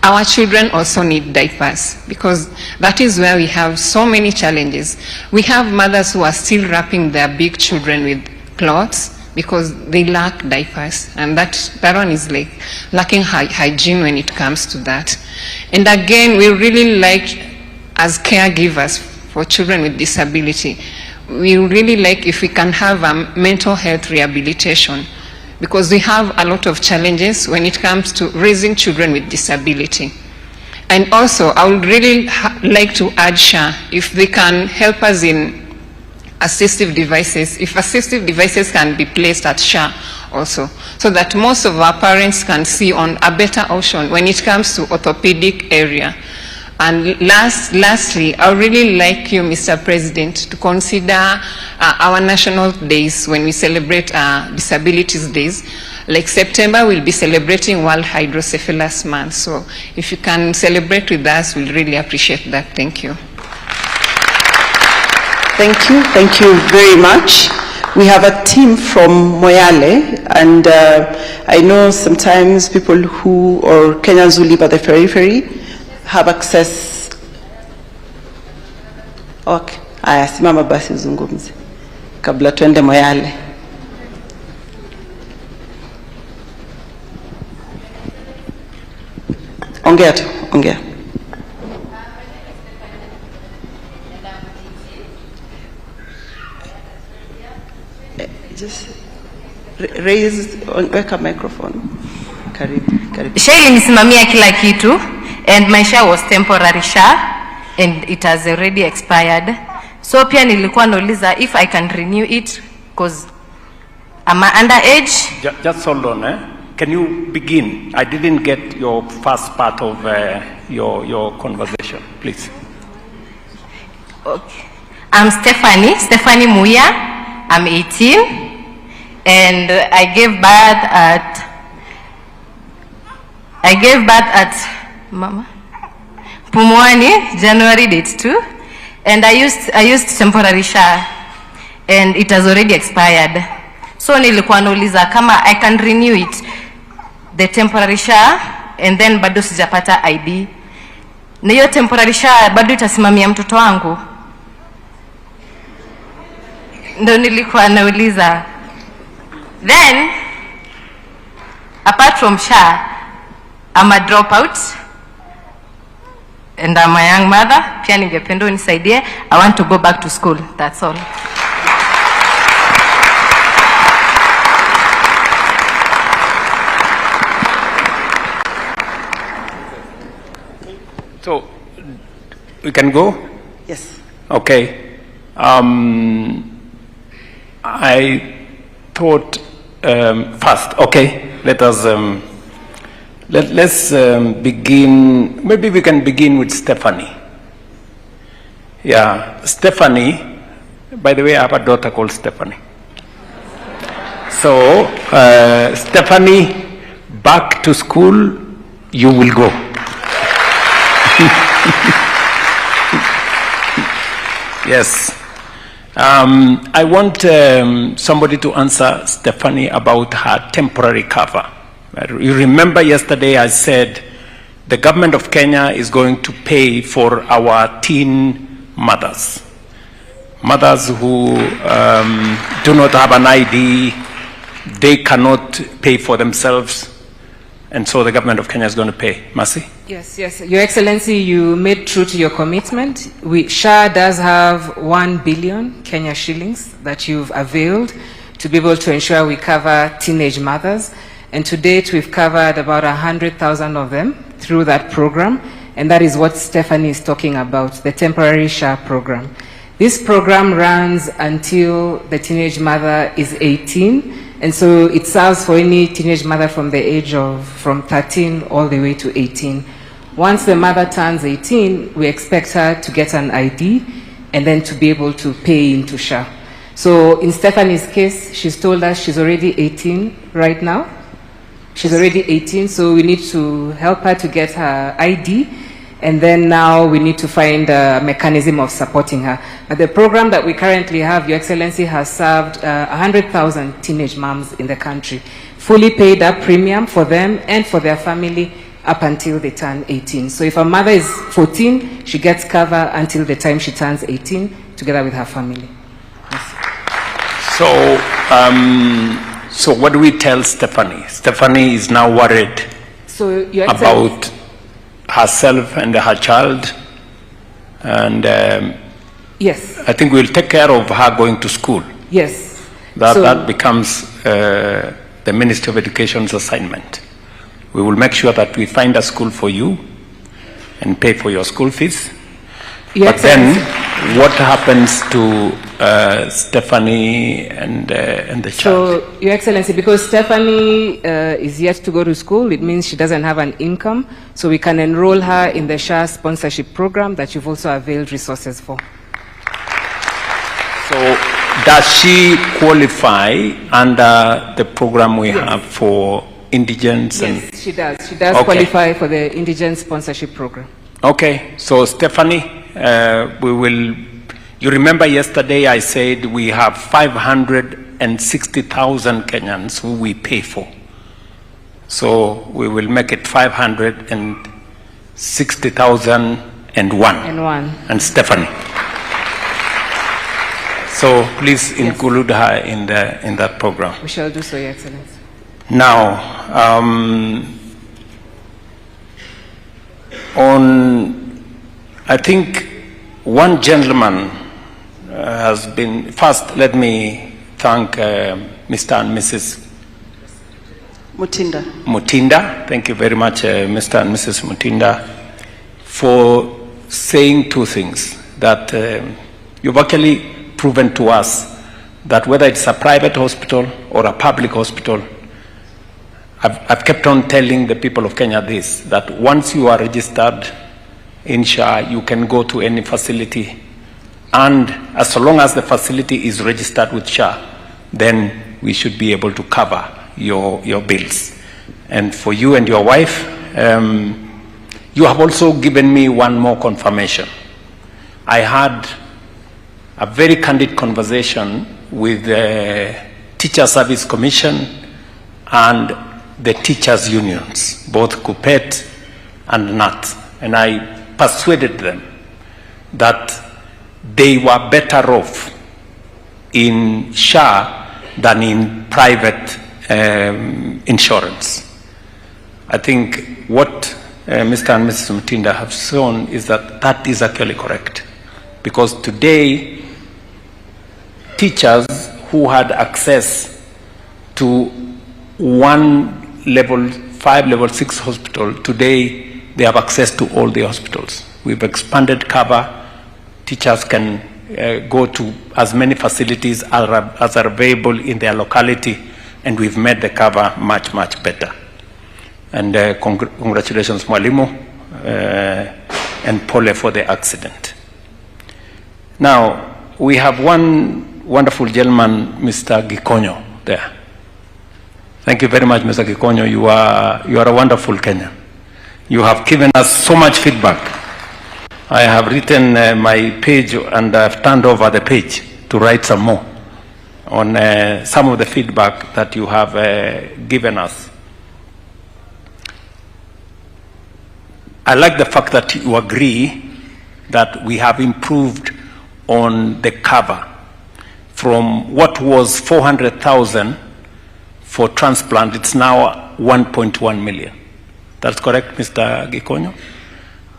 Our children also need diapers, because that is where we have so many challenges. We have mothers who are still wrapping their big children with cloths because they lack diapers, and that one is like lacking hygiene when it comes to that. And again, we really like, as caregivers for children with disability, we really like if we can have a mental health rehabilitation, because we have a lot of challenges when it comes to raising children with disability. And also, I would really like to urge SHA if they can help us in assistive devices, if assistive devices can be placed at SHA also, so that most of our parents can see on a better option when it comes to orthopedic area. And lastly, I would really like you, Mr. President, to consider our national days when we celebrate disabilities days. Like September, we'll be celebrating World Hydrocephalus Month. So if you can celebrate with us, we'll really appreciate that. Thank you. Thank you. Thank you very much. We have a team from Moyale, and I know sometimes people who, or Kenyans who live at the periphery, have access. Okay. Aya, simama basi uzungumze kabla tuende Moyale. Ongea tu, ongea. Just raise, weka microphone. Karibu. SHA ilinisimamia kila kitu, and my SHA was temporary SHA and it has already expired. So pia nilikuwa nauliza if I can renew it because I'm underage. Just hold on. Can you begin? I didn't get your first part of your conversation, please. Okay. I'm Stephanie Muya. I'm 18, and I gave birth at Mama Pumwani, January date 2, and I used temporary SHA, and it has already expired. So nilikuwa nauliza kama I can renew it, the temporary SHA, and then bado sijapata ID. Na hiyo temporary SHA bado itasimamia mtoto wangu. Ndo nilikuwa nauliza. Then, apart from SHA, I'm a dropout, and I'm a young mother. Pia ningependa unisaidie. I want to go back to school. That's all. So, we can go? Yes. Okay. I thought first, okay, let us let's begin. Maybe we can begin with Stephanie. Yeah, Stephanie. By the way, I have a daughter called Stephanie. So, Stephanie, back to school, you will go. Yes. I want somebody to answer Stephanie about her temporary cover. You remember yesterday I said the government of Kenya is going to pay for our teen mothers. Mothers who do not have an ID, they cannot pay for themselves, and so the government of Kenya is going to pay. Mercy? Yes, Your Excellency, you made true to your commitment. SHA does have 1 billion Kenya shillings that you've availed to be able to ensure we cover teenage mothers. And to date, we've covered about 100,000 of them through that program. And that is what Stephanie is talking about, the temporary SHA program. This program runs until the teenage mother is 18. And so it serves for any teenage mother from the age of from 13 all the way to 18. Once the mother turns 18, we expect her to get an ID and then to be able to pay into SHA. So in Stephanie's case, she's told us she's already 18 right now. She's already 18, so we need to help her to get her ID, and then now we need to find a mechanism of supporting her. But the program that we currently have, Your Excellency, has served 100,000 teenage moms in the country, fully paid up premium for them and for their family up until they turn 18. So if a mother is 14, she gets cover until the time she turns 18, together with her family. Yes. So what do we tell Stephanie? Stephanie is now worried about herself and her child, and yes, I think we'll take care of her going to school. Yes. That becomes the Ministry of Education's assignment. We will make sure that we find a school for you and pay for your school fees. But then, what happens to Stephanie and the child? So, Your Excellency, because Stephanie is yet to go to school, it means she doesn't have an income, so we can enroll her in the SHA sponsorship program that you've also availed resources for. So, does she qualify under the program we have for indigents? Yes, she does. She does qualify for the indigent sponsorship program. Okay, so Stephanie, you remember yesterday I said we have 560,000 Kenyans who we pay for. So we will make it 560,001. And Stephanie. So please include her in that program. We shall do so, Your Excellency. Now, I think one gentleman has been, first let me thank Mr. and Mrs. Mutinda. Thank you very much, Mr. and Mrs. Mutinda, for saying two things. That you've actually proven to us that whether it's a private hospital or a public hospital, I've kept on telling the people of Kenya this, that once you are registered in SHA, you can go to any facility, and as long as the facility is registered with SHA, then we should be able to cover your bills. And for you and your wife, you have also given me one more confirmation. I had a very candid conversation with the Teacher Service Commission and the teachers' unions, both KUPPET and NAT, and I persuaded them that they were better off in SHA than in private insurance. I think what Mr. and Mrs. Mutinda have shown is that that is actually correct. Because today, teachers who had access to one level 5, level 6 hospital, today they have access to all the hospitals. We've expanded cover. Teachers can go to as many facilities as are available in their locality, and we've made the cover much, much better. And congratulations, Mwalimu, and Pole for the accident. Now, we have one wonderful gentleman, Mr. Gikonyo, there. Thank you very much, Mr. Gikonyo. You are a wonderful Kenyan. You have given us so much feedback. I have written my page, and I've turned over the page to write some more on some of the feedback that you have given us. I like the fact that you agree that we have improved on the cover from what was 400,000 for transplant. It's now 1.1 million. That's correct, Mr. Gikonyo?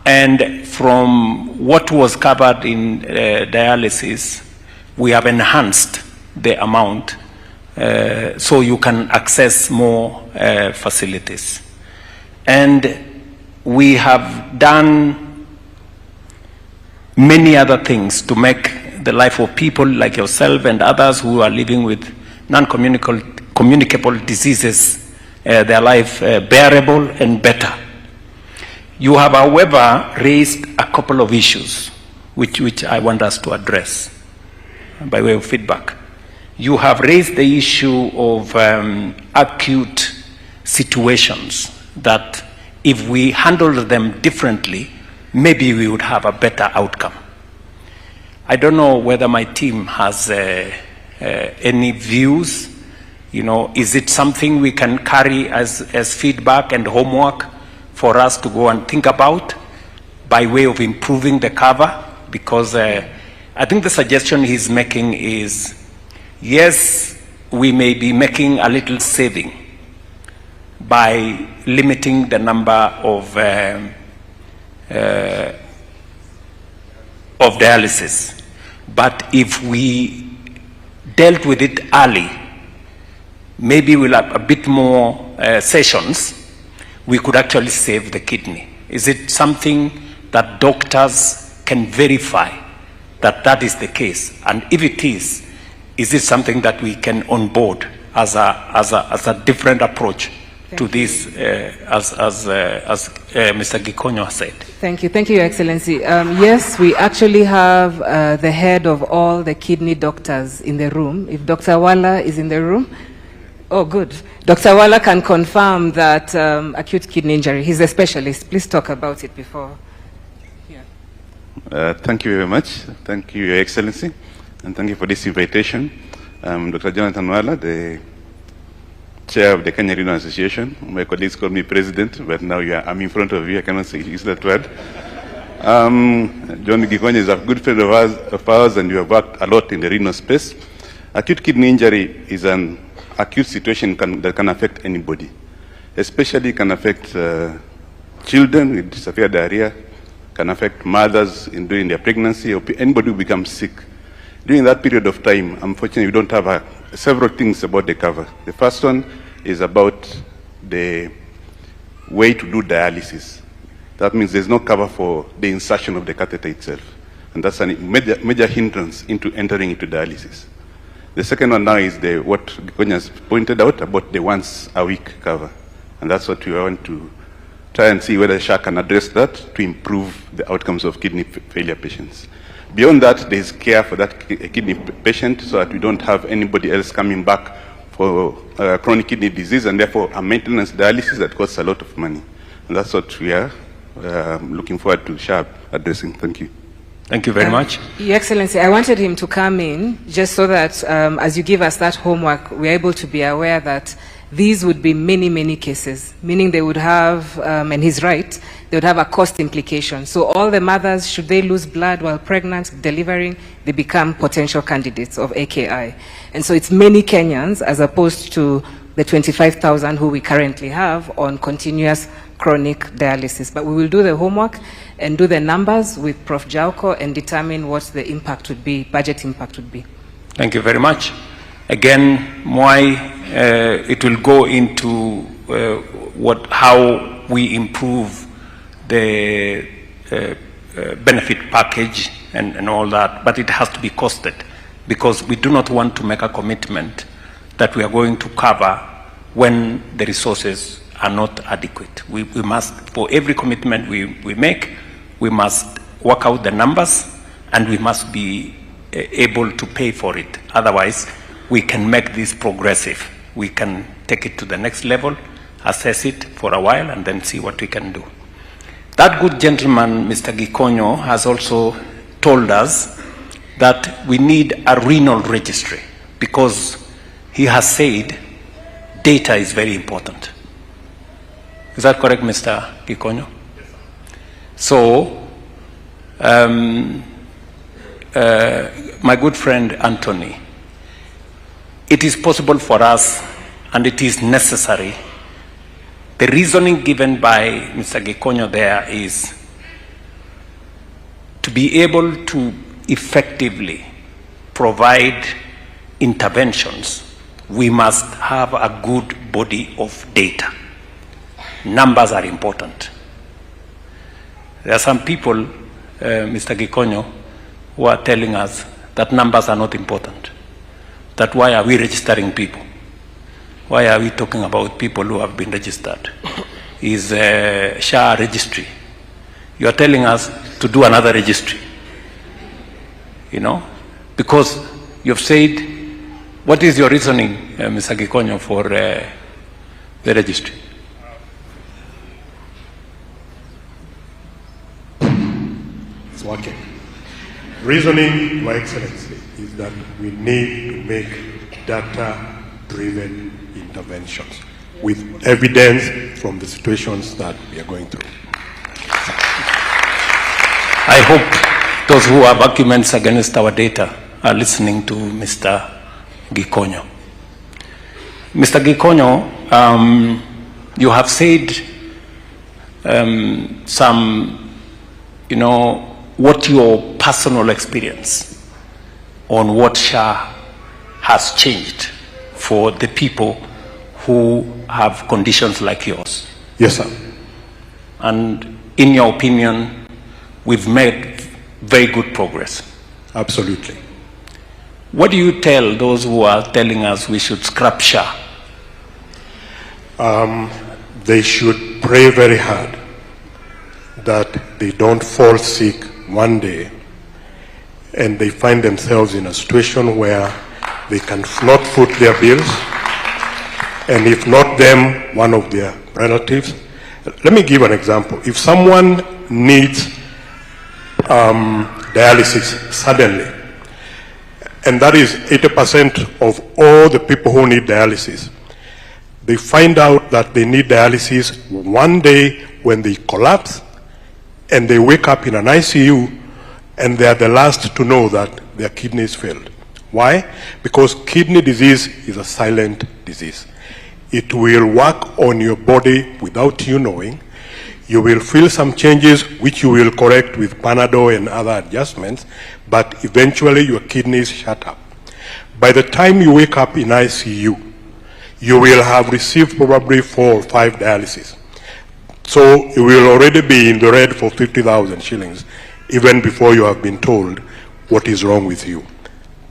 And from what was covered in dialysis, we have enhanced the amount so you can access more facilities. And we have done many other things to make the life of people like yourself and others who are living with non-communicable diseases, their life bearable and better. You have, however, raised a couple of issues which I want us to address by way of feedback. You have raised the issue of acute situations that if we handled them differently, maybe we would have a better outcome. I don't know whether my team has any views. You know, is it something we can carry as feedback and homework for us to go and think about by way of improving the cover? Because I think the suggestion he's making is, yes, we may be making a little saving by limiting the number of dialysis. But if we dealt with it early, maybe we'll have a bit more sessions, we could actually save the kidney. Is it something that doctors can verify that that is the case? And if it is it something that we can onboard as a different approach to this, as Mr. Gikonyo said? Thank you, Your Excellency. Yes, we actually have the head of all the kidney doctors in the room. If Dr. Wala is in the room, oh, good. Dr. Wala can confirm that acute kidney injury. He's a specialist. Please talk about it before. Thank you very much. Thank you, Your Excellency, and thank you for this invitation. Dr. Jonathan Wala, the chair of the Kenya Renal Association. My colleagues call me president, but now I'm in front of you. I cannot use that word. John Gikonyo is a good friend of ours, and you have worked a lot in the renal space. Acute kidney injury is an acute situation that can affect anybody, especially can affect children with severe diarrhea, can affect mothers during their pregnancy, or anybody who becomes sick. During that period of time, unfortunately, we don't have several things about the cover. The first one is about the way to do dialysis. That means there's no cover for the insertion of the catheter itself. And that's a major hindrance into entering into dialysis. The second one now is what Gikonyo has pointed out about the once a week cover. And that's what we want to try and see whether SHA can address that to improve the outcomes of kidney failure patients. Beyond that, there is care for that kidney patient so that we don't have anybody else coming back for chronic kidney disease and therefore a maintenance dialysis that costs a lot of money. And that's what we are looking forward to SHA addressing. Thank you. Thank you very much. Your Excellency, I wanted him to come in just so that as you give us that homework, we're able to be aware that these would be many, many cases, meaning they would have, and he's right, they would have a cost implication. So all the mothers, should they lose blood while pregnant, delivering, they become potential candidates of AKI. And so it's many Kenyans as opposed to the 25,000 who we currently have on continuous chronic dialysis. But we will do the homework and do the numbers with Prof. Jauko and determine what the impact would be, budget impact would be. Thank you very much. Again, it will go into how we improve the benefit package and all that, but it has to be costed because we do not want to make a commitment that we are going to cover when the resources are not adequate. We must, for every commitment we make, we must work out the numbers and we must be able to pay for it. Otherwise, we can make this progressive. We can take it to the next level, assess it for a while, and then see what we can do. That good gentleman, Mr. Gikonyo, has also told us that we need a renal registry because he has said data is very important. Is that correct, Mr. Gikonyo? So, my good friend Anthony, it is possible for us and it is necessary. The reasoning given by Mr. Gikonyo there is to be able to effectively provide interventions, we must have a good body of data. Numbers are important. There are some people, Mr. Gikonyo, who are telling us that numbers are not important. That why are we registering people? Why are we talking about people who have been registered? Is SHA registry. You are telling us to do another registry. You know? Because you've said, what is your reasoning, Mr. Gikonyo, for the registry? It's working. Reasoning, Your Excellency, is that we need to make data-driven interventions with evidence from the situations that we are going through. I hope those who have arguments against our data are listening to Mr. Gikonyo. Mr. Gikonyo, you have said what your personal experience on what SHA has changed for the people who have conditions like yours. Yes, sir. And in your opinion, we've made very good progress. Absolutely. What do you tell those who are telling us we should scrap SHA? They should pray very hard that they don't fall sick one day and they find themselves in a situation where they cannot foot their bills, and if not them, one of their relatives. Let me give an example. If someone needs dialysis suddenly, and that is 80% of all the people who need dialysis, they find out that they need dialysis one day when they collapse, and they wake up in an ICU, and they are the last to know that their kidneys failed. Why? Because kidney disease is a silent disease. It will work on your body without you knowing. You will feel some changes which you will correct with Panadol and other adjustments, but eventually your kidneys shut up. By the time you wake up in ICU, you will have received probably 4 or 5 dialysis. So you will already be in the red for 50,000 shillings, even before you have been told what is wrong with you.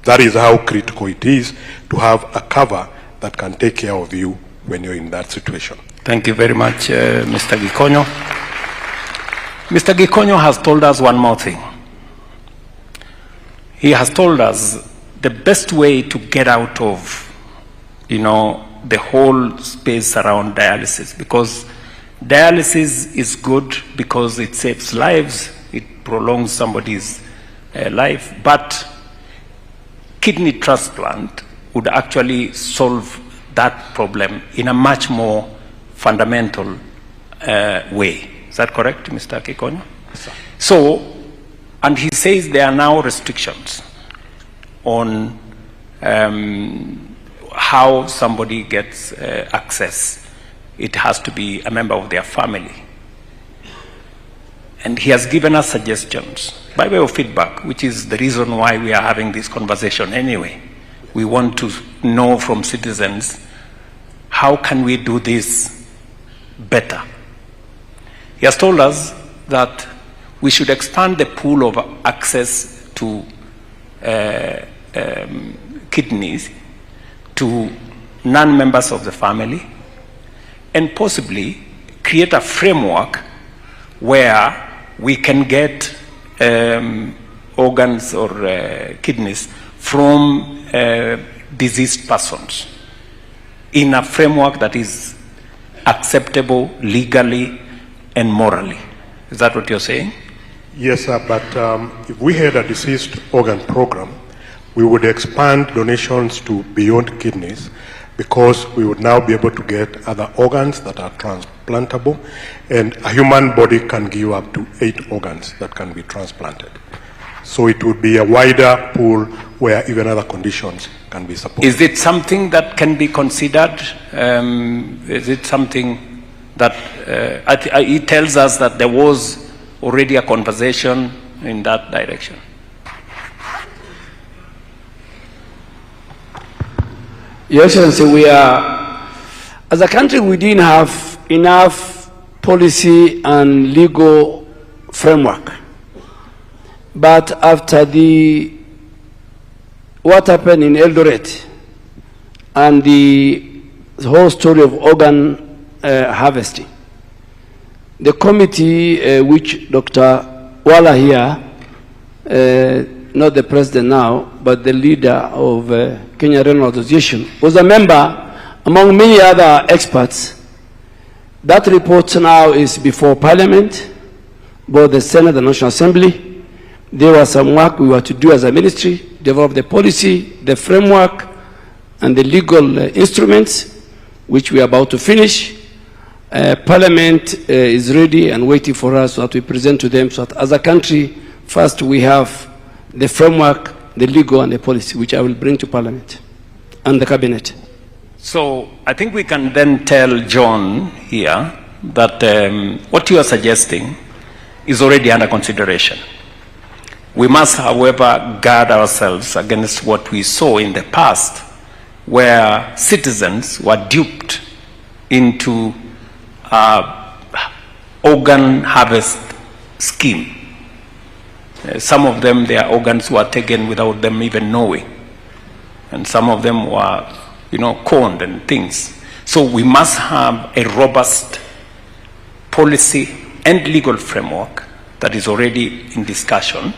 That is how critical it is to have a cover that can take care of you when you're in that situation. Thank you very much, Mr. Gikonyo. Mr. Gikonyo has told us one more thing. He has told us the best way to get out of, the whole space around dialysis, because dialysis is good because it saves lives, it prolongs somebody's life, but kidney transplant would actually solve that problem in a much more fundamental way. Is that correct, Mr. Gikonyo? So, and he says there are now restrictions on how somebody gets access. It has to be a member of their family. And he has given us suggestions by way of feedback, which is the reason why we are having this conversation anyway. We want to know from citizens, how can we do this better? He has told us that we should expand the pool of access to kidneys to non-members of the family, and possibly create a framework where we can get organs or kidneys from deceased persons in a framework that is acceptable legally and morally. Is that what you're saying? Yes, sir, but if we had a deceased organ program, we would expand donations to beyond kidneys, because we would now be able to get other organs that are transplantable, and a human body can give up to 8 organs that can be transplanted. So it would be a wider pool where even other conditions can be supported. Is it something that can be considered? Is it something that, it tells us that there was already a conversation in that direction? Your Excellency, we are, as a country, we didn't have enough policy and legal framework. But after what happened in Eldoret and the whole story of organ harvesting, the committee which Dr. Wala here, not the president now, but the leader of Kenya Renal Association, was a member among many other experts. That report now is before Parliament, both the Senate and National Assembly. There was some work we were to do as a ministry, develop the policy, the framework, and the legal instruments, which we are about to finish. Parliament is ready and waiting for us so that we present to them, so that as a country, first we have the framework, the legal, and the policy, which I will bring to Parliament and the Cabinet. So I think we can then tell John here that what you are suggesting is already under consideration. We must, however, guard ourselves against what we saw in the past, where citizens were duped into organ harvest scheme. Some of them, their organs were taken without them even knowing. And some of them were, conned and things. So we must have a robust policy and legal framework that is already in discussion.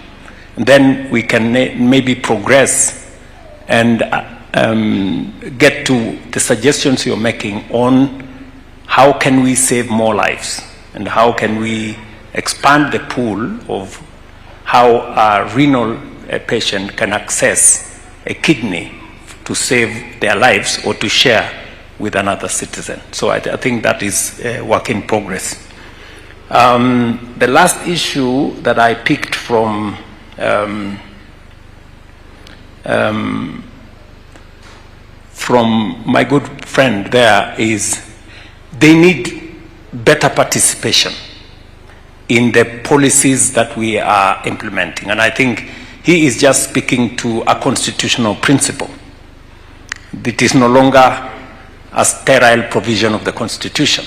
And then we can maybe progress and get to the suggestions you're making on how can we save more lives and how can we expand the pool of how a renal patient can access a kidney to save their lives or to share with another citizen. So I think that is a work in progress. The last issue that I picked from my good friend there is they need better participation in the policies that we are implementing. And I think he is just speaking to a constitutional principle. It is no longer a sterile provision of the Constitution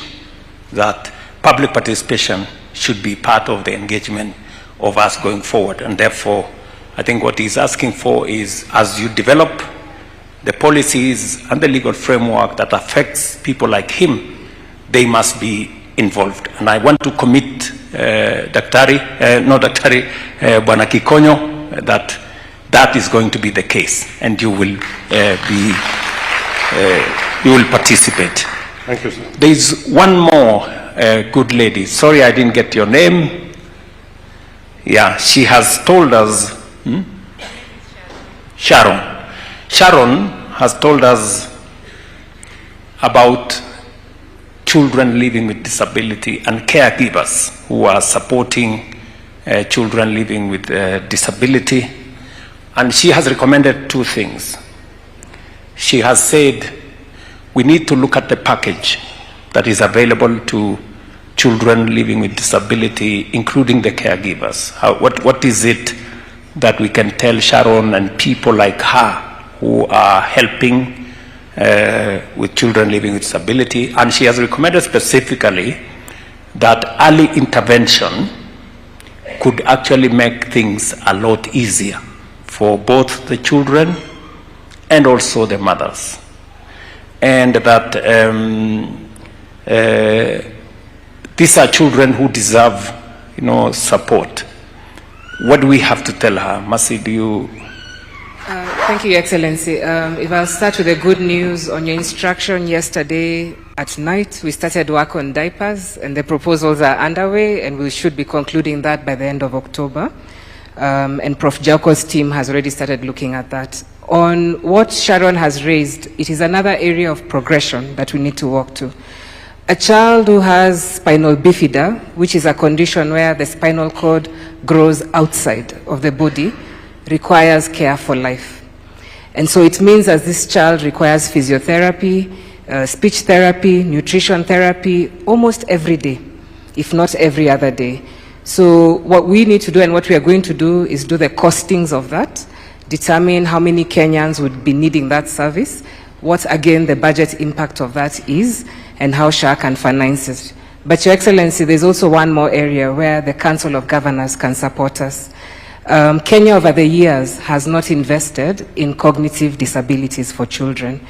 that public participation should be part of the engagement of us going forward. And therefore, I think what he's asking for is, as you develop the policies and the legal framework that affects people like him, they must be involved. And I want to commit Bwana Kikonyo, that is going to be the case, and you will you will participate. Thank you, sir. There is one more good lady. Sorry, I didn't get your name. Yeah, she has told us. Sharon has told us about children living with disability and caregivers who are supporting children living with disability. And she has recommended two things. She has said we need to look at the package that is available to children living with disability, including the caregivers. What is it that we can tell Sharon and people like her who are helping with children living with disability? And she has recommended specifically that early intervention could actually make things a lot easier for both the children and also the mothers. And that these are children who deserve, support. What do we have to tell her? Mercy, do you? Thank you, Your Excellency. If I'll start with the good news on your instruction yesterday at night, we started work on diapers, and the proposals are underway, and we should be concluding that by the end of October. And Prof. Jaco's team has already started looking at that. On what Sharon has raised, it is another area of progression that we need to work to. A child who has spinal bifida, which is a condition where the spinal cord grows outside of the body, requires care for life. And so it means that this child requires physiotherapy, speech therapy, nutrition therapy, almost every day, if not every other day. So what we need to do and what we are going to do is do the costings of that, determine how many Kenyans would be needing that service, what again the budget impact of that is, and how SHA can finance it. But Your Excellency, there's also one more area where the Council of Governors can support us. Kenya over the years has not invested in cognitive disabilities for children.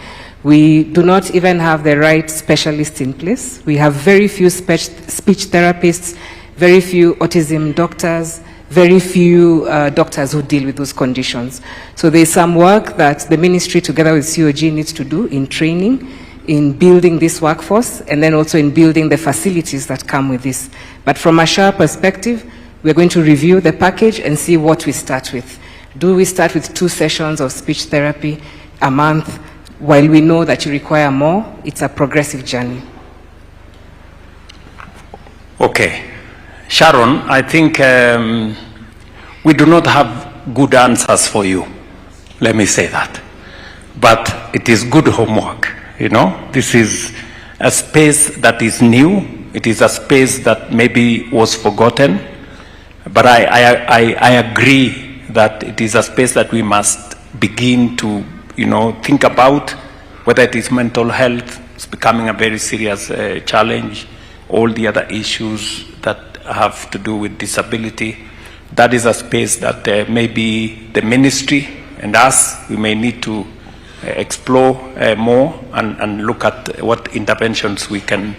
We do not even have the right specialists in place. We have very few speech therapists, very few autism doctors, very few doctors who deal with those conditions. So there's some work that the ministry together with COG needs to do in training, in building this workforce, and then also in building the facilities that come with this. But from a SHA perspective, we're going to review the package and see what we start with. Do we start with 2 sessions of speech therapy a month? While we know that you require more, it's a progressive journey. Okay. Sharon, I think we do not have good answers for you. Let me say that. But it is good homework. This is a space that is new. It is a space that maybe was forgotten. But I agree that it is a space that we must begin to, think about, whether it is mental health. It's becoming a very serious challenge. All the other issues that have to do with disability. That is a space that maybe the ministry and us, we may need to explore more and look at what interventions we can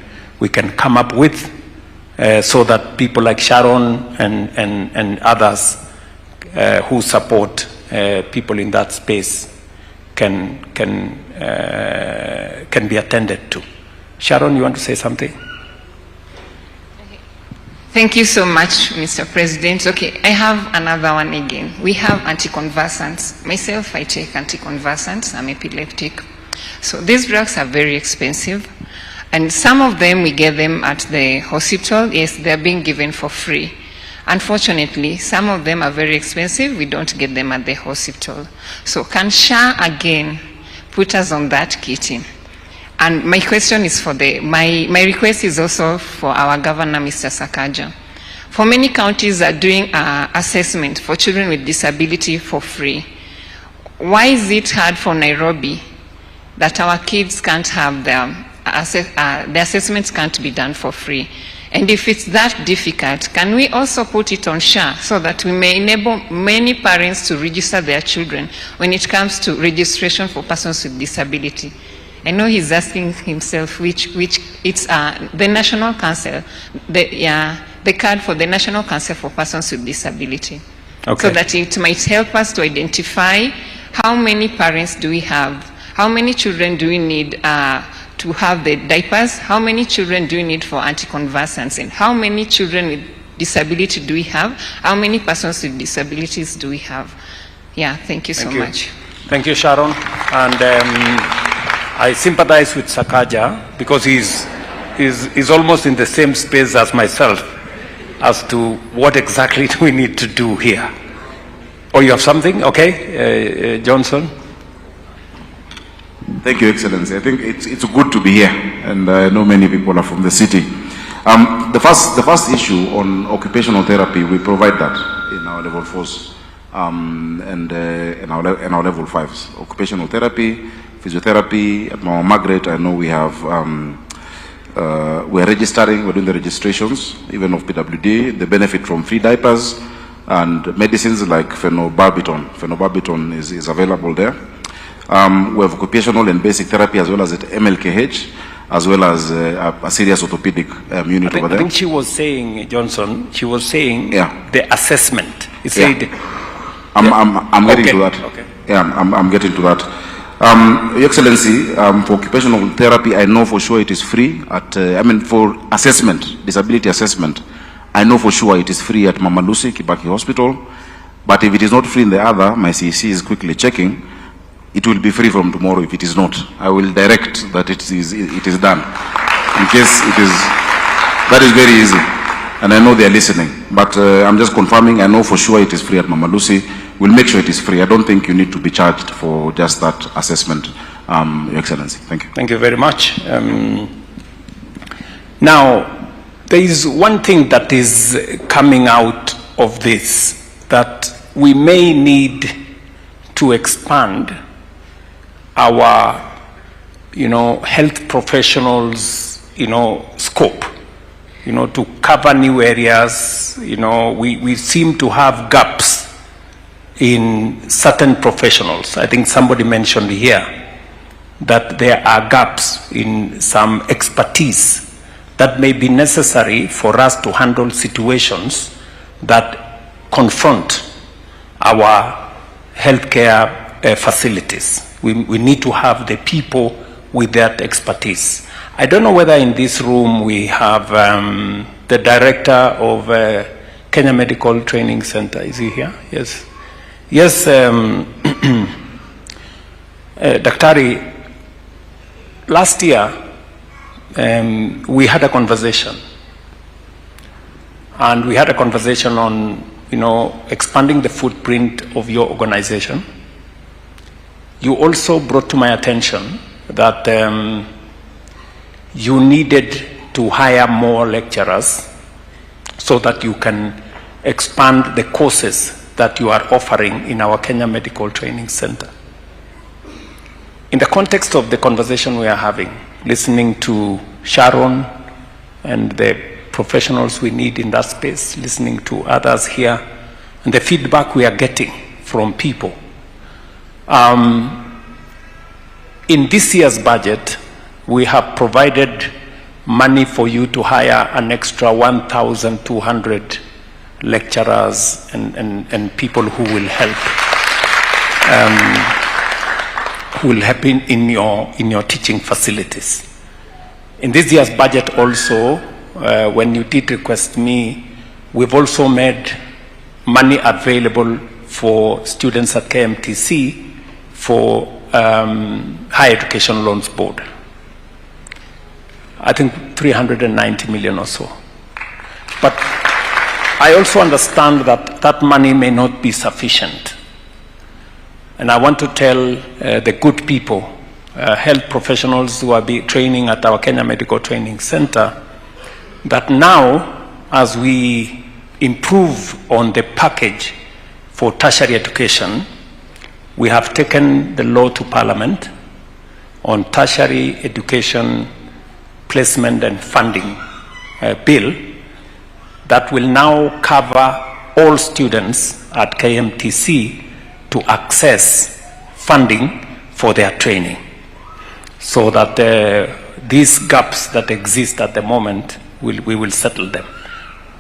come up with so that people like Sharon and others who support people in that space can be attended to. Sharon, you want to say something? Thank you so much, Mr. President. Okay, I have another one again. We have anticonvulsants. Myself, I take anticonvulsants. I'm epileptic. So these drugs are very expensive. And some of them, we get them at the hospital. Yes, they're being given for free. Unfortunately, some of them are very expensive. We don't get them at the hospital. So can SHA again put us on that kitty? And my question is for my request is also for our governor, Mr. Sakaja. For many counties are doing assessment for children with disability for free. Why is it hard for Nairobi that our kids can't have the assessments can't be done for free? And if it's that difficult, can we also put it on SHA so that we may enable many parents to register their children when it comes to registration for persons with disability? I know he's asking himself which it's the National Council, the card for the National Council for Persons with Disability. Okay. So that it might help us to identify how many parents do we have, how many children do we need to have the diapers, how many children do we need for anticonvulsants, and how many children with disability do we have, how many persons with disabilities do we have. Yeah, thank you so much. Thank you, Sharon. And I sympathize with Sakaja because he's almost in the same space as myself as to what exactly do we need to do here. Oh, you have something? Okay, Johnson. Thank you, Excellency. I think it's good to be here, and I know many people are from the city. The first issue on occupational therapy, we provide that in our level 4s and in our level 5s. Occupational therapy, physiotherapy. At Mama Margaret, I know we have we're registering. We're doing the registrations, even of PWD. The benefit from free diapers and medicines like phenobarbital. Phenobarbital is available there. We have occupational and basic therapy as well as at MLKH, as well as a serious orthopedic unit over there. I think she was saying, Johnson, she was saying the assessment. He said, I'm getting to that. Okay. Yeah, I'm getting to that. Your Excellency, for occupational therapy, I know for sure it is free at, for assessment, disability assessment, I know for sure it is free at Mama Lucy Kibaki Hospital. But if it is not free in the other, my CEC is quickly checking. It will be free from tomorrow if it is not. I will direct that it is done. In case it is, that is very easy. And I know they are listening. But I'm just confirming, I know for sure it is free at Mama Lucy. We'll make sure it is free. I don't think you need to be charged for just that assessment, Your Excellency. Thank you. Thank you very much. Now, there is one thing that is coming out of this, that we may need to expand our, health professionals, scope, to cover new areas. We seem to have gaps in certain professionals. I think somebody mentioned here that there are gaps in some expertise that may be necessary for us to handle situations that confront our healthcare facilities. We need to have the people with that expertise. I don't know whether in this room we have the director of Kenya Medical Training Center. Is he here? Yes. Yes, Daktari, last year we had a conversation. And we had a conversation on, expanding the footprint of your organization. You also brought to my attention that you needed to hire more lecturers so that you can expand the courses that you are offering in our Kenya Medical Training Center. In the context of the conversation we are having, listening to Sharon and the professionals we need in that space, listening to others here, and the feedback we are getting from people, in this year's budget, we have provided money for you to hire an extra 1,200 lecturers and people who will help, in your teaching facilities. In this year's budget also, when you did request me, we've also made money available for students at KMTC for Higher Education Loans Board. I think 390 million or so. But I also understand that that money may not be sufficient. And I want to tell the good people, health professionals who are training at our Kenya Medical Training Center, that now, as we improve on the package for tertiary education, we have taken the law to Parliament on tertiary education placement and funding bill that will now cover all students at KMTC to access funding for their training, so that these gaps that exist at the moment, we will settle them.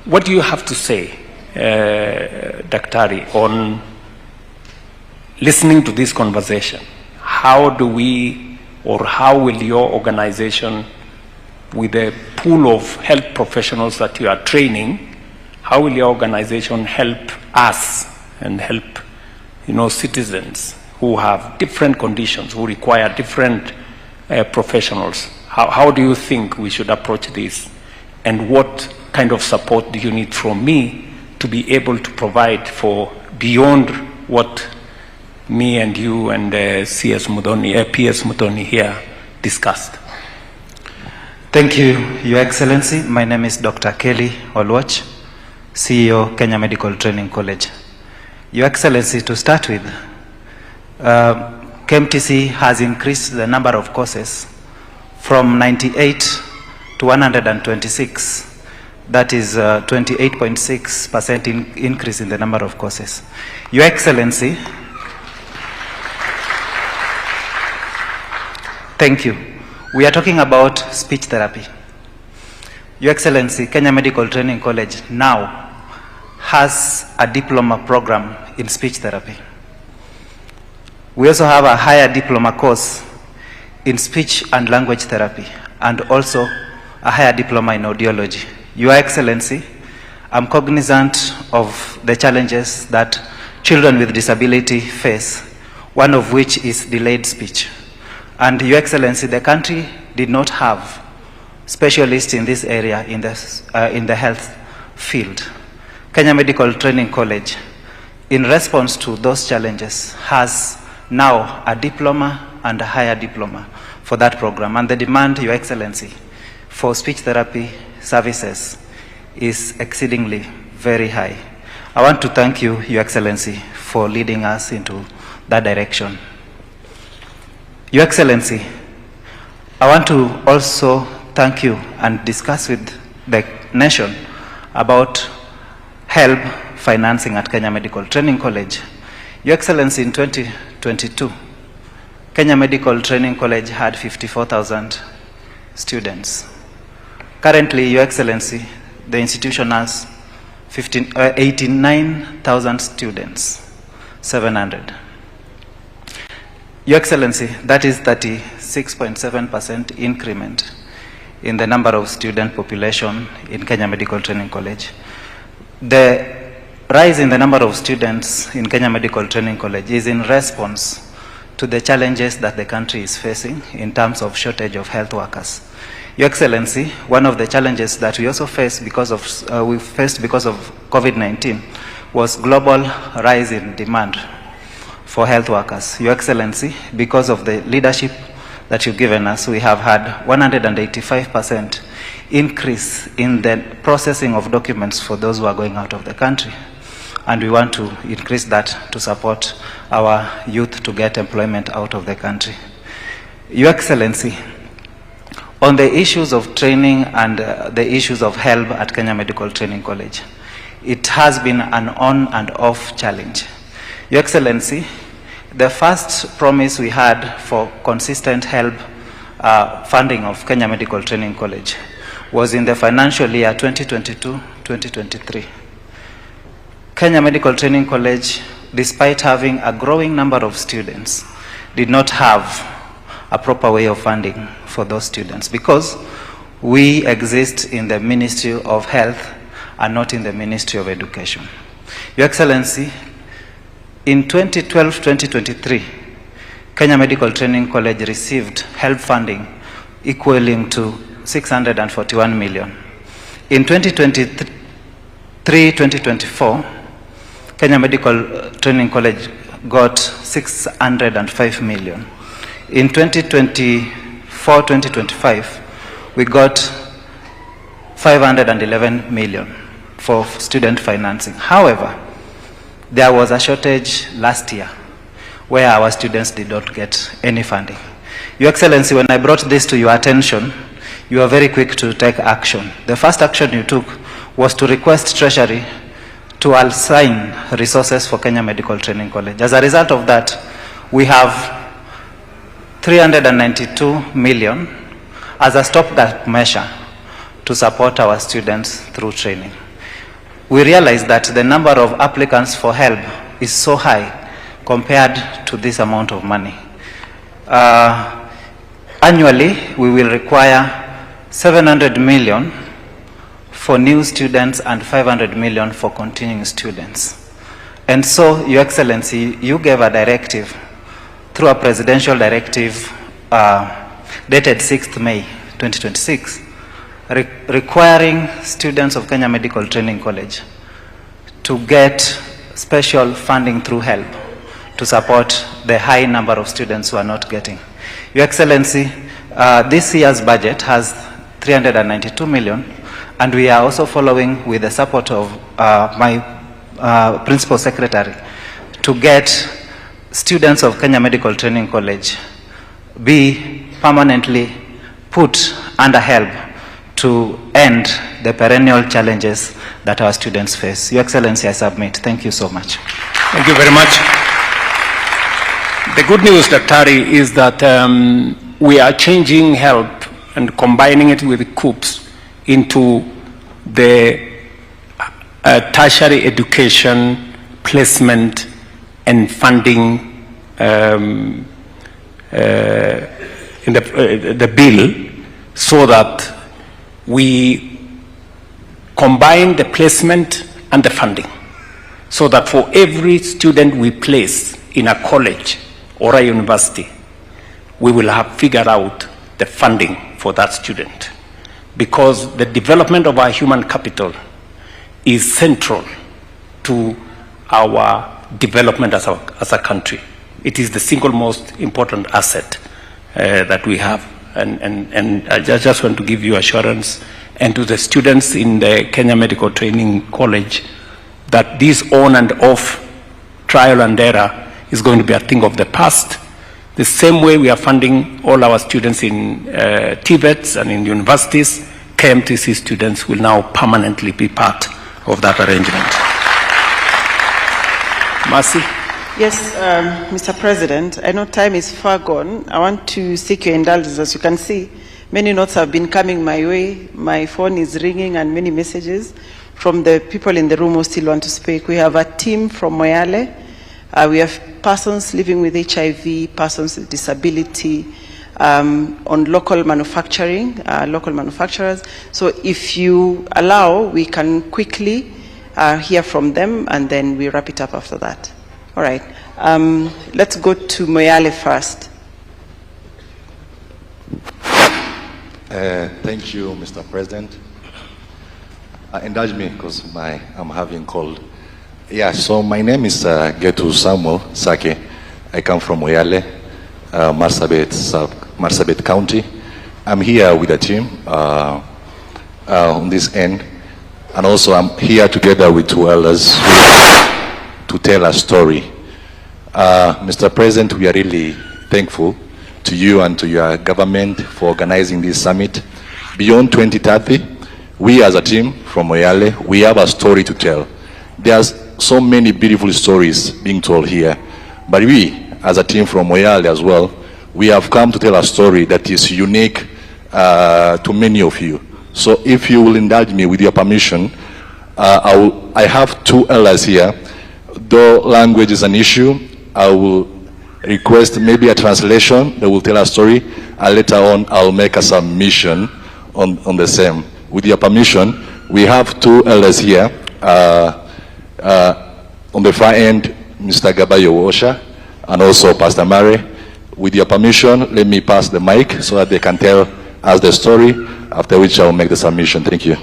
What do you have to say, Daktari, on listening to this conversation? How do we, or how will your organization, with the pool of health professionals that you are training, how will your organization help us and help, citizens who have different conditions, who require different professionals? How do you think we should approach this? And what kind of support do you need from me to be able to provide for beyond what me and you and PS Muthoni here discussed? Thank you, Your Excellency. My name is Dr. Kelly Olwach, CEO, Kenya Medical Training College. Your Excellency, to start with, KMTC has increased the number of courses from 98 to 126. That is 28.6% increase in the number of courses. Your Excellency, thank you. We are talking about speech therapy. Your Excellency, Kenya Medical Training College now has a diploma program in speech therapy. We also have a higher diploma course in speech and language therapy, and also a higher diploma in audiology. Your Excellency, I'm cognizant of the challenges that children with disability face, one of which is delayed speech. And Your Excellency, the country did not have specialists in this area in the health field. Kenya Medical Training College, in response to those challenges, has now a diploma and a higher diploma for that program. And the demand, Your Excellency, for speech therapy services is exceedingly very high. I want to thank you, Your Excellency, for leading us into that direction. Your Excellency, I want to also thank you and discuss with the nation about HELB financing at Kenya Medical Training College. Your Excellency, in 2022, Kenya Medical Training College had 54,000 students. Currently, Your Excellency, the institution has 89,000 students, 700. Your Excellency, that is 36.7% increment in the number of student population in Kenya Medical Training College. The rise in the number of students in Kenya Medical Training College is in response to the challenges that the country is facing in terms of shortage of health workers. Your Excellency, one of the challenges that we also faced because of COVID-19 was global rise in demand for health workers. Your Excellency, because of the leadership that you've given us, we have had 185% increase in the processing of documents for those who are going out of the country. And we want to increase that to support our youth to get employment out of the country. Your Excellency, on the issues of training and the issues of HELB at Kenya Medical Training College, it has been an on and off challenge. Your Excellency, the first promise we had for consistent HELB funding of Kenya Medical Training College was in the financial year 2022-2023. Kenya Medical Training College, despite having a growing number of students, did not have a proper way of funding for those students because we exist in the Ministry of Health and not in the Ministry of Education. Your Excellency, in 2012-2023, Kenya Medical Training College received HELB funding equaling to 641 million. In 2023-2024, Kenya Medical Training College got 605 million. In 2024-2025, we got 511 million for student financing. However, there was a shortage last year where our students did not get any funding. Your Excellency, when I brought this to your attention, you are very quick to take action. The first action you took was to request Treasury to assign resources for Kenya Medical Training College. As a result of that, we have 392 million as a stopgap measure to support our students through training. We realize that the number of applicants for help is so high compared to this amount of money. Annually, we will require 700 million for new students and 500 million for continuing students. And so, Your Excellency, you gave a directive through a presidential directive dated 6th May 2026, requiring students of Kenya Medical Training College to get special funding through HELP to support the high number of students who are not getting. Your Excellency, this year's budget has 392 million, and we are also following with the support of my Principal Secretary to get students of Kenya Medical Training College be permanently put under HELP to end the perennial challenges that our students face. Your Excellency, I submit. Thank you so much. Thank you very much. The good news, Daktari, is that we are changing help and combining it with COOPs into the tertiary education, placement, and funding in the bill, so that we combine the placement and the funding, so that for every student we place in a college or a university, we will have figured out the funding for that student. Because the development of our human capital is central to our development as a country. It is the single most important asset that we have. And I just want to give you assurance, and to the students in the Kenya Medical Training College, that this on and off trial and error is going to be a thing of the past. The same way we are funding all our students in TVETs and in universities, KMTC students will now permanently be part of that arrangement. Mercy? Yes, Mr. President, I know time is far gone. I want to seek your indulgence. As you can see, many notes have been coming my way. My phone is ringing and many messages from the people in the room who still want to speak. We have a team from Moyale. We have persons living with HIV, persons with disability, on local manufacturing, local manufacturers. So if you allow, we can quickly hear from them, and then we wrap it up after that. All right. Let's go to Moyale first. Thank you, Mr. President. Indulge me because I'm having cold. Yeah, so my name is Getu Samuel Sake. I come from Moyale, Marsabit County. I'm here with a team on this end, and also I'm here together with two elders to tell a story. Mr. President, we are really thankful to you and to your government for organizing this summit. Beyond 2030, we as a team from Moyale, we have a story to tell. There's so many beautiful stories being told here, but we as a team from Moyale as well, we have come to tell a story that is unique to many of you. So if you will indulge me with your permission, I have two elders here. Though language is an issue, I will request maybe a translation that will tell a story, and later on I'll make a submission on the same. With your permission, we have two elders here. On the far end, Mr. Gabayo Osha, and also Pastor Mare. With your permission, let me pass the mic so that they can tell us the story, after which I will make the submission. Thank you.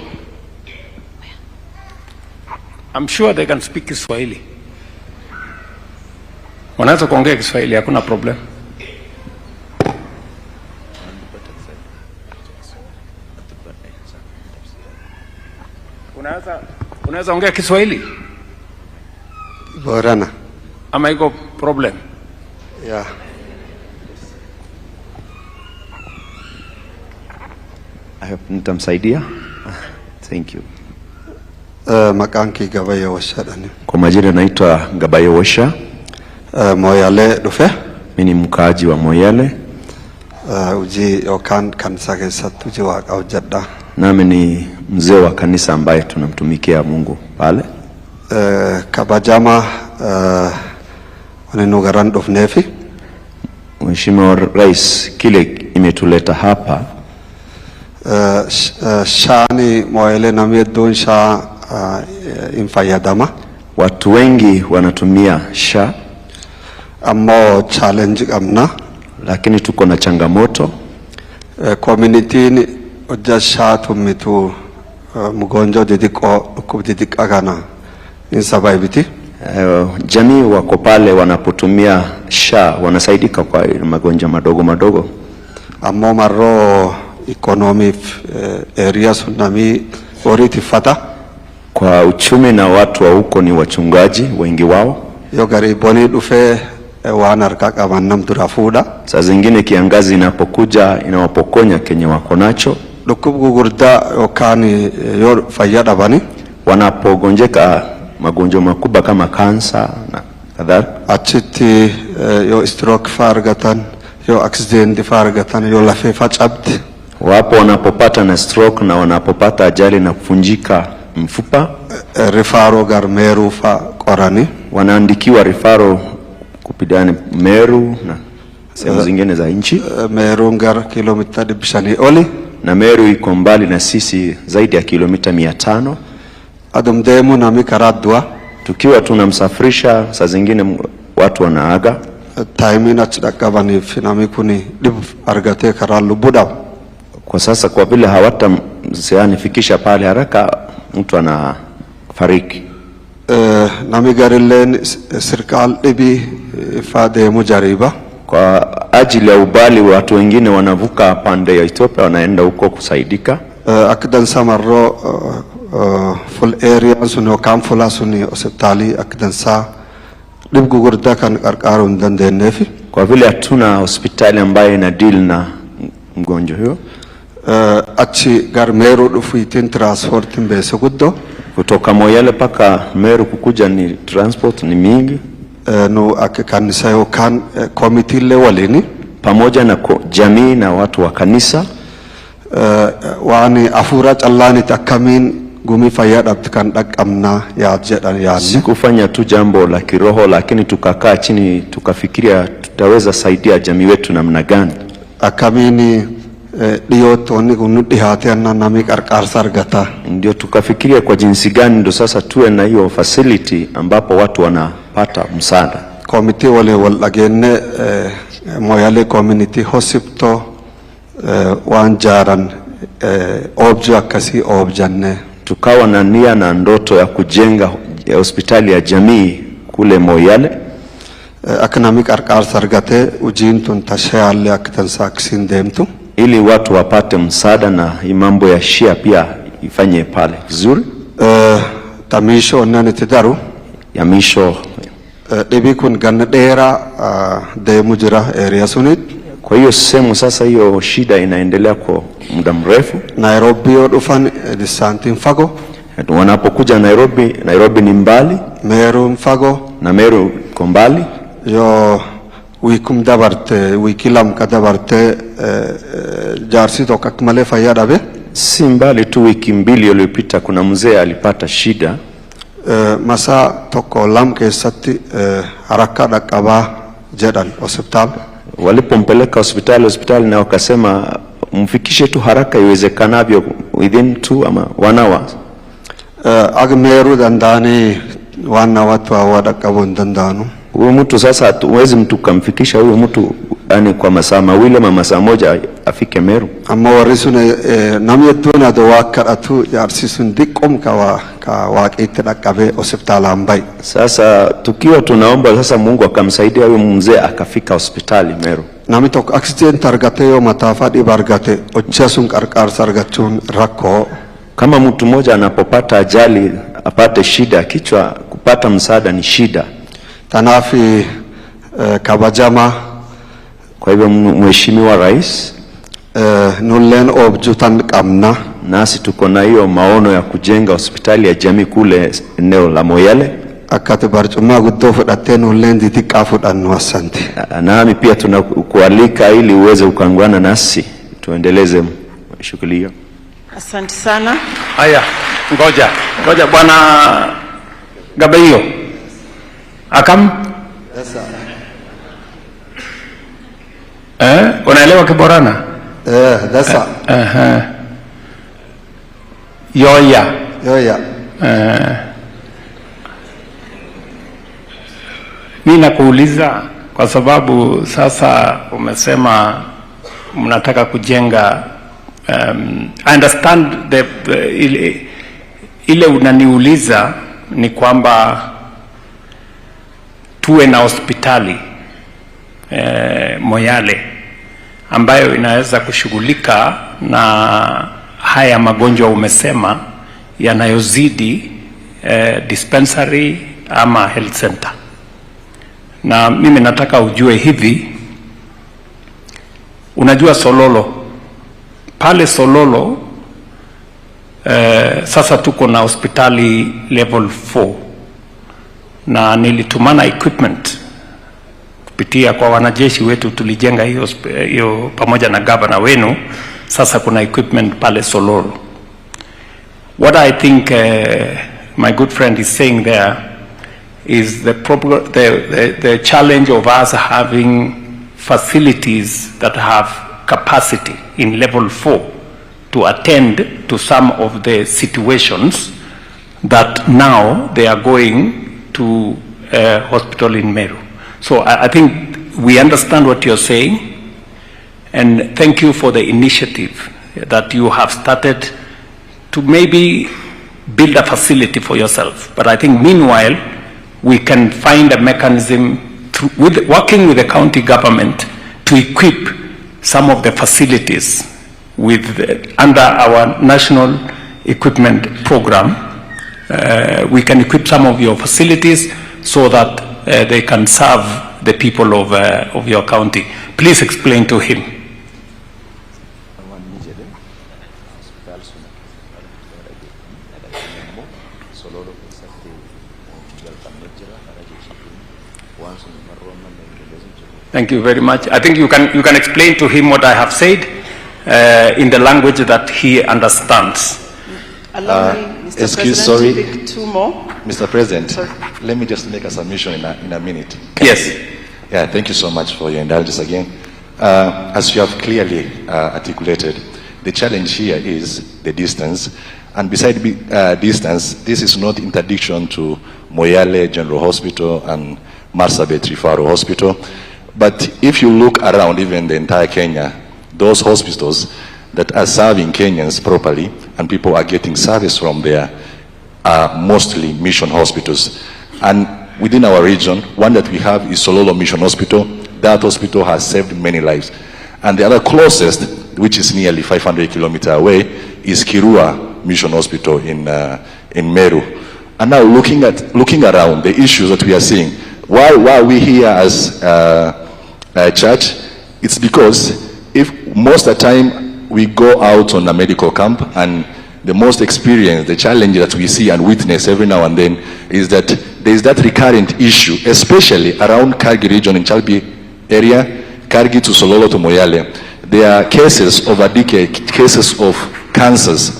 I'm sure they can speak Kiswahili. Wanaweza kuongea Kiswahili, hakuna problem. Unaweza ongea Kiswahili? Borana. Ama iko problem? Yeah. I hope nitamsaidia. Thank you. Makanki Gabaye Washa dani. Kwa majina naitwa Gabaye Washa. Moyale dufe. Mimi ni mkaaji wa Moyale. Uji yokan kanisa kesat uji wa Jadda. Nami ni mzee wa kanisa ambaye tunamtumikia Mungu pale. Kabajama wananugaran dufnefi. Mheshimiwa Rais, kile imetuleta hapa shani Moyale namiyedun sha infayadama. Watu wengi wanatumia SHA. Amo challenge amna. Lakini tuko na changamoto. Community ni oja SHA tumitu mgonjwa didik agana. Ni survivability. Jamii wako pale wanapotumia SHA wanasaidika kwa magonjwa madogo madogo. Amo maro economic areas nami oriti fata. Kwa uchumi na watu wa huko ni wachungaji wengi wao. Yo gariboni dufe wanarkaka wanam turafuda. Saa zingine kiangazi inapokuja inawapokonya kenye wako nacho. Dukubu gurda okani yo fayada bani. Wanapogonjeka magonjwa makubwa kama kansa na kadhalika. Achiti yo stroke fargatan, yo accident fargatan, yo lafefa chabd. Wapo wanapopata na stroke na wanapopata ajali na kufunjika mfupa. Rifaro gar Meru fa korani. Wanaandikiwa rifaro kupidani Meru na sehemu zingine za nchi. Meru gar kilomita dibishani oli. Na Meru iko mbali na sisi zaidi ya kilomita 500. Adumdemu na mikaradwa. Tukiwa tunamsafirisha saa zingine watu wanaaga. Time inachidakavani finamikuni dib argate karalu buda. Kwa sasa kwa vile hawatanifikisha pale haraka mtu anafariki. Namigarillen serikal dibi ifade mujariba. Kwa ajili ya ubali watu wengine wanavuka pande ya Ethiopia wanaenda huko kusaidika. Akidan samarro full area suno kamfula suni hospitali akidan sa dibgu gurda kan karkarun dandenefi. Kwa vile hatuna hospitali ambayo ina deal na mgonjwa huyo. Achi gar Meru dufuitin transport mbese guddo. Kutoka Moyale paka Meru kukuja ni transport ni mingi. No kanisa yo kan committee lewalini. Pamoja na jamii na watu wa kanisa. Wani afura callani takamin gumi fayada kan dakamna ya jedan yani. Sikufanya tu jambo la kiroho lakini tukakaa chini tukafikiria tutaweza saidia jamii wetu namna gani. Akamini diyotoni kunudi hati anna nami karkar sargata. Ndio tukafikiria kwa jinsi gani ndo sasa tuwe na hiyo facility ambapo watu wanapata msaada. Committee wale walagene Moyale community hospital wanjaran obja kasi objanne. Tukawa na nia na ndoto ya kujenga hospitali ya jamii kule Moyale. Economic arkar sargate ujintun tashayale akitansakisin demtu. Ili watu wapate msaada na mambo ya SHA pia ifanye pale vizuri. Tamisho nani tidaru? Ya misho. Debi kun ganadera de mujira area sunit. Kwa hiyo sehemu sasa hiyo shida inaendelea kwa muda mrefu. Nairobi odufan distanti mfago. Wanapokuja Nairobi ni mbali. Meru mfago. Na Meru iko mbali. Yo wikum dabarte wikilam kadabarte jarsi to kakmale fayada be. Si mbali tu wiki mbili iliyopita kuna mzee alipata shida. Masa toko lam kesati haraka dakaba jedan hospital. Walipompeleka hospitali na wakasema mfikishe tu haraka iwezekanavyo within 2 ama 1 hour. Agmeru dandani 1 hour 2 hour dakabon dandanu. Huyo mtu sasa hatuwezi mtu kumfikisha huyo mtu yani kwa masaa mawili ama masaa moja afike Meru. Amma warisune namiyetuna do wakaratu yarsisun dikom ka waqite dakabe hospitali ambai. Sasa tukiwa tunaomba sasa Mungu akamsaidia huyo mzee akafika hospitali Meru. Namitok accident targate yo matafa di bargate ochasun karkar sargachun rako. Kama mtu mmoja anapopata ajali apate shida kichwa kupata msaada ni shida. Tanafi kabajama. Kwa hivyo Mheshimiwa Rais Nullen objutan kamna. Nasi tuko na hiyo maono ya kujenga hospitali ya jamii kule eneo la Moyale. Akati barchuma guddo fudhatte nullen ditika fudhannu asante. Nami pia tunakualika ili uweze kuungana nasi tuendeleze shughuli hiyo. Asante sana. Haya, ngoja bwana Gabayo. Akam? Yes, sir. Unaelewa Kiborana? That's sir. Yoya. Mimi nakuuliza kwa sababu sasa umesema mnataka kujenga I understand ile unaniuliza ni kwamba tuwe na hospitali Moyale ambayo inaweza kushughulika na haya magonjwa umesema yanayozidi dispensary ama health center. Na mimi nataka ujue hivi, unajua Sololo, pale Sololo sasa tuko na hospitali level 4 na nilitumana equipment kupitia kwa wanajeshi wetu, tulijenga hiyo pamoja na gavana wenu. Sasa kuna equipment pale Sololo. What I think my good friend is saying there is the challenge of us having facilities that have capacity in level 4 to attend to some of the situations that now they are going to hospital in Meru. So I think we understand what you're saying, and thank you for the initiative that you have started to maybe build a facility for yourself. But I think meanwhile, we can find a mechanism working with the county government to equip some of the facilities with under our national equipment program. We can equip some of your facilities so that they can serve the people of your county. Please explain to him. Thank you very much. I think you can explain to him what I have said in the language that he understands. Allow me, Mr. President, to pick two more. Mr. President, let me just make a submission in a minute. Yes. Yeah, thank you so much for your indulgence again. As you have clearly articulated, the challenge here is the distance. And beside distance, this is not interdiction to Moyale General Hospital and Marsabit Referral Hospital. But if you look around even the entire Kenya, those hospitals that are serving Kenyans properly and people are getting service from there are mostly mission hospitals. And within our region, one that we have is Sololo Mission Hospital. That hospital has saved many lives. And the other closest, which is nearly 500 kilometers away, is Kirua Mission Hospital in Meru. And now looking around the issues that we are seeing, why are we here as a church? It's because if most of the time we go out on a medical camp, and the most experience, the challenge that we see and witness every now and then is that there is that recurrent issue, especially around Kargi region in Chalbi area, Kargi to Sololo to Moyale. There are cases over decades, cases of cancers,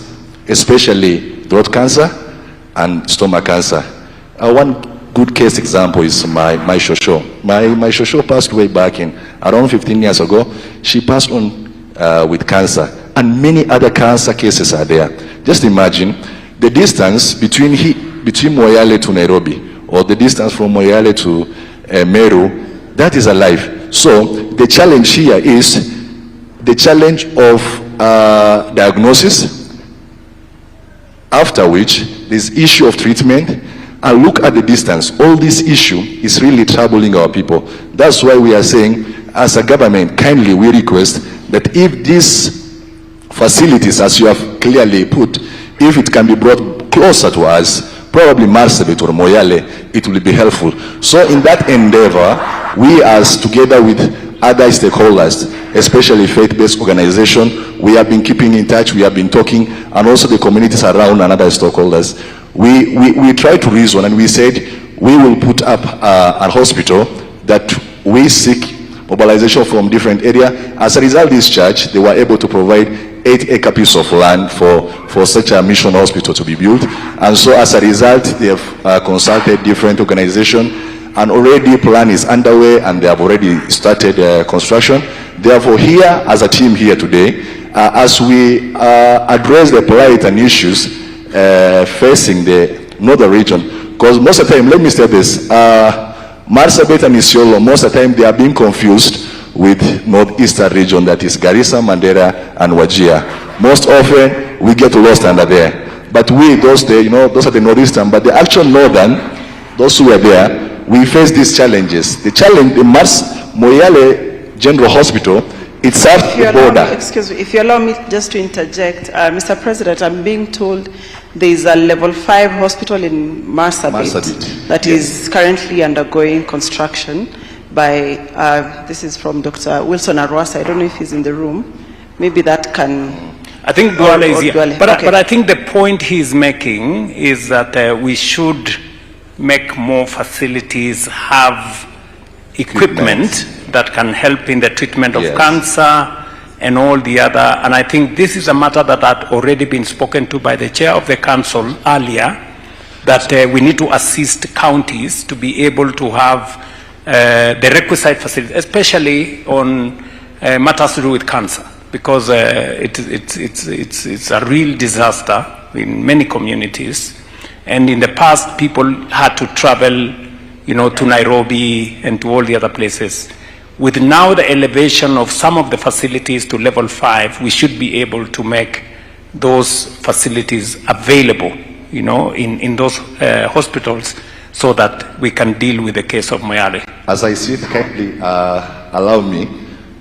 especially throat cancer and stomach cancer. One good case example is my Shosho. My Shosho passed away back in around 15 years ago. She passed on with cancer, and many other cancer cases are there. Just imagine the distance between Moyale to Nairobi, or the distance from Moyale to Meru. That is a life. So the challenge here is the challenge of diagnosis, after which this issue of treatment, and look at the distance. All this issue is really troubling our people. That's why we are saying, as a government, kindly we request that if these facilities, as you have clearly put, if it can be brought closer to us, probably Marsabit or Moyale, it will be helpful. So in that endeavor, we as together with other stakeholders, especially faith-based organizations. We have been keeping in touch, we have been talking, and also the communities around and other stakeholders. We try to reason, and we said we will put up a hospital that we seek mobilization from different areas. As a result of this church, they were able to provide 8-acre piece of land for such a mission hospital to be built. And so as a result, they have consulted different organizations, and already plan is underway, and they have already started construction. Therefore, here as a team here today, as we address the plight and issues facing the northern region, because most of the time, let me say this, Marsabit and Isiolo, most of the time they are being confused with northeastern region, that is Garissa, Mandera, and Wajir. Most often we get lost under there. But we, those are the northeastern, but the actual northern, those who are there, we face these challenges. The challenge, the Moyale General Hospital, it serves the border. Excuse me, if you allow me just to interject, Mr. President, I'm being told there is a level 5 hospital in Marsabit that is currently undergoing construction by, this is from Dr. Wilson Arwasa. I don't know if he's in the room. Maybe that can... I think Duale is here. Duale. But Okay. I think the point he's making is that we should make more facilities have equipment that can help in the treatment of cancer and all the other. And I think this is a matter that had already been spoken to by the chair of the council earlier, that we need to assist counties to be able to have the requisite facilities, especially on matters to do with cancer, because it's a real disaster in many communities. And in the past, people had to travel, to Nairobi and to all the other places. With now the elevation of some of the facilities to level 5, we should be able to make those facilities available, in those hospitals, so that we can deal with the case of Moyale. As I see it, kindly allow me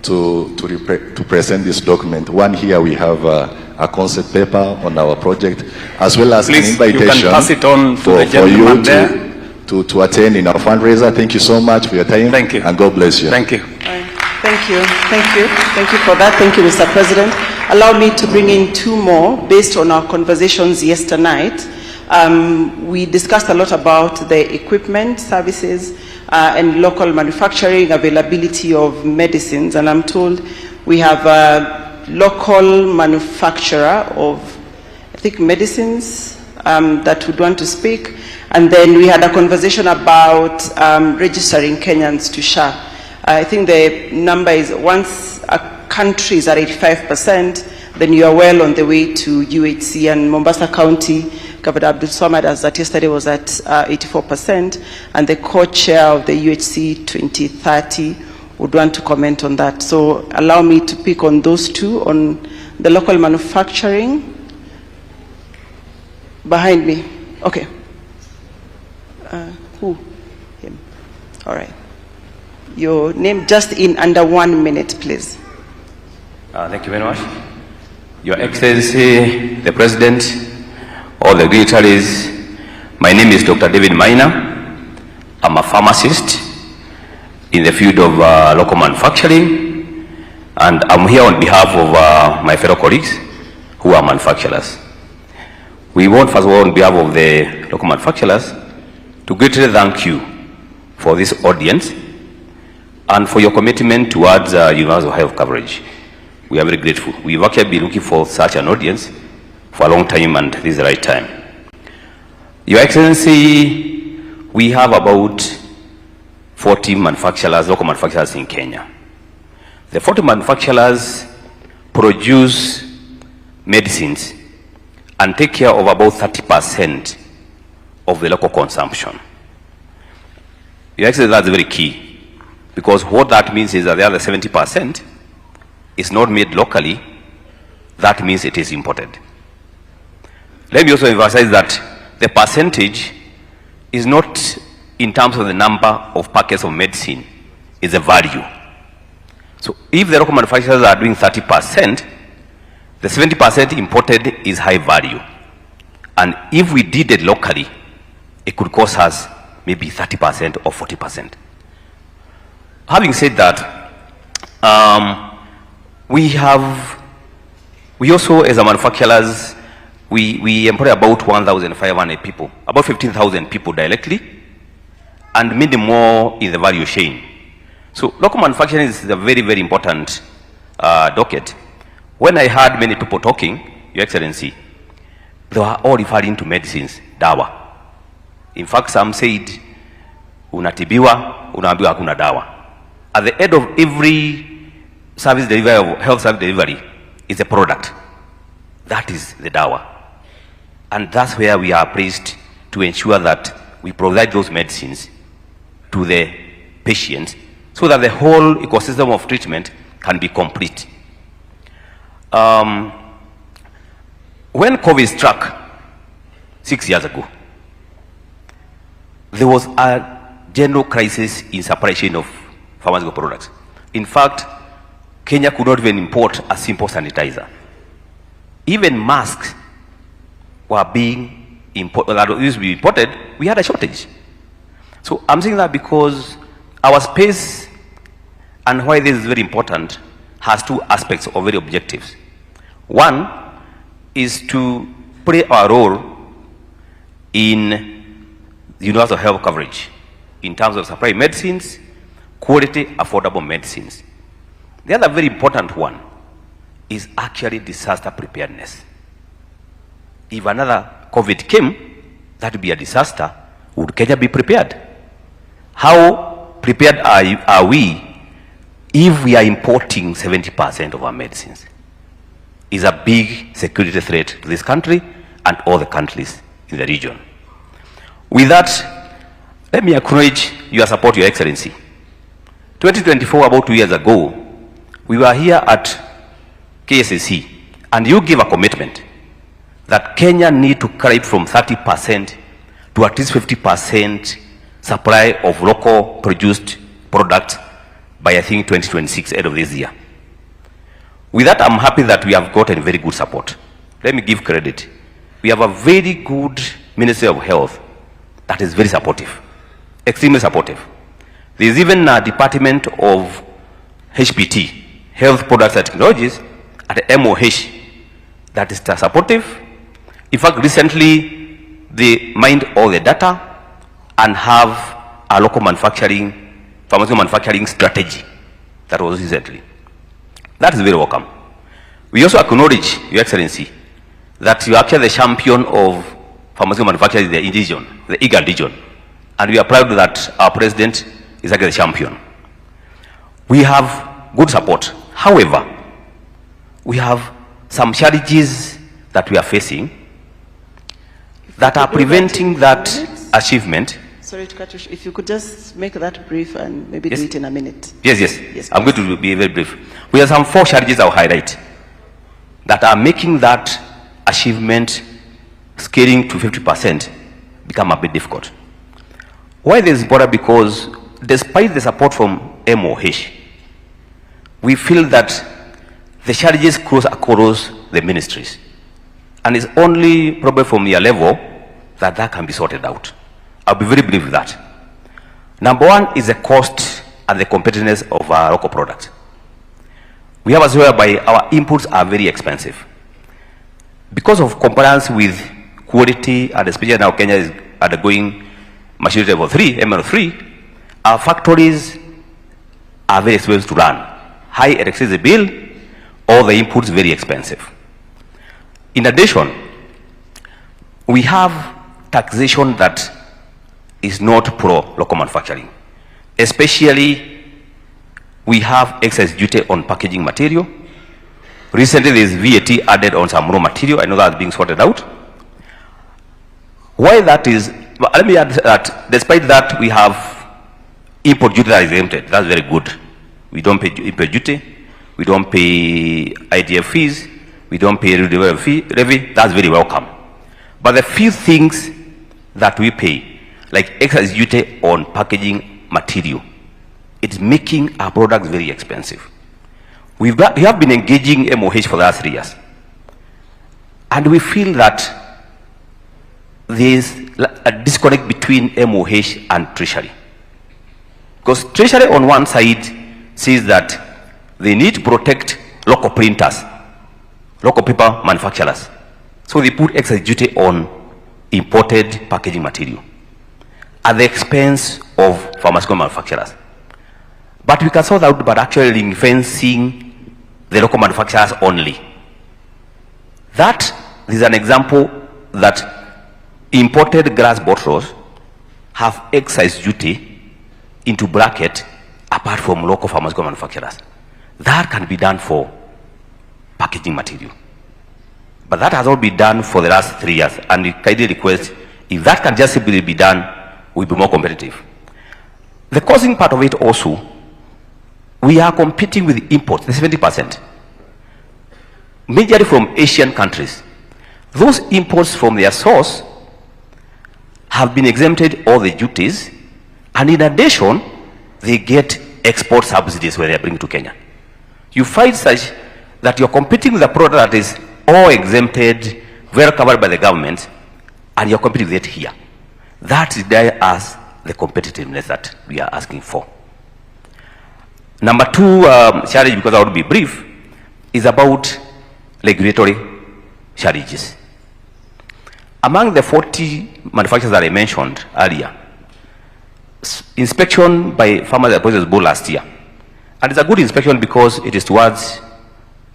to present this document. One, here we have a concept paper on our project, as well as Please, an invitation you can pass it on to for the gentleman you there. To attend in our fundraiser. Thank you so much for your time. Thank you. And God bless you. Thank you. Thank you. Thank you. Thank you for that. Thank you, Mr. President. Allow me to bring in 2 more based on our conversations yesterday night. We discussed a lot about the equipment, services, and local manufacturing, availability of medicines. And I'm told we have a local manufacturer of, I think, medicines that would want to speak. And then we had a conversation about registering Kenyans to SHA. I think the number is, once a country is at 85%, then you are well on the way to UHC. And Mombasa County, Governor Abdul Samad, as that yesterday, was at 84%. And the co-chair of the UHC 2030 would want to comment on that. So allow me to pick on those 2, on the local manufacturing. Behind me. Okay. Who? Him. All right. Your name just in under 1 minute, please. Thank you very much. Your Excellency, the President, all the dignitaries, my name is Dr. David Maina. I'm a pharmacist in the field of local manufacturing, and I'm here on behalf of my fellow colleagues who are manufacturers. We want, first of all, on behalf of the local manufacturers, to greatly thank you for this audience and for your commitment towards universal health coverage. We are very grateful. We've actually been looking for such an audience for a long time, and this is the right time. Your Excellency, we have about 40 manufacturers, local manufacturers in Kenya. The 40 manufacturers produce medicines and take care of about 30% of the local consumption. Your Excellency, that's very key, because what that means is that the other 70% is not made locally. That means it is imported. Let me also emphasize that the percentage is not in terms of the number of packets of medicine, it's a value. So if the local manufacturers are doing 30%, the 70% imported is high value. And if we did it locally, it could cost us maybe 30% or 40%. Having said that, We also, as a manufacturers, we employ about 1,500 people, about 15,000 people directly, and many more in the value chain. So local manufacturing is a very, very important docket. When I heard many people talking, Your Excellency, they were all referring to medicines, dawa. In fact, some said, unatibiwa, unaambiwa hakuna dawa. At the end of every service delivery, health service delivery, is a product. That is the dawa. And that's where we are placed to ensure that we provide those medicines to the patients so that the whole ecosystem of treatment can be complete. When COVID struck 6 years ago, there was a general crisis in supply chain of pharmaceutical products. In fact, Kenya could not even import a simple sanitizer. Even masks were being imported, that used to be imported, we had a shortage. So I'm saying that because our space, and why this is very important, has two aspects or very objectives. One is to play our role in universal health coverage in terms of supply medicines, quality, affordable medicines. The other very important one is actually disaster preparedness. If another COVID came, that would be a disaster. Would Kenya be prepared? How prepared are we if we are importing 70% of our medicines? Is a big security threat to this country and all the countries in the region. With that, let me acknowledge your support, Your Excellency. 2024, about 2 years ago, we were here at KSAC, and you gave a commitment that Kenya need to carry from 30% to at least 50% supply of local produced products by, I think, 2026, end of this year. With that, I'm happy that we have gotten very good support. Let me give credit. We have a very good Ministry of Health that is very supportive, extremely supportive. There is even a Department of HPT, Health Products and Technologies, at MOH that is supportive. In fact, recently, they mined all the data and have a local manufacturing, pharmaceutical manufacturing strategy that was recently. That is very welcome. We also acknowledge, Your Excellency, that you are actually the champion of pharmaceutical manufacturing in the region, the IGAD region. And we are proud that our president is actually the champion. We have good support. However, we have some challenges that we are facing that are preventing that achievement. Sorry to cut you. If you could just make that brief and maybe do it in a minute. Yes. I'm going to be very brief. We have some 4 challenges I'll highlight that are making that achievement scaling to 50% become a bit difficult. Why this is important? Because despite the support from MOH, we feel that the challenges cross across the ministries. And it's only probably from your level that can be sorted out. I'll be very brief with that. Number one is the cost and the competitiveness of our local product. We have a situation whereby our inputs are very expensive. Because of compliance with quality, and especially now Kenya is undergoing maturity level 3, ML3, our factories are very expensive to run. High electricity bill, all the inputs very expensive. In addition, we have taxation that is not pro-local manufacturing. Especially, we have excess duty on packaging material. Recently, there is VAT added on some raw material. I know that's being sorted out. Why that is, let me add that despite that, we have import duty that is exempted. That's very good. We don't pay import duty. We don't pay IDF fees. We don't pay levy. That's very welcome. But the few things that we pay, like excess duty on packaging material, it's making our products very expensive. We have been engaging MOH for the last 3 years. And we feel that there is a disconnect between MOH and Treasury. Because Treasury on one side says that they need to protect local printers, local paper manufacturers. So they put excise duty on imported packaging material at the expense of pharmaceutical manufacturers. But we can sort out by actually ring-fencing the local manufacturers only. That is an example that imported glass bottles have excise duty into bracket apart from local pharmaceutical manufacturers. That can be done for packaging material. But that has all been done for the last 3 years, and we kindly request, if that can just simply be done, we'll be more competitive. The causing part of it also, we are competing with imports, the 70%, majorly from Asian countries. Those imports from their source have been exempted all the duties, and in addition, they get export subsidies when they are bringing to Kenya. You find such that you're competing with a product that is all exempted, well covered by the government, and you're competing with it here. That is there as the competitiveness that we are asking for. Number two challenge, because I want to be brief, is about regulatory challenges. Among the 40 manufacturers that I mentioned earlier, inspection by Farmers and Processors Board last year, and it's a good inspection because it is towards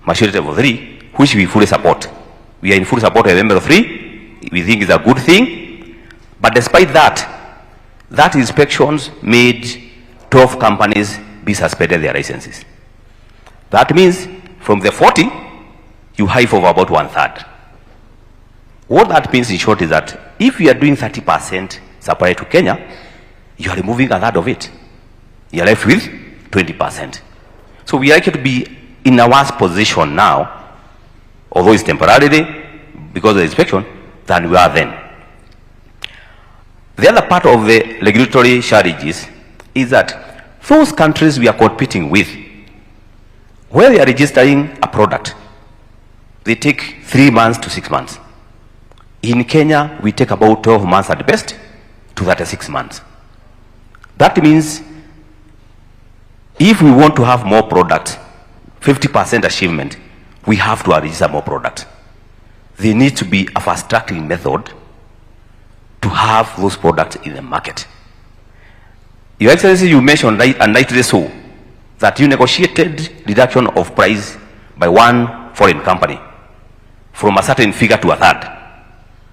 maturity level 3, which we fully support. We are in full support of level 3. We think it's a good thing. But despite that, that inspections made 12 companies be suspended their licenses. That means from the 40, you hive over about 1/3. What that means in short is that if you are doing 30% supply to Kenya, you are removing 1/3 of it. You are left with 20%. So we are likely to be in a worse position now, although it's temporarily because of the inspection, than we are then. The other part of the regulatory challenges is that those countries we are competing with, where they are registering a product, they take 3 months to 6 months. In Kenya, we take about 12 months at best to 36 months. That means if we want to have more products, 50% achievement, we have to register more products. There needs to be a fast-tracking method to have those products in the market. Your Excellency, you mentioned, and rightly so, that you negotiated reduction of price by one foreign company from a certain figure to 1/3.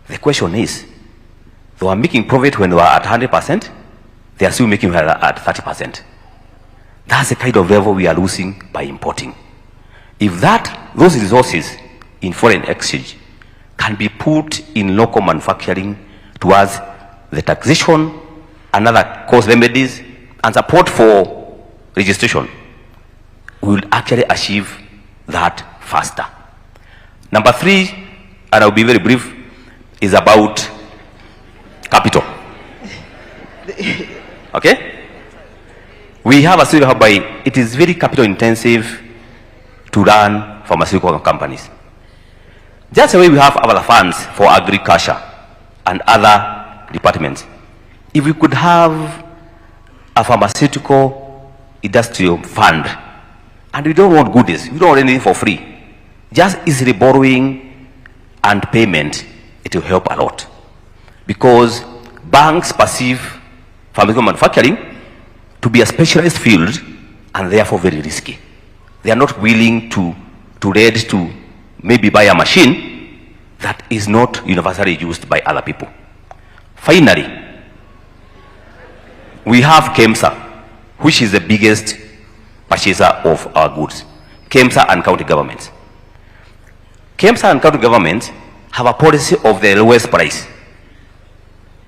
The question is, they were making profit when they were at 100%, they are still making at 30%. That's the kind of level we are losing by importing. If those resources in foreign exchange can be put in local manufacturing towards the taxation and other cost remedies and support for registration, we will actually achieve that faster. Number 3, and I'll be very brief, is about capital. Okay? We have a system whereby it is very capital intensive to run pharmaceutical companies. Just the way we have other funds for agriculture and other departments. If we could have a pharmaceutical industrial fund, and we don't want goodies, we don't want anything for free, just easily borrowing and payment, it will help a lot. Because banks perceive pharmaceutical manufacturing to be a specialized field and therefore very risky. They are not willing to maybe buy a machine that is not universally used by other people. Finally, we have KEMSA, which is the biggest purchaser of our goods. KEMSA and county governments. KEMSA and county governments have a policy of the lowest price.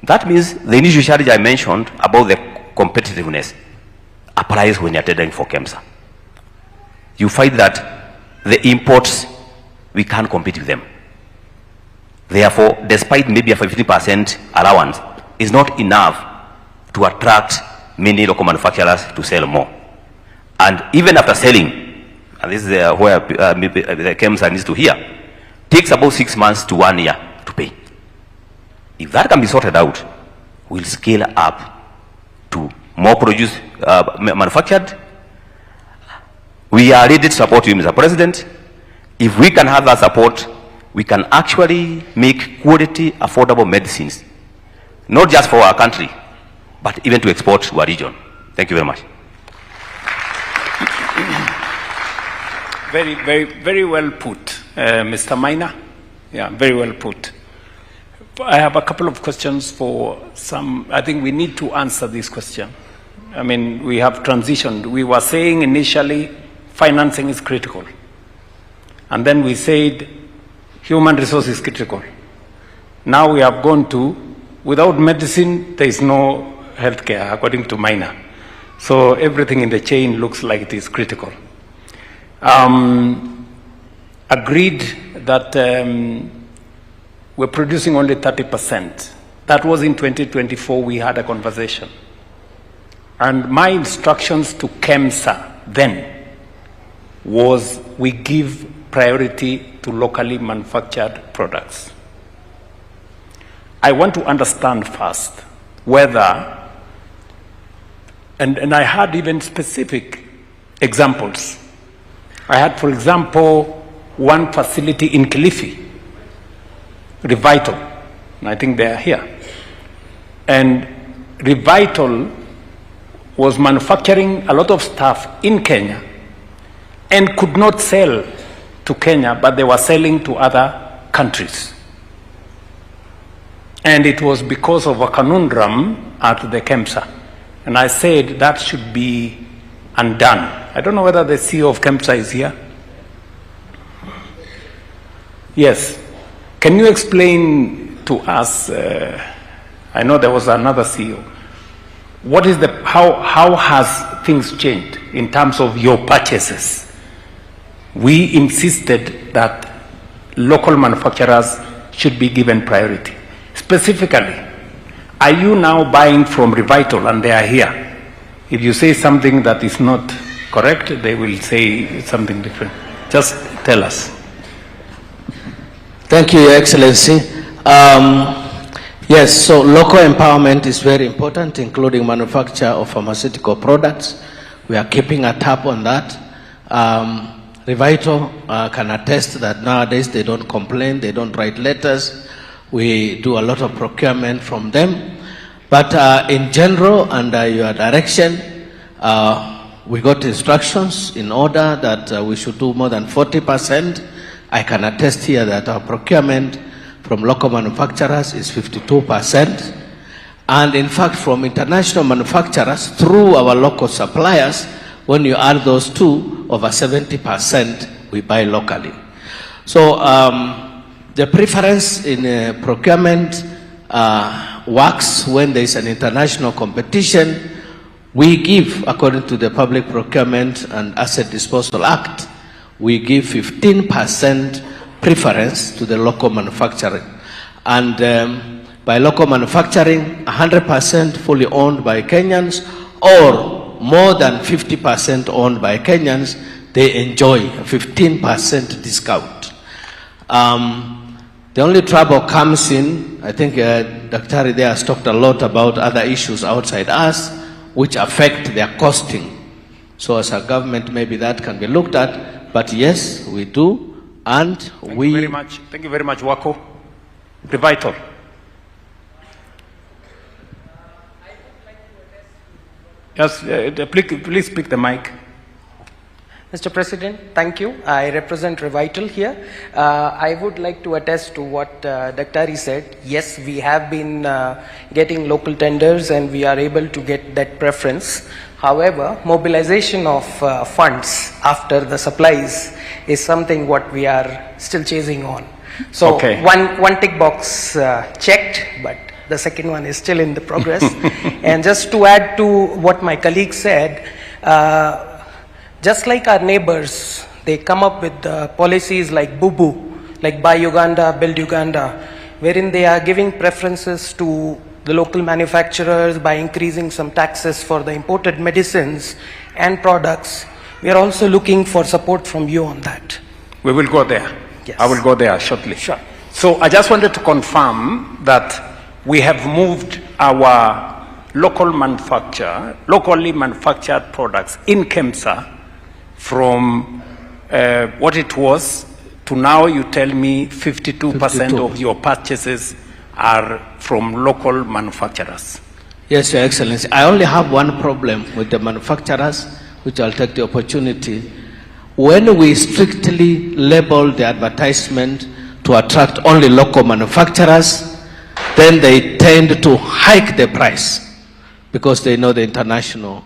That means the initial charge I mentioned about the competitiveness applies when you're tendering for KEMSA. You find that the imports, we can't compete with them. Therefore, despite maybe a 15% allowance, is not enough to attract many local manufacturers to sell more. And even after selling, and this is where the KEMSA needs to hear, takes about 6 months to 1 year to pay. If that can be sorted out, we'll scale up to more produce manufactured, We are ready to support you, Mr. President. If we can have that support, we can actually make quality, affordable medicines, not just for our country, but even to export to our region. Thank you very much. Very well put, Mr. Maina. Yeah, very well put. I have a couple of questions for some. I think we need to answer this question. I mean, we have transitioned. We were saying initially financing is critical. And then we said human resource is critical. Now we have gone to, without medicine, there is no healthcare, according to Maina. So everything in the chain looks like it is critical. Agreed that we're producing only 30%. That was in 2024, we had a conversation. And my instructions to KEMSA then was we give priority to locally manufactured products. I want to understand first whether, and I had even specific examples. I had, for example, one facility in Kilifi, Revital, and I think they are here. And Revital was manufacturing a lot of stuff in Kenya and could not sell to Kenya, but they were selling to other countries. And it was because of a conundrum at the KEMSA. And I said that should be undone. I don't know whether the CEO of KEMSA is here. Yes. Can you explain to us, I know there was another CEO, what is the, how has things changed in terms of your purchases? We insisted that local manufacturers should be given priority. Specifically, are you now buying from Revital and they are here? If you say something that is not correct, they will say something different. Just tell us. Thank you, Your Excellency. Yes, so local empowerment is very important, including manufacture of pharmaceutical products. We are keeping a tab on that. Revital can attest that nowadays they don't complain, they don't write letters. We do a lot of procurement from them. But in general, under your direction, we got instructions in order that we should do more than 40%. I can attest here that our procurement from local manufacturers is 52%. And in fact, from international manufacturers through our local suppliers, when you add those two, over 70% we buy locally. So the preference in procurement works when there is an international competition. We give, according to the Public Procurement and Asset Disposal Act, we give 15% preference to the local manufacturing. And by local manufacturing, 100% fully owned by Kenyans, or more than 50% owned by Kenyans, they enjoy a 15% discount. The only trouble comes in, I think Dr. there has talked a lot about other issues outside us, which affect their costing. So as a government, maybe that can be looked at, but yes, we do, and Thank you very much. Thank you very much, Wako. Revital. Yes, please pick the mic. Mr. President, thank you. I represent Revital here. I would like to attest to what Dr. said. Yes, we have been getting local tenders and we are able to get that preference. However, mobilization of funds after the supplies is something what we are still chasing on. So Okay. one tick box checked, but the second one is still in the progress. And just to add to what my colleague said, just like our neighbors, they come up with policies like BUBU, like Buy Uganda, Build Uganda, wherein they are giving preferences to the local manufacturers by increasing some taxes for the imported medicines and products. We are also looking for support from you on that. We will go there. Yes. I will go there shortly. Sure. So I just wanted to confirm that we have moved our locally manufactured products in KEMSA from what it was to now you tell me 52% of your purchases are from local manufacturers. Yes, Your Excellency. I only have one problem with the manufacturers, which I'll take the opportunity. When we strictly label the advertisement to attract only local manufacturers, then they tend to hike the price because they know the international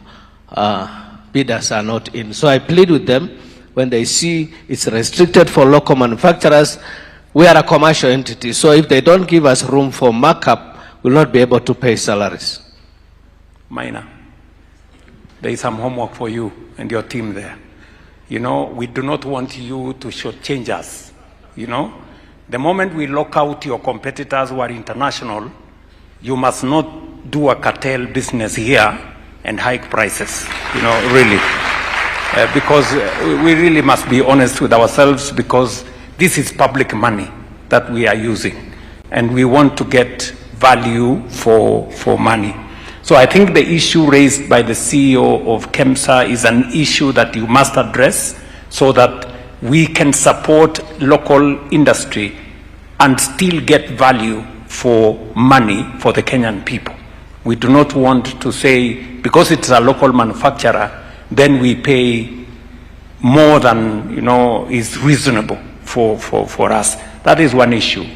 bidders are not in. So I plead with them, when they see it's restricted for local manufacturers, we are a commercial entity. So if they don't give us room for markup, we'll not be able to pay salaries. Minor, there is some homework for you and your team there. You know, we do not want you to shortchange us. You know, the moment we lock out your competitors who are international, you must not do a cartel business here and hike prices, you know, really. Because we really must be honest with ourselves, because this is public money that we are using, and we want to get value for money. So I think the issue raised by the CEO of KEMSA is an issue that you must address so that we can support local industry and still get value for money for the Kenyan people. We do not want to say, because it's a local manufacturer, then we pay more than, you know, is reasonable for us. That is one issue.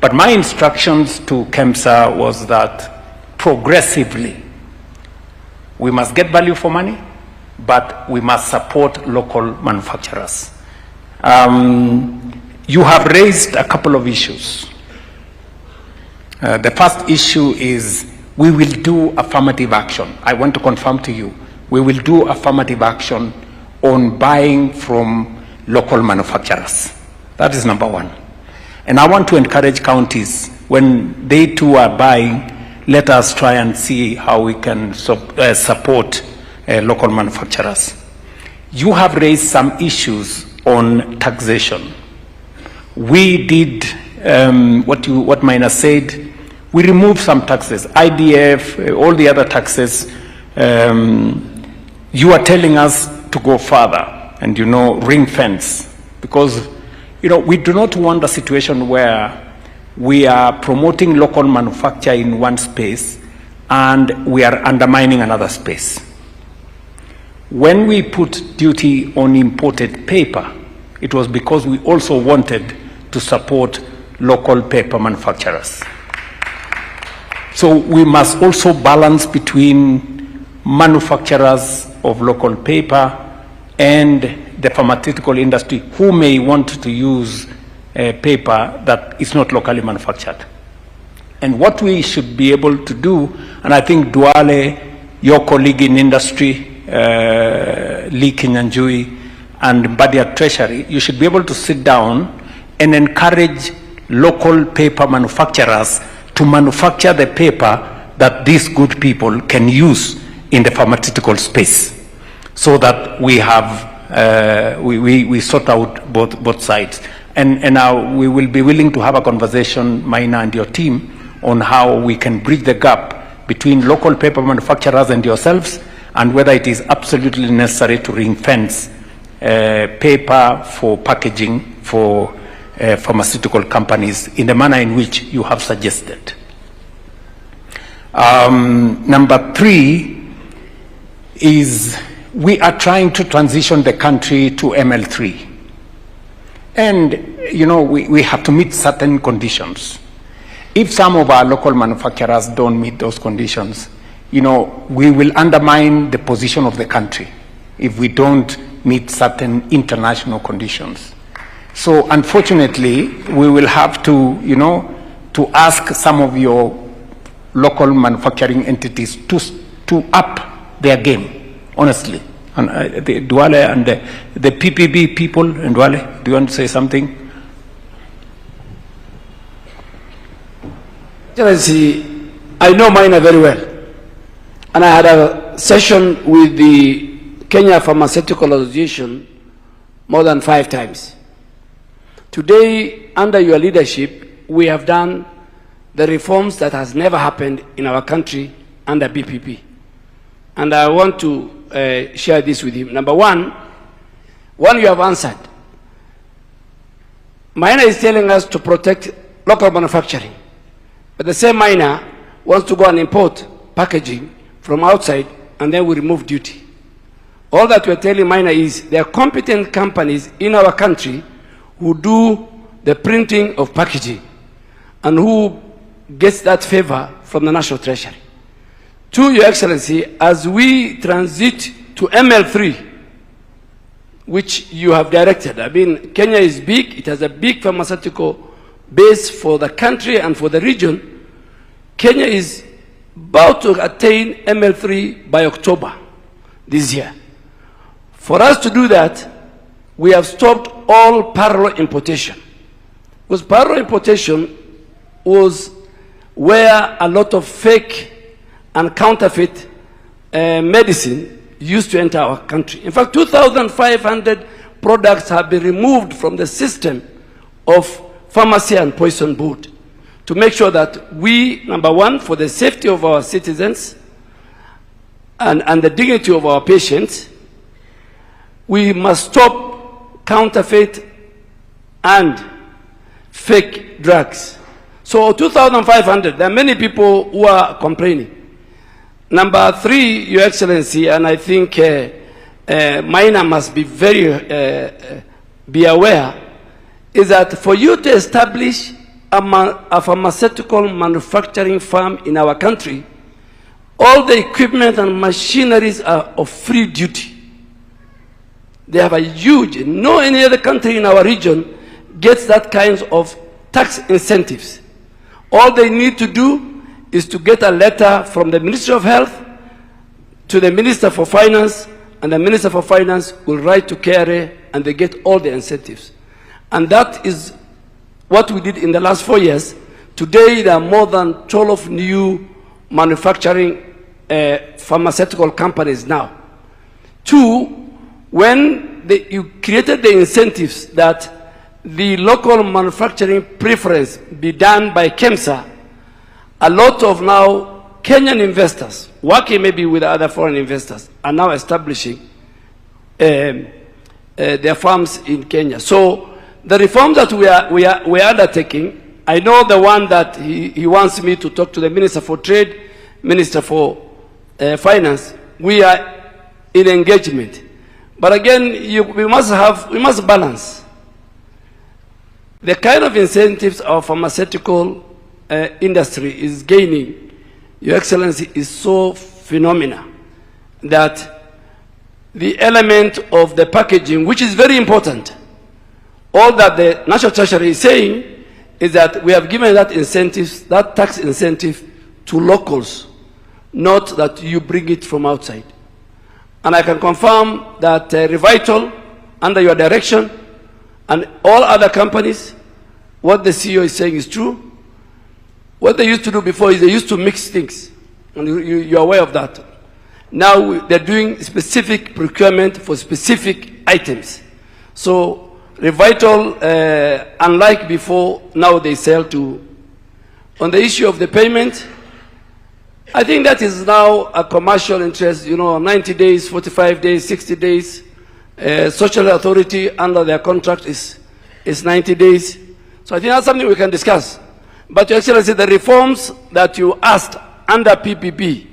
But my instructions to KEMSA was that progressively we must get value for money, but we must support local manufacturers. You have raised a couple of issues. The first issue is we will do affirmative action. I want to confirm to you, we will do affirmative action on buying from local manufacturers. That is number one. And I want to encourage counties, when they too are buying, let us try and see how we can support local manufacturers. You have raised some issues on taxation. We did what Maina said. We removed some taxes, IDF, all the other taxes. You are telling us to go further and, you know, ring fence, because, you know, we do not want a situation where we are promoting local manufacture in one space and we are undermining another space. When we put duty on imported paper, it was because we also wanted to support local paper manufacturers. So we must also balance between manufacturers of local paper and the pharmaceutical industry who may want to use paper that is not locally manufactured. And what we should be able to do, and I think Duale, your colleague in industry, Lee Kinyanjui, and Badia Treasury, you should be able to sit down and encourage local paper manufacturers to manufacture the paper that these good people can use in the pharmaceutical space, so that we have we sort out both sides. And now we will be willing to have a conversation, Maina and your team, on how we can bridge the gap between local paper manufacturers and yourselves, and whether it is absolutely necessary to ring fence paper for packaging for pharmaceutical companies in the manner in which you have suggested. Number three is we are trying to transition the country to ML3. And, you know, we have to meet certain conditions. If some of our local manufacturers don't meet those conditions, you know, we will undermine the position of the country if we don't meet certain international conditions. So unfortunately, we will have to, you know, to ask some of your local manufacturing entities to up their game, honestly. And the Duale and the PPB people, and Duale, do you want to say something? Excellency, I know Maina very well. And I had a session with the Kenya Pharmaceutical Association more than 5 times. Today, under your leadership, we have done the reforms that has never happened in our country under BPP. And I want to share this with you. Number one, One you have answered. Miner is telling us to protect local manufacturing. But the same miner wants to go and import packaging from outside, and then we remove duty. All that we're telling miner is there are competent companies in our country who do the printing of packaging and who gets that favor from the National Treasury. To Your Excellency, as we transit to ML3, which you have directed, I mean, Kenya is big, it has a big pharmaceutical base for the country and for the region. Kenya is about to attain ML3 by October this year. For us to do that, we have stopped all parallel importation. Because parallel importation was where a lot of fake and counterfeit medicine used to enter our country. In fact, 2,500 products have been removed from the system of Pharmacy and Poison Board to make sure that we, number one, for the safety of our citizens and the dignity of our patients, we must stop counterfeit and fake drugs. So 2,500, there are many people who are complaining. Number three, Your Excellency, and I think Miner must be be aware, is that for you to establish a pharmaceutical manufacturing firm in our country, all the equipment and machineries are of free duty. They have a huge, no any other country in our region gets that kind of tax incentives. All they need to do is to get a letter from the Ministry of Health to the Minister for Finance, and the Minister for Finance will write to KRA and they get all the incentives. And that is what we did in the last 4 years. Today there are more than 12 new manufacturing pharmaceutical companies now. Two, when you created the incentives that the local manufacturing preference be done by KEMSA, a lot of now Kenyan investors, working maybe with other foreign investors, are now establishing their farms in Kenya. So the reforms that we are undertaking, I know the one that he wants me to talk to the Minister for Trade, Minister for Finance. We are in engagement. But again, we must balance. The kind of incentives our pharmaceutical industry is gaining, Your Excellency, is so phenomenal that the element of the packaging, which is very important, all that the National Treasury is saying is that we have given that incentives, that tax incentive to locals, not that you bring it from outside. And I can confirm that Revital, under your direction, and all other companies, what the CEO is saying is true. What they used to do before is they used to mix things, and you're aware of that. Now they're doing specific procurement for specific items. So Revital, unlike before, now they sell to. On the issue of the payment, I think that is now a commercial interest, 90 days, 45 days, 60 days. Social authority under their contract is 90 days. So I think that's something we can discuss. But Your Excellency, the reforms that you asked under PPP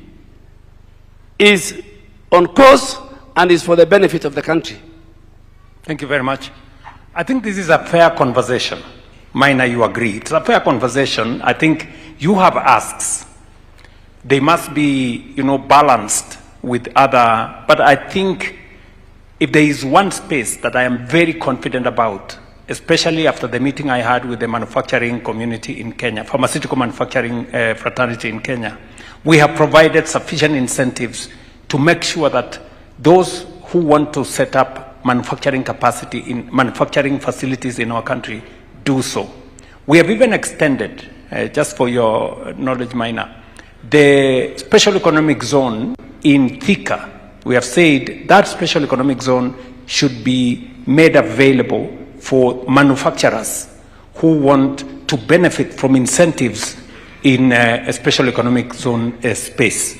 is on course and is for the benefit of the country. Thank you very much. I think this is a fair conversation. Miner, you agree. It's a fair conversation. I think you have asks. They must be, balanced with other, but I think if there is one space that I am very confident about, especially after the meeting I had with the manufacturing community in Kenya, pharmaceutical manufacturing fraternity in Kenya, we have provided sufficient incentives to make sure that those who want to set up manufacturing capacity in manufacturing facilities in our country do so. We have even extended, just for your knowledge, Miner, the special economic zone in Thika. We have said that special economic zone should be made available for manufacturers who want to benefit from incentives in a special economic zone space.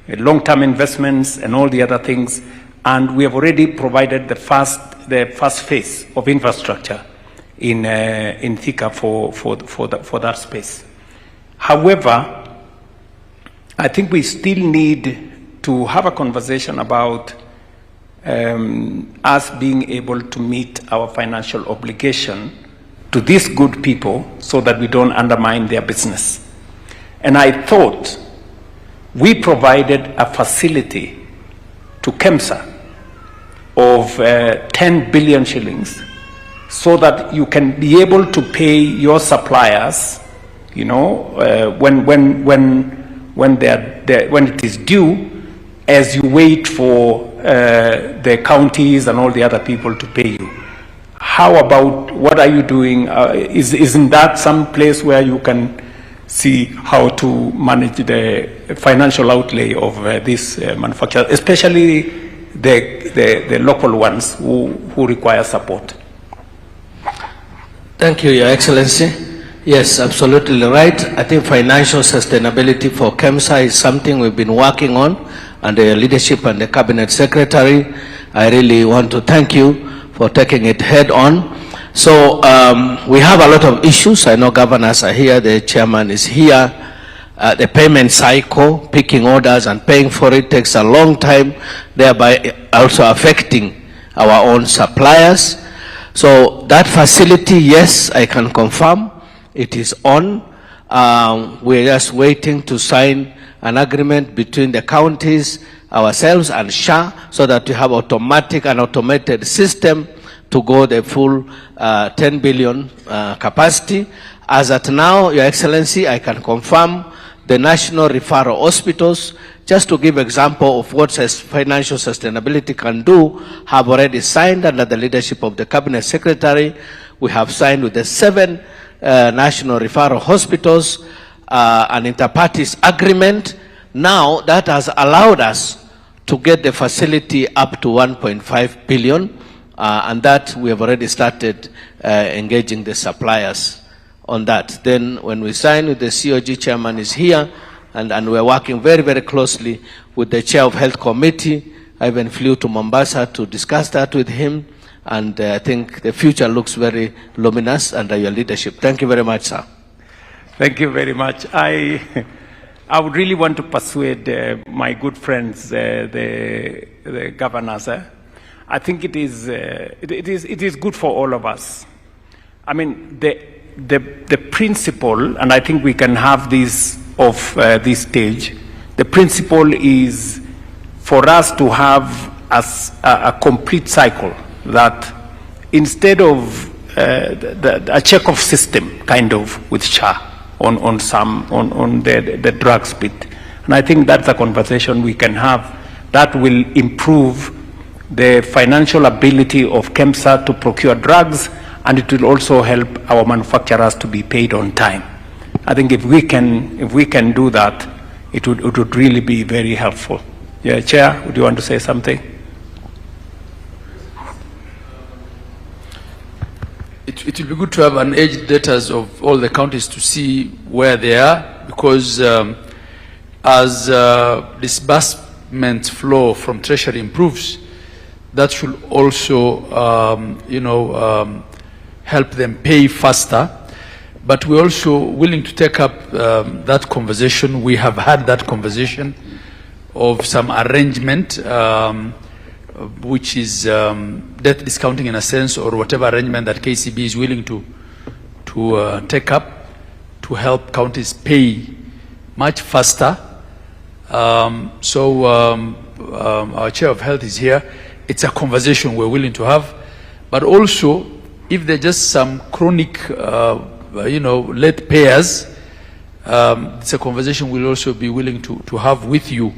Long-term investments and all the other things And we have already provided the first phase of infrastructure in Thika for that space. However, I think we still need to have a conversation about us being able to meet our financial obligation to these good people so that we don't undermine their business. And I thought we provided a facility to KEMSA of 10 billion shillings so that you can be able to pay your suppliers, you know, when it is due, as you wait for the counties and all the other people to pay you. How about, what are you doing? Isn't that some place where you can see how to manage the financial outlay of these manufacturers, especially the local ones who require support? Thank you, Your Excellency. Yes, absolutely right. I think financial sustainability for KEMSA is something we've been working on under your leadership and the Cabinet Secretary. I really want to thank you for taking it head on. So we have a lot of issues. I know governors are here, the chairman is here. The payment cycle, picking orders and paying for it takes a long time, thereby also affecting our own suppliers. So that facility, yes, I can confirm, it is on. We're just waiting to sign an agreement between the counties, ourselves and SHA, so that we have automatic and automated system to go the full 10 billion capacity. As at now, Your Excellency, I can confirm the national referral hospitals, just to give example of what financial sustainability can do, have already signed under the leadership of the Cabinet Secretary. We have signed with the 7 national referral hospitals an inter-parties agreement. Now that has allowed us to get the facility up to 1.5 billion, and that we have already started engaging the suppliers on that. Then when we sign with the COG, chairman is here, and we're working very, very closely with the chair of health committee. I even flew to Mombasa to discuss that with him, and I think the future looks very luminous under your leadership. Thank you very much, sir. Thank you very much. I would really want to persuade my good friends, the governors. I think it is good for all of us. I mean, the principle, and I think we can have this of this stage, the principle is for us to have a complete cycle, that instead of a check-off system, kind of, with SHA on the drugs bit. And I think that's a conversation we can have that will improve the financial ability of KEMSA to procure drugs, and it will also help our manufacturers to be paid on time. I think if we can do that, it would really be very helpful. Yeah, Chair, would you want to say something? It will be good to have an age data of all the counties to see where they are, because as disbursement flow from Treasury improves, that should also, help them pay faster. But we're also willing to take up that conversation. We have had that conversation of some arrangement, which is debt discounting in a sense, or whatever arrangement that KCB is willing to take up to help counties pay much faster. Our Chair of Health is here. It's a conversation we're willing to have. But also, if there's just some chronic, late payers, it's a conversation we'll also be willing to have with you.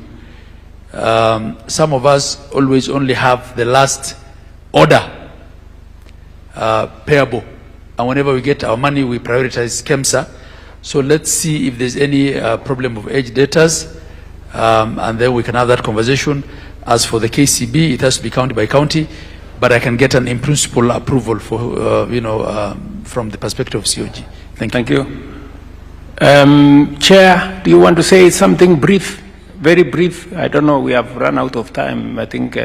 Some of us always only have the last order payable, and whenever we get our money, we prioritize KEMSA. So let's see if there's any problem of age datas, and then we can have that conversation. As for the KCB, it has to be county by county, but I can get an in principle approval for from the perspective of COG. Thank you. Chair, do you want to say something brief? Very brief. I don't know, we have run out of time. I think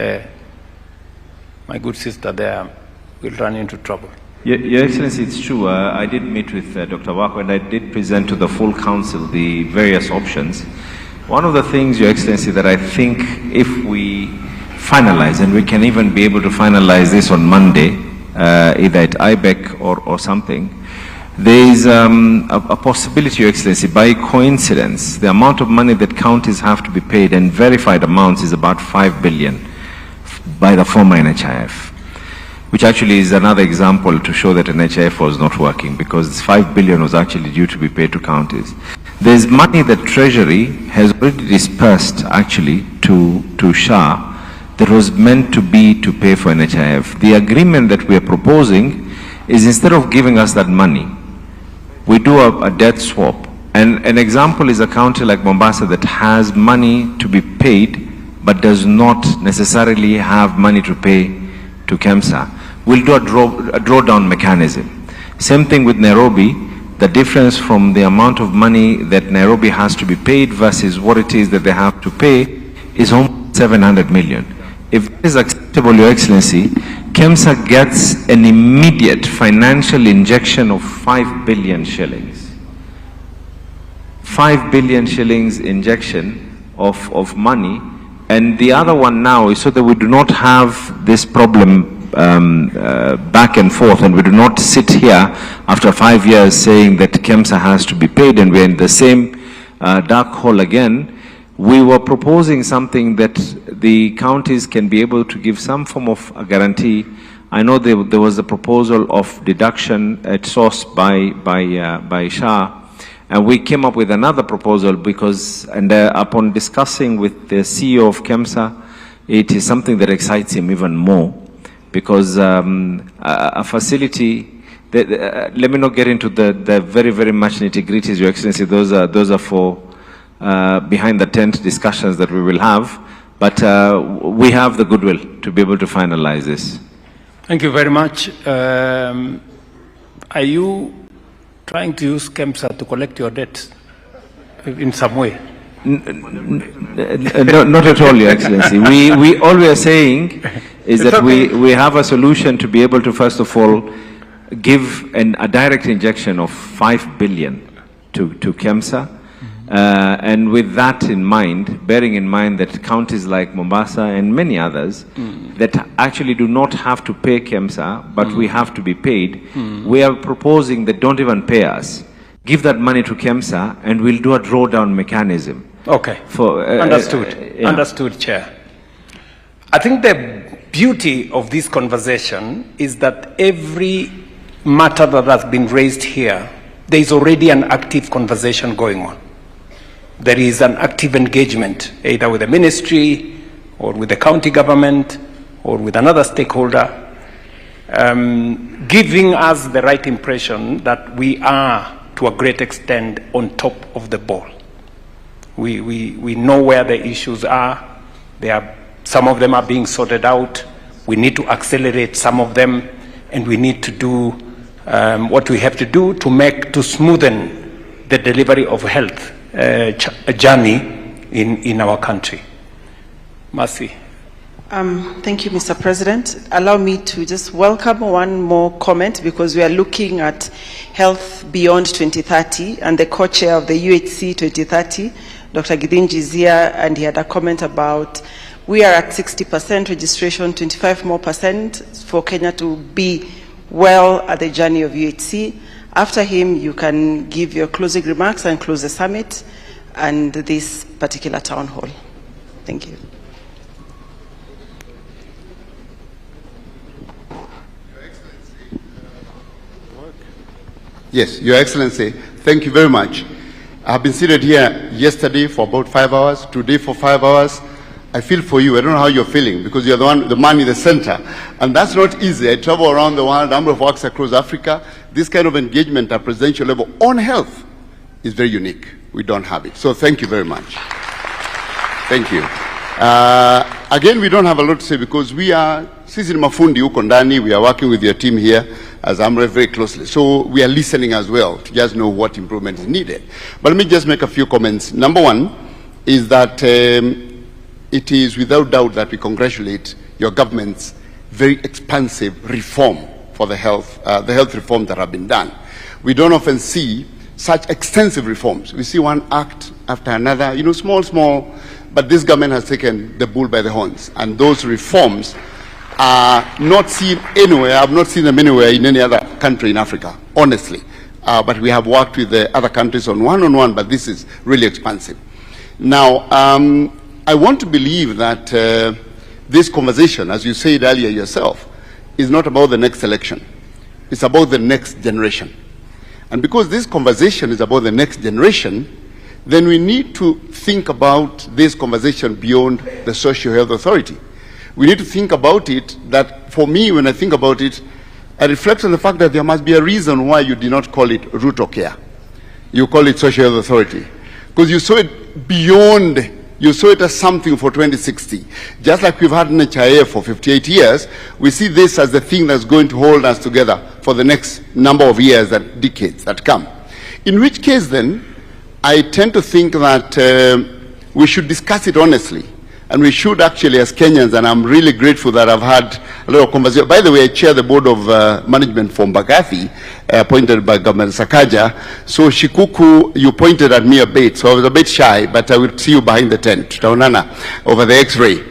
my good sister there will run into trouble. Your Excellency, it's true. I did meet with Dr. Wako, and I did present to the full council the various options. One of the things, Your Excellency, that I think if we finalize, and we can even be able to finalize this on Monday, either at IBEC or something, there is a possibility, Your Excellency, by coincidence, the amount of money that counties have to be paid and verified amounts is about 5 billion by the former NHIF. Which actually is another example to show that NHIF was not working, because 5 billion was actually due to be paid to counties. There's money that Treasury has already dispersed actually to SHA that was meant to be to pay for NHIF. The agreement that we are proposing is, instead of giving us that money, we do a debt swap. And an example is a county like Mombasa that has money to be paid but does not necessarily have money to pay to KEMSA. We'll do a drawdown mechanism. Same thing with Nairobi. The difference from the amount of money that Nairobi has to be paid versus what it is that they have to pay is almost 700 million. If it is acceptable, Your Excellency, KEMSA gets an immediate financial injection of 5 billion shillings. 5 billion shillings injection of money. And the other one now is so that we do not have this problem back and forth, and we do not sit here after 5 years saying that KEMSA has to be paid and we're in the same dark hole again. We were proposing something that the counties can be able to give some form of a guarantee. I know there was a proposal of deduction at source by SHA, and we came up with another proposal because, upon discussing with the CEO of KEMSA, it is something that excites him even more, because a facility, let me not get into the very, very much nitty-gritties, Your Excellency. Those are for behind the tent discussions that we will have, but we have the goodwill to be able to finalize this. Thank you very much. Are you trying to use KEMSA to collect your debt in some way? Not at all, Your Excellency. All we are saying is that we have a solution to be able to, first of all, give a direct injection of 5 billion to KEMSA. And with that in mind, bearing in mind that counties like Mombasa and many others that actually do not have to pay KEMSA, but we have to be paid, we are proposing that don't even pay us. Give that money to KEMSA and we'll do a drawdown mechanism. Okay, understood. Yeah. Understood, Chair. I think the beauty of this conversation is that every matter that has been raised here, there is already an active conversation going on. There is an active engagement, either with the ministry or with the county government or with another stakeholder, giving us the right impression that we are, to a great extent, on top of the ball. We know where the issues are. Some of them are being sorted out. We need to accelerate some of them, and we need to do what we have to do to smoothen the delivery of health journey in our country. Mercy. Thank you, Mr. President. Allow me to just welcome one more comment, because we are looking at health beyond 2030, and the co-chair of the UHC 2030, Dr. Githinji, is here, and he had a comment about we are at 60% registration, 25% more for Kenya to be well at the journey of UHC. After him, you can give your closing remarks and close the summit and this particular town hall. Thank you. Yes, Your Excellency, thank you very much. I have been seated here yesterday for about 5 hours, today for 5 hours. I feel for you. I don't know how you're feeling, because you're the man in the center. And that's not easy. I travel around the world, a number of works across Africa. This kind of engagement at presidential level on health is very unique. We don't have it. So thank you very much. Thank you. Again, we don't have a lot to say, because we are, sisi ni mafundi huko ndani, we are working with your team here as AMREF very closely. So we are listening as well to just know what improvement is needed. But let me just make a few comments. Number one is that it is without doubt that we congratulate your government's very expansive reform for the health reforms that have been done. We don't often see such extensive reforms. We see one act after another, you know, small, but this government has taken the bull by the horns. And those reforms are not seen anywhere. I've not seen them anywhere in any other country in Africa, honestly. But we have worked with the other countries on one-on-one, but this is really expansive. Now, I want to believe that this conversation, as you said earlier yourself, is not about the next election. It's about the next generation. And because this conversation is about the next generation, then we need to think about this conversation beyond the Social Health Authority. We need to think about it that, for me, when I think about it, I reflect on the fact that there must be a reason why you did not call it Ruto Care. You call it Social Health Authority. Because you saw it beyond, you saw it as something for 2060. Just like we've had NHIA for 58 years, we see this as the thing that's going to hold us together for the next number of years and decades that come. In which case then, I tend to think that we should discuss it honestly. And we should actually, as Kenyans, and I'm really grateful that I've had a lot of conversation. By the way, I chair the board of management for Mbagathi, appointed by Governor Sakaja. So Shikuku, you pointed at me a bit, so I was a bit shy, but I will see you behind the tent, Taonana, over the X-ray.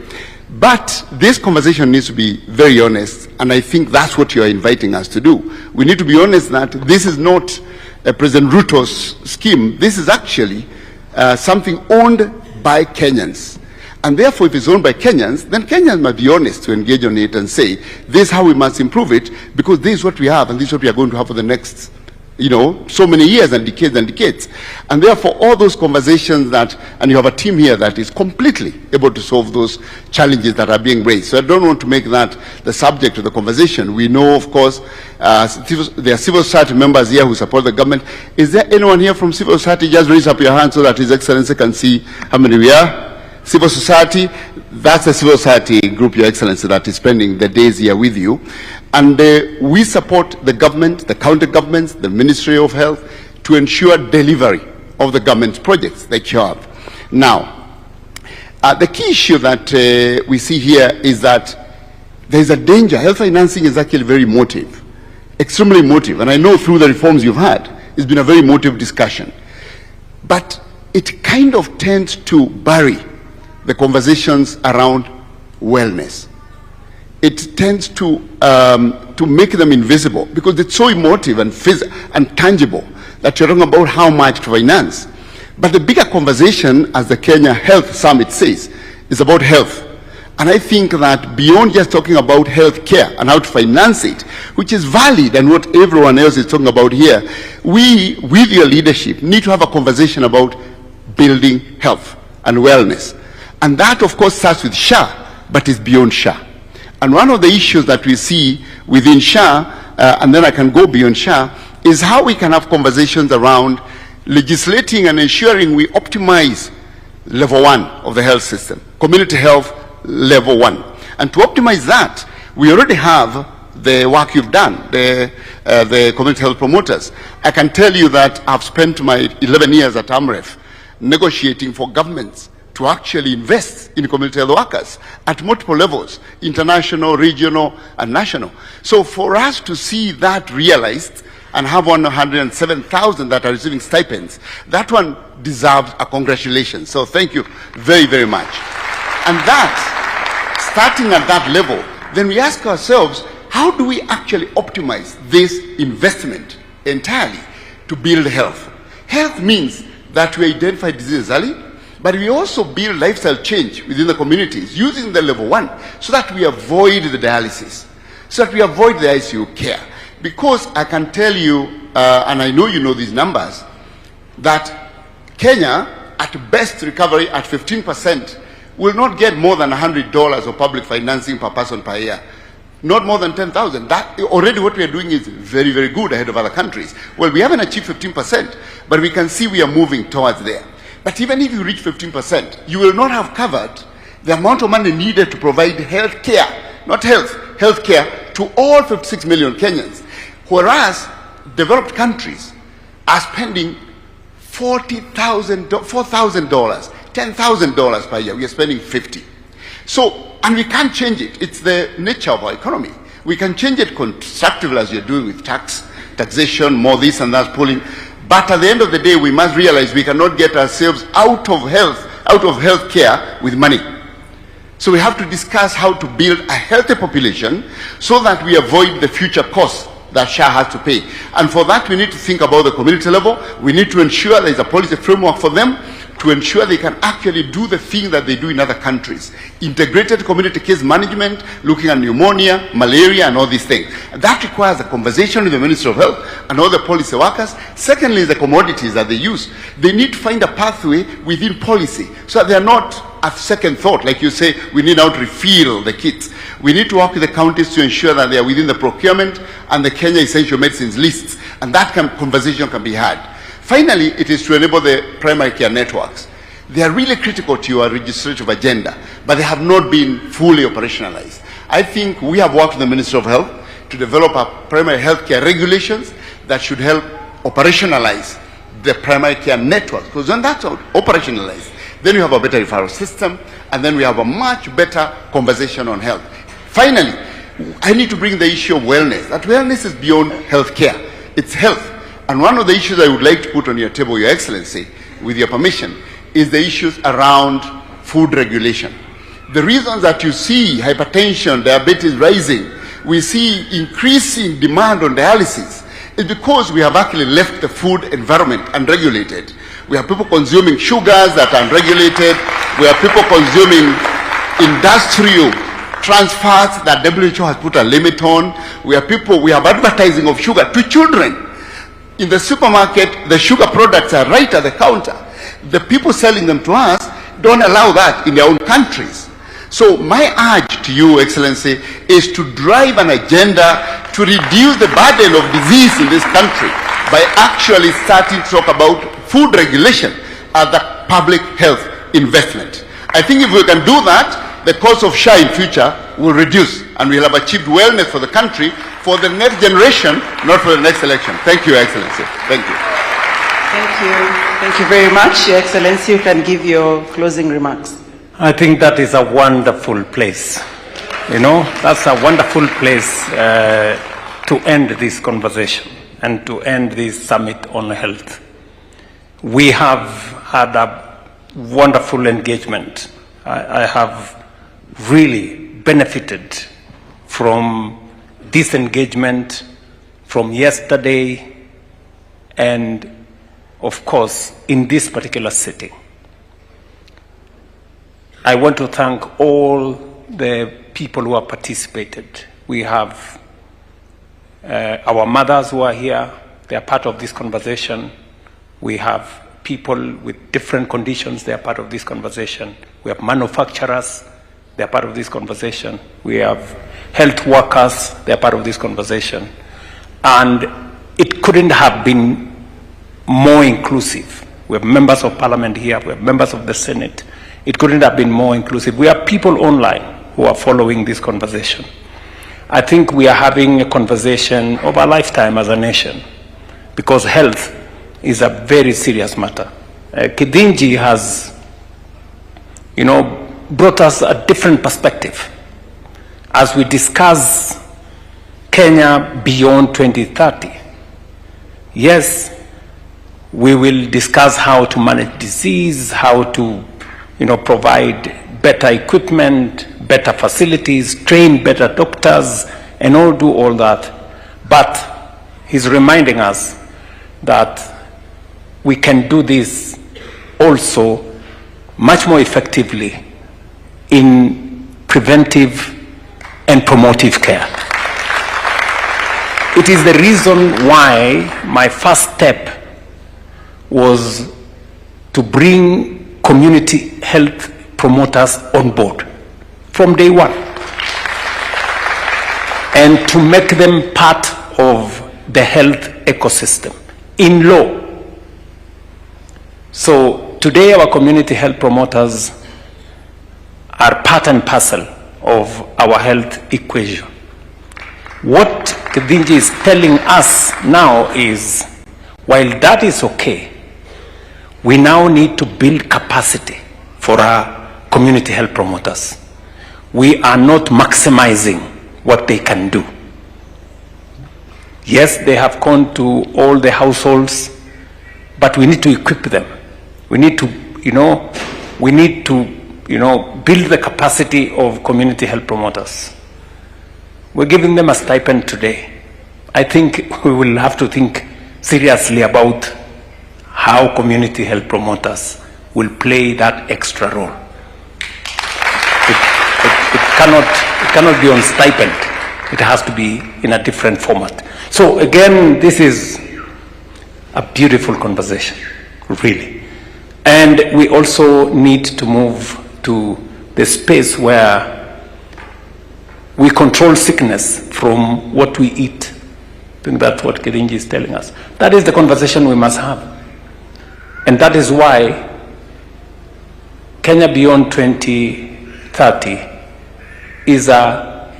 But this conversation needs to be very honest, and I think that's what you are inviting us to do. We need to be honest that this is not President Ruto's scheme. This is actually something owned by Kenyans. And therefore, if it's owned by Kenyans, then Kenyans must be honest to engage on it and say, this is how we must improve it, because this is what we have, and this is what we are going to have for the next, you know, so many years and decades and decades. And therefore, all those conversations that, and you have a team here that is completely able to solve those challenges that are being raised. So I don't want to make that the subject of the conversation. We know, of course, there are civil society members here who support the government. Is there anyone here from civil society? Just raise up your hand so that His Excellency can see how many we are. Civil society, that's a civil society group, Your Excellency, that is spending the days here with you. And we support the government, the county governments, the Ministry of Health, to ensure delivery of the government's projects that you have. Now, the key issue that we see here is that there is a danger. Health financing is actually very emotive, extremely emotive. And I know through the reforms you've had, it's been a very emotive discussion. But it kind of tends to bury the conversations around wellness. It tends to make them invisible because it's so emotive and tangible that you're talking about how much to finance. But the bigger conversation, as the Kenya Health Summit says, is about health. And I think that beyond just talking about health care and how to finance it, which is valid and what everyone else is talking about here, we, with your leadership, need to have a conversation about building health and wellness. And that, of course, starts with SHA, but is beyond SHA. And one of the issues that we see within SHA, and then I can go beyond SHA, is how we can have conversations around legislating and ensuring we optimize level 1 of the health system, community health level 1. And to optimize that, we already have the work you've done, the community health promoters. I can tell you that I've spent my 11 years at AMREF negotiating for governments to actually invest in community health workers at multiple levels, international, regional, and national. So for us to see that realized and have 107,000 that are receiving stipends, that one deserves a congratulations. So thank you very, very much. And that, starting at that level, then we ask ourselves, how do we actually optimize this investment entirely to build health? Health means that we identify diseases early, but we also build lifestyle change within the communities using the level 1 so that we avoid the dialysis, so that we avoid the ICU care. Because I can tell you, and I know you know these numbers, that Kenya, at best recovery at 15%, will not get more than $100 of public financing per person per year. Not more than 10,000. That already what we are doing is very, very good ahead of other countries. Well, we haven't achieved 15%, but we can see we are moving towards there. But even if you reach 15%, you will not have covered the amount of money needed to provide health care, not health care to all 56 million Kenyans. Whereas developed countries are spending $4,000, $10,000 per year. We are spending 50. So And we can't change it. It's the nature of our economy. We can change it constructively as you're doing with taxation, more this and that, pulling. But at the end of the day, we must realize we cannot get ourselves out of health care with money. So we have to discuss how to build a healthy population so that we avoid the future costs that SHA has to pay. And for that, we need to think about the community level. We need to ensure there is a policy framework for them to ensure they can actually do the thing that they do in other countries. Integrated community case management, looking at pneumonia, malaria, and all these things. That requires a conversation with the Ministry of Health and all the policy workers. Secondly, the commodities that they use. They need to find a pathway within policy so that they are not a second thought, like you say, we need now to refill the kits. We need to work with the counties to ensure that they are within the procurement and the Kenya essential medicines lists, and that conversation can be had. Finally, it is to enable the primary care networks. They are really critical to your legislative agenda, but they have not been fully operationalized. I think we have worked with the Ministry of Health to develop a primary health care regulations that should help operationalize the primary care network, because when that's operationalized, then we have a better referral system, and then we have a much better conversation on health. Finally, I need to bring the issue of wellness. That wellness is beyond health care. It's health. And one of the issues I would like to put on your table, Your Excellency, with your permission, is the issues around food regulation. The reasons that you see hypertension, diabetes rising, we see increasing demand on dialysis, is because we have actually left the food environment unregulated. We have people consuming sugars that are unregulated. We have people consuming industrial trans fats that WHO has put a limit on. We have advertising of sugar to children. In the supermarket, the sugar products are right at the counter. The people selling them to us don't allow that in their own countries. So my urge to you, Excellency, is to drive an agenda to reduce the burden of disease in this country by actually starting to talk about food regulation as a public health investment. I think if we can do that, the cost of SHA in future will reduce, and we'll have achieved wellness for the country for the next generation, not for the next election. Thank you, Your Excellency. Thank you. Thank you. Thank you very much. Your Excellency, you can give your closing remarks. I think that is a wonderful place. You know, that's a wonderful place to end this conversation and to end this summit on health. We have had a wonderful engagement. I have really benefited from this engagement from yesterday and, of course, in this particular setting. I want to thank all the people who have participated. We have our mothers who are here. They are part of this conversation. We have people with different conditions. They are part of this conversation. We have manufacturers. They are part of this conversation. We have health workers. They are part of this conversation. And it couldn't have been more inclusive. We have members of parliament here. We have members of the Senate. It couldn't have been more inclusive. We have people online who are following this conversation. I think we are having a conversation of a lifetime as a nation, because health is a very serious matter. Kidinji has, brought us a different perspective as we discuss Kenya beyond 2030. Yes, we will discuss how to manage disease, how to provide better equipment, better facilities, train better doctors, and do all that. But he's reminding us that we can do this also much more effectively in preventive and promotive care. It is the reason why my first step was to bring community health promoters on board from day one and to make them part of the health ecosystem in law. So today our community health promoters are part and parcel of our health equation. What Kidinji is telling us now is, while that is okay, we now need to build capacity for our community health promoters. we are not maximizing what they can do. Yes, they have gone to all the households, but we need to equip them. We need to, build the capacity of community health promoters. We're giving them a stipend today. I think we will have to think seriously about how community health promoters will play that extra role. It cannot be on stipend. It has to be in a different format. So again, this is a beautiful conversation, really. And we also need to move to the space where we control sickness from what we eat. I think that's what Kirinji is telling us. That is the conversation we must have. And that is why Kenya Beyond 2030 is a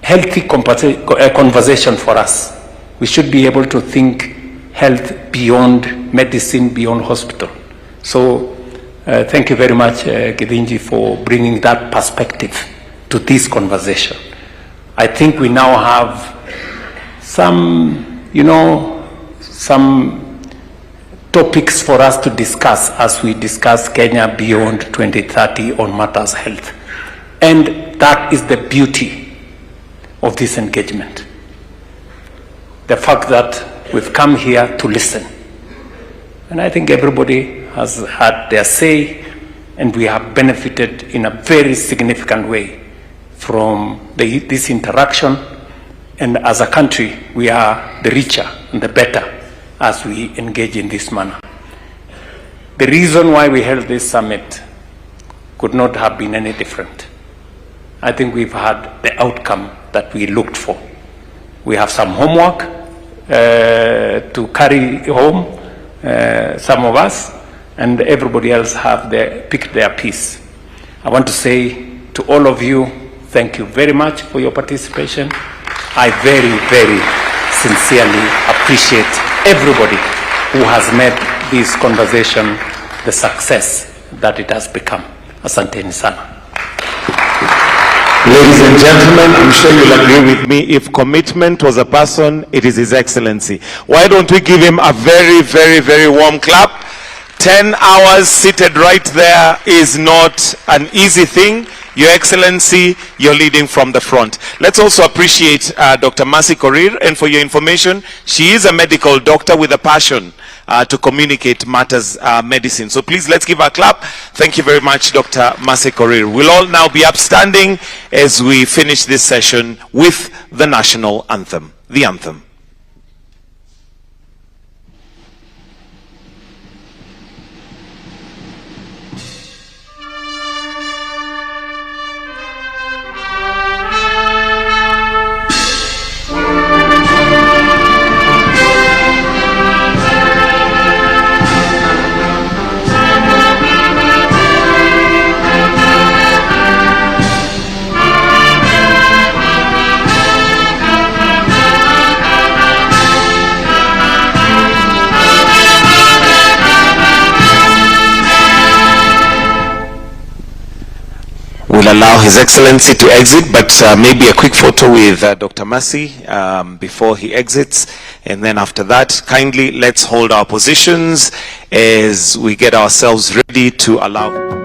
healthy conversation for us. We should be able to think health beyond medicine, beyond hospital. So thank you very much, Kirinji, for bringing that perspective to this conversation. I think we now have some topics for us to discuss as we discuss Kenya Beyond 2030 on matters health. And that is the beauty of this engagement. The fact that we've come here to listen. And I think everybody has had their say, and we have benefited in a very significant way from this interaction. And as a country, we are the richer and the better as we engage in this manner. The reason why we held this summit could not have been any different. I think we've had the outcome that we looked for. We have some homework to carry home, some of us, and everybody else have picked their piece. I want to say to all of you, thank you very much for your participation. I very, very sincerely appreciate everybody who has made this conversation the success that it has become. Asanteni sana. Ladies and gentlemen, I'm sure you'll agree with me. If commitment was a person, it is His Excellency. Why don't we give him a very, very, very warm clap? 10 hours seated right there is not an easy thing. Your Excellency, you're leading from the front. Let's also appreciate Dr. Mercy Korir, and for your information, she is a medical doctor with a passion to communicate matters medicine. So please, let's give her a clap. Thank you very much, Dr. Mercy Korir. We'll all now be upstanding as we finish this session with the national anthem, the anthem. We'll allow His Excellency to exit, but maybe a quick photo with Dr. Mercy before he exits. And then after that, kindly let's hold our positions as we get ourselves ready to allow